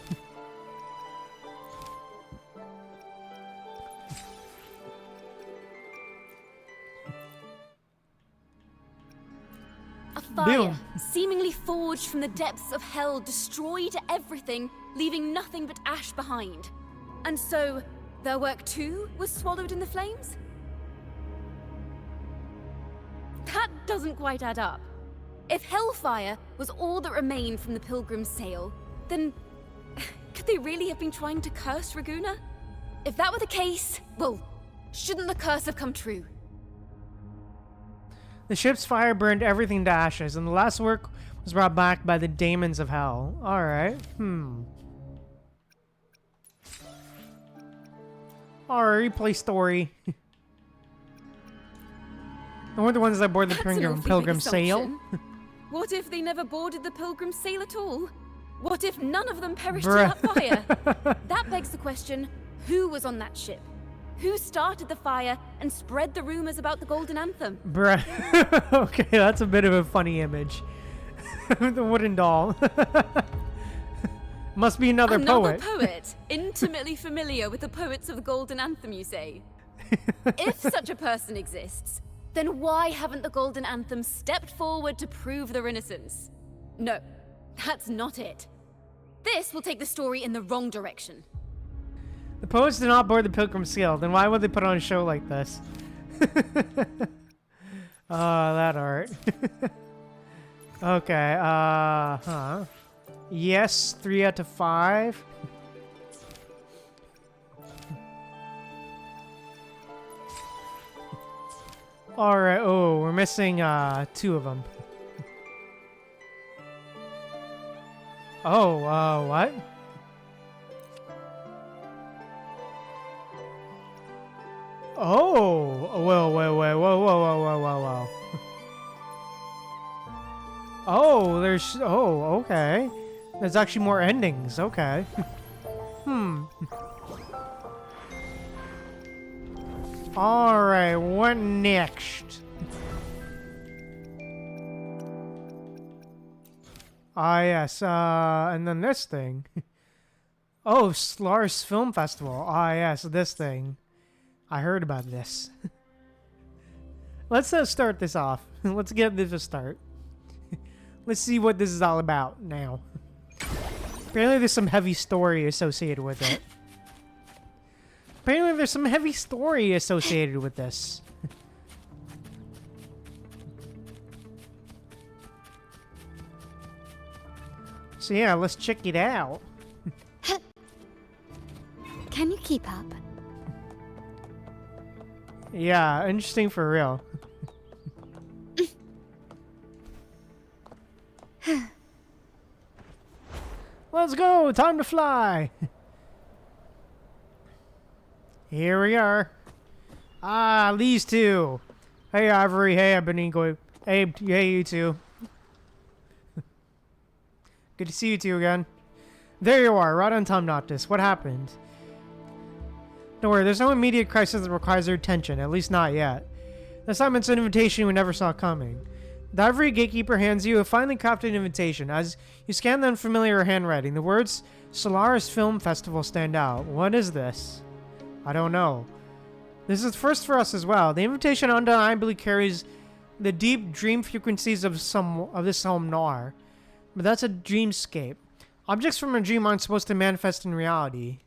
A fire, seemingly forged from the depths of hell, destroyed everything, leaving nothing but ash behind. And so, their work too was swallowed in the flames? That doesn't quite add up. If hellfire was all that remained from the Pilgrim's sail, then could they really have been trying to curse Raguna? If that were the case, well, shouldn't the curse have come true? The ship's fire burned everything to ashes, and the last work was brought back by the daemons of hell. Alright, Alright, replay story. And we're the ones that board the Pilgrim sail. What if they never boarded the Pilgrim sail at all? What if none of them perished in that fire? That begs the question, who was on that ship? Who started the fire and spread the rumors about the Golden Anthem? Bruh. Okay, that's a bit of a funny image. The wooden doll. Must be another poet. Another poet, intimately familiar with the poets of the Golden Anthem, you say? If such a person exists, then why haven't the Golden Anthem stepped forward to prove their innocence? No, that's not it. This will take the story in the wrong direction. The poets did not board the Pilgrim sail, then why would they put on a show like this? That art. Okay, yes, 3 out of 5. Alright, oh, we're missing 2 of them. Oh, what? Oh, whoa. Oh, okay. There's actually more endings, okay. Alright, what next? Ah, yes, and then this thing. Oh, Slars Film Festival. Ah, yes, this thing. I heard about this. Let's start this off. Let's give this a start. Let's see what this is all about now. Apparently there's some heavy story associated with it. So yeah, let's check it out. Can you keep up? Yeah, interesting for real. Let's go! Time to fly! Here we are. Ah, these two. Hey, Ivory. Hey, Abenigo. Hey, you two. Good to see you two again. There you are, right on time, Noctis. What happened? Don't worry, there's no immediate crisis that requires your attention, at least not yet. The assignment's an invitation we never saw coming. The Ivory Gatekeeper hands you a finely crafted invitation. As you scan the unfamiliar handwriting, the words Solaris Film Festival stand out. What is this? I don't know. This is first for us as well. The invitation undeniably carries the deep dream frequencies of this film noir. But that's a dreamscape. Objects from a dream aren't supposed to manifest in reality.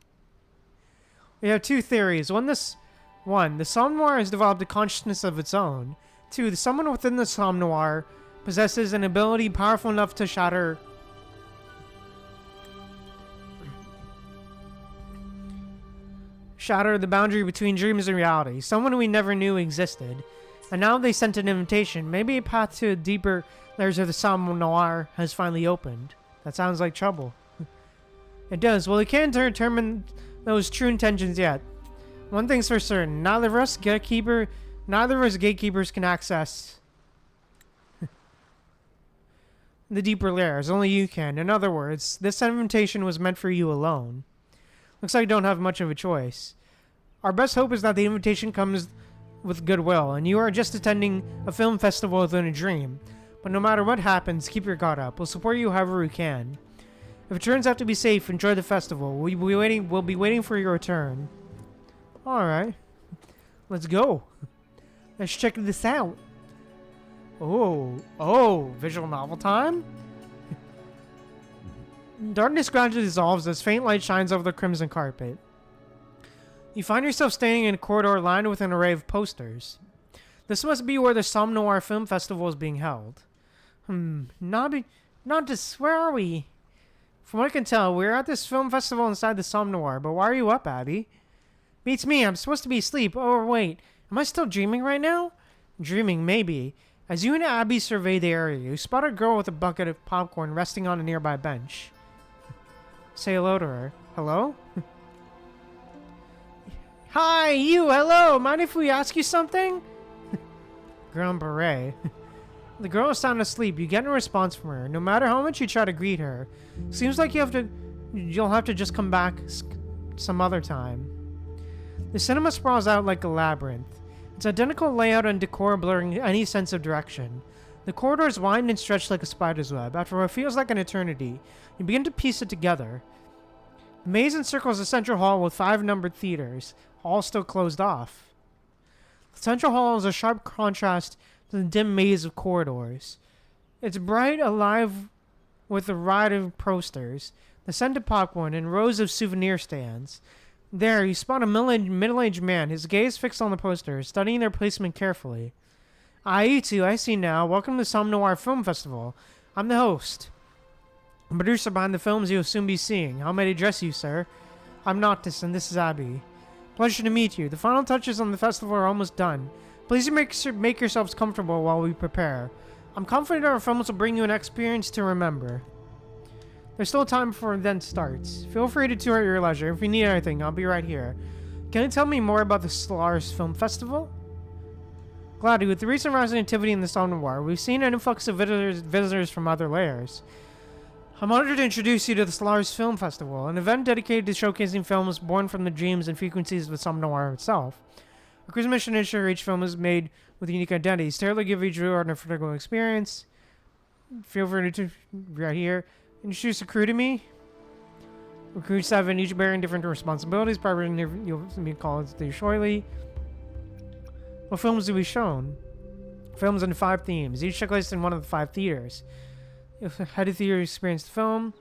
We have two theories. One, the film noir has developed a consciousness of its own. Two, someone within the film noir possesses an ability powerful enough to shatter the boundary between dreams and reality. Someone we never knew existed. And now they sent an invitation. Maybe a path to deeper layers of the film noir has finally opened. That sounds like trouble. It does. Well, we can't determine those true intentions yet. One thing's for certain. Neither of us gatekeepers can access the deeper layers. Only you can. In other words, this invitation was meant for you alone. Looks like you don't have much of a choice. Our best hope is that the invitation comes with goodwill, and you are just attending a film festival within a dream. But no matter what happens, keep your guard up. We'll support you however we can. If it turns out to be safe, enjoy the festival. We'll be waiting for your return. Alright. Let's go. Let's check this out. Oh, visual novel time? Darkness gradually dissolves as faint light shines over the crimson carpet. You find yourself standing in a corridor lined with an array of posters. This must be where the Somme Noir Film Festival is being held. Noctis, where are we? From what I can tell, we're at this film festival inside the Somme Noir, but why are you up, Abby? Beats me, I'm supposed to be asleep. Oh, wait, am I still dreaming right now? Dreaming, maybe. As you and Abby survey the area, you spot a girl with a bucket of popcorn resting on a nearby bench. Say hello to her. Hello? Hi, you, hello! Mind if we ask you something? Grand Beret. The girl is sound asleep. You get no response from her, no matter how much you try to greet her. Seems like you'll have to just come back some other time. The cinema sprawls out like a labyrinth. Its identical layout and decor blurring any sense of direction. The corridors wind and stretch like a spider's web. After what feels like an eternity, you begin to piece it together. The maze encircles a central hall with 5 numbered theaters, all still closed off. The central hall is a sharp contrast to the dim maze of corridors. It's bright, alive with a riot of posters, the scented popcorn, and rows of souvenir stands. There, you spot a middle-aged man, his gaze fixed on the posters, studying their placement carefully. Ah, you two, I see now. Welcome to the Somme Noir Film Festival. I'm the host. I'm producer behind the films you'll soon be seeing. How may I address you, sir? I'm Noctis, and this is Abby. Pleasure to meet you. The final touches on the festival are almost done. Please make yourselves comfortable while we prepare. I'm confident our films will bring you an experience to remember. There's still time before the event starts. Feel free to tour at your leisure. If you need anything, I'll be right here. Can you tell me more about the Solaris Film Festival? Gladly, with the recent rise in activity in the Somme Noir, we've seen an influx of visitors from other layers. I'm honored to introduce you to the Solaris Film Festival, an event dedicated to showcasing films born from the dreams and frequencies of the Somme Noir itself. Our crew's mission to ensure each film is made with unique identities, tailored to give each viewer an unforgettable experience. Feel free to right here. Introduce the crew to me. Recruit 7, each bearing different responsibilities. Probably you'll be called to shortly. What films do we shown? Films in 5 themes, each checklist in one of the 5 theaters. How did theater experience the film?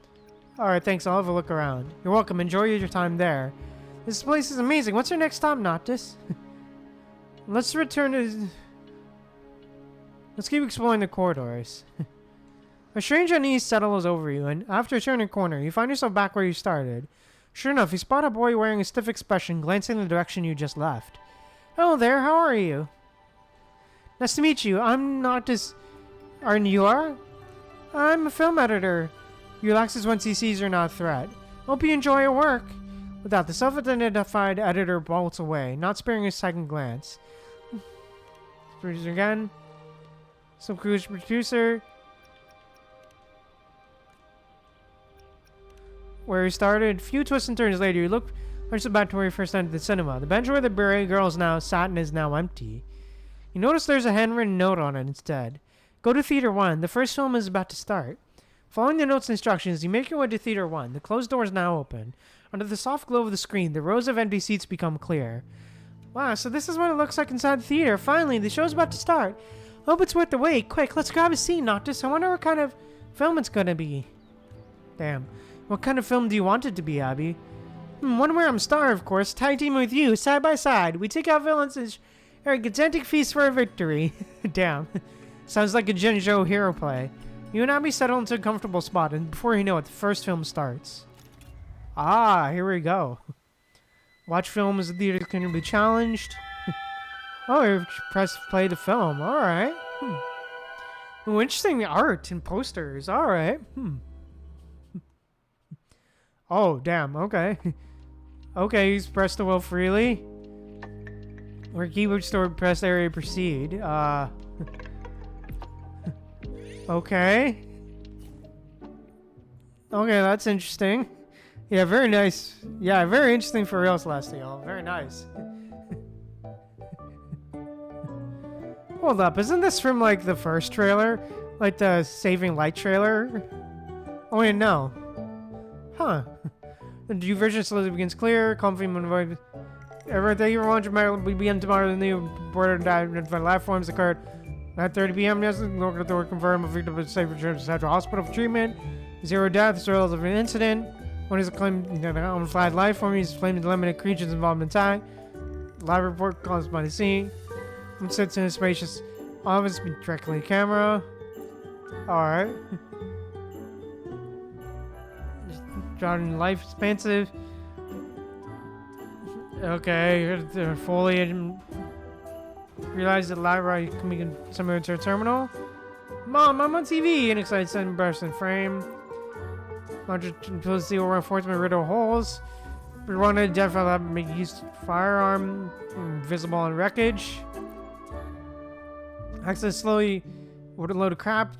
Alright, thanks. I'll have a look around. You're welcome. Enjoy your time there. This place is amazing. What's your next stop, Noctis? Let's return to... Let's keep exploring the corridors. A strange unease settles over you, and after turning a corner, you find yourself back where you started. Sure enough, you spot a boy wearing a stiff expression glancing in the direction you just left. Hello there, how are you? Nice to meet you. I'm Noctis. And you are? I'm a film editor. He relaxes once he sees you're not a threat. Hope you enjoy your work. With that, the self-identified editor bolts away, not sparing a second glance. Producer again. Some cruise producer. Where he started. Few twists and turns later, you look back to where you first entered the cinema. The bench where the beret girls now sat is now empty. You notice there's a handwritten note on it instead. Go to Theater 1. The first film is about to start. Following the note's instructions, you make your way to Theater 1. The closed door is now open. Under the soft glow of the screen, the rows of empty seats become clear. Wow, so this is what it looks like inside the theater. Finally, the show's about to start. Hope it's worth the wait. Quick, let's grab a seat, Noctis. I wonder what kind of film it's gonna be. Damn. What kind of film do you want it to be, Abby? One where I'm star, of course. Tag team with you, side by side. We take out villains and share a gigantic feast for a victory. Damn. Sounds like a Jinjo hero play. You and Abby settle into a comfortable spot, and before you know it, the first film starts. Ah, here we go. Watch film as the theater can be challenged. Oh, you press play the film. Alright. Oh, interesting art and posters. Alright. Oh, damn. Okay. Okay, he's pressed the wheel freely. Or keyboard store press area proceed. Okay. Okay, that's interesting. Yeah, very nice. Yeah, very interesting for real, Celestial. Very nice. Hold up, isn't this from, like, the first trailer? Like, the Saving Light trailer? Oh, wait, no. Huh. The new version slowly begins clear. Comfy avoid everything you want to begin tomorrow. The new border identified life forms occurred at 30 p.m. Yes, local authority confirmed a victim of safe return to Central Hospital for treatment. 0 deaths, result of an incident. One is claimed unflagged life form. He's claimed limited creatures involved in attack. Live report caused by the scene. One sits in a spacious office directly camera. Alright. Drowning life expansive. Okay, foliage. Realize that library can be similar to a terminal. Mom, I'm on TV. An excited sudden burst in frame. Larger steel reinforcement riddle holes. We want to identify that make use firearm visible on wreckage. Access slowly with a load of crap.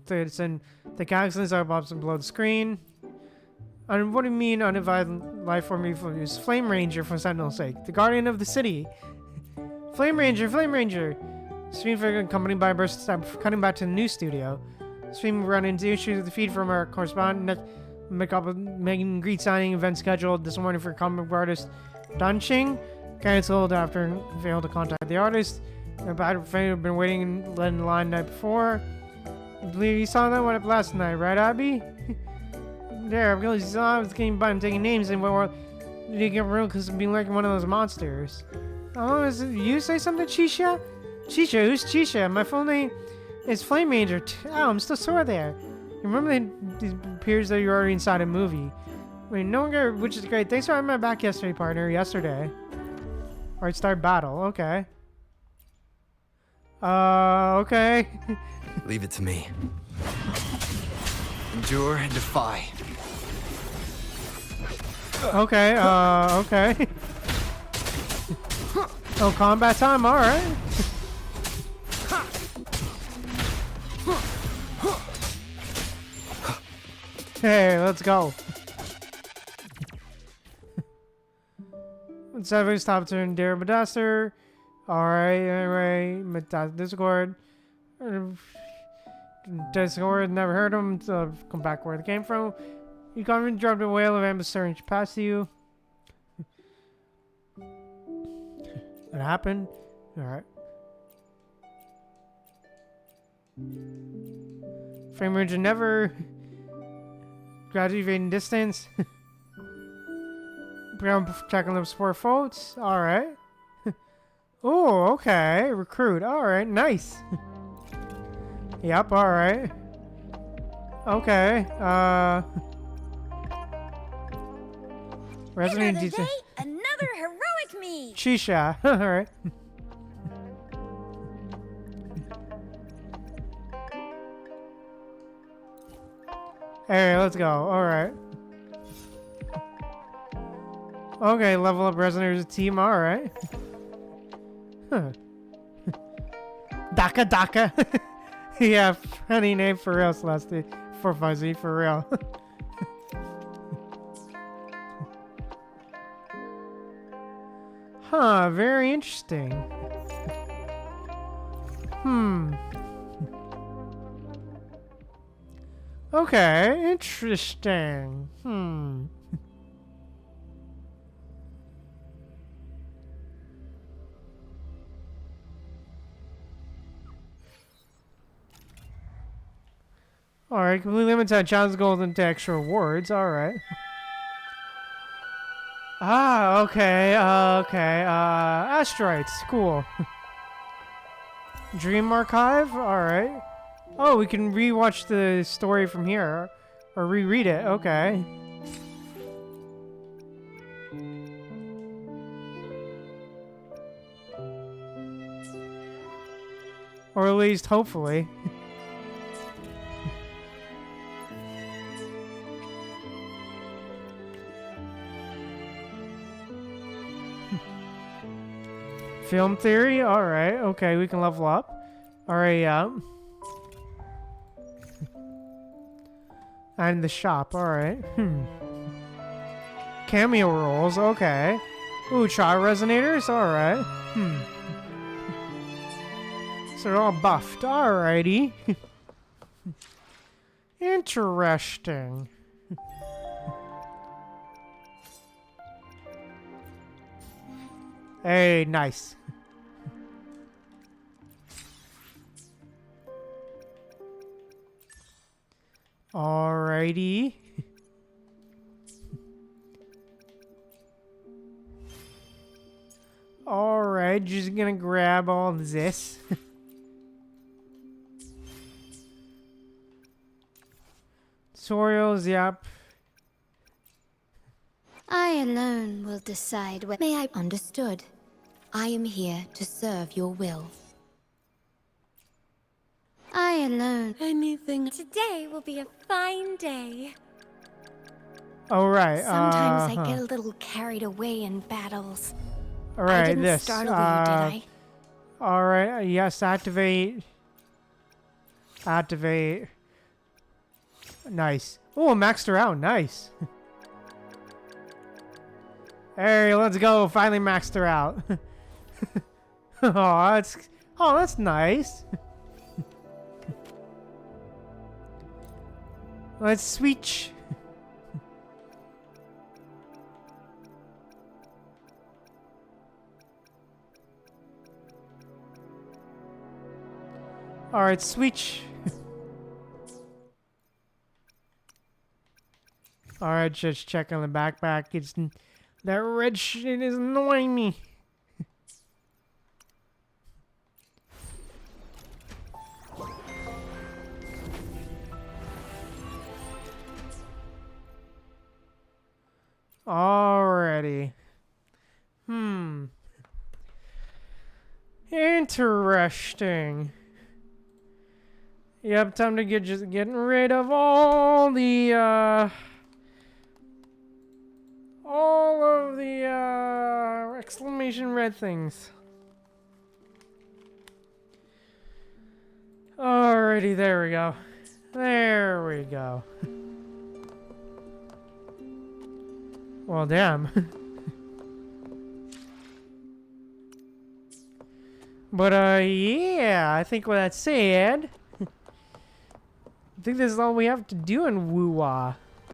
Send the accidents are pops below the screen. And what do you mean uninvited life form is Flame Ranger from Sentinel's sake? The guardian of the city. Flame Ranger, Flame Ranger. Stream figure accompanied by a burst step cutting back to the news studio. Stream run into issues with the feed from our correspondent. Make up a Megan Greet signing event scheduled this morning for comic book artist Dunching. Cancelled after failed to contact the artist. About fan have been waiting in line the night before. I believe you saw that one up last night, right, Abby? There, because you saw I was getting by and taking names and well, you didn't get real because of being like one of those monsters. Oh, is it you say something, Chisha? Chisha, who's Chisha? My full name is Flame Ranger. Oh, I'm still sore there. You remember it appears that you're already inside a movie. I mean, no one got, which is great. Thanks for having my back yesterday, partner. Yesterday. Alright, start battle. Okay. Okay. Leave it to me. Endure and defy. Okay, okay. Oh, combat time, alright. Hey, let's go. Seven stop turn Dare Medaster. Alright, anyway, Discord. Discord, never heard of him, so come back where they came from. You can't even drop a whale of ambassador past you. What happened? Alright. Frame range never. Gradually evading distance. Checking those 4 votes. Alright. Oh, okay. Recruit. Alright, nice. Yep, alright. Okay. Resident Another teacher. day, another heroic me. Chisha. All right. Hey, let's go. All right. Okay, level up Resonator's team. All right. Huh. Daka Daka. Yeah, funny name for real, Celeste. For Fuzzy, for real. Huh, very interesting. Okay, interesting. Alright, completely limits on challenge goals into extra rewards. Alright. Ah, okay, okay. Asteroids. Cool. Dream Archive? Alright. Oh, we can rewatch the story from here. Or reread it. Okay. Or at least, hopefully. Film theory? Alright, okay, we can level up. Alright, yeah. And the shop, alright. Cameo roles, okay. Ooh, char resonators? Alright. So they're all buffed, alrighty. Interesting. Hey, nice. Alrighty. Alright, just gonna grab all this. Tutorials, yep. I alone will decide whether... May I... Understood. I am here to serve your will. I alone... Anything. Today will be a fine day. Alright, Sometimes I get a little carried away in battles. Alright, I didn't this. startle you, did I? Alright, yes, activate. Activate. Nice. Oh, maxed her out. Nice. Hey, let's go. Finally maxed her out. that's nice. Let's switch. Alright, switch. Alright, just check on the backpack. That red shit is annoying me. Alrighty. Interesting. Yep, time to getting rid of all the exclamation red things. Alrighty, there we go. There we go. Well, damn. But, yeah, I think with that said, I think this is all we have to do in Woo-Wah.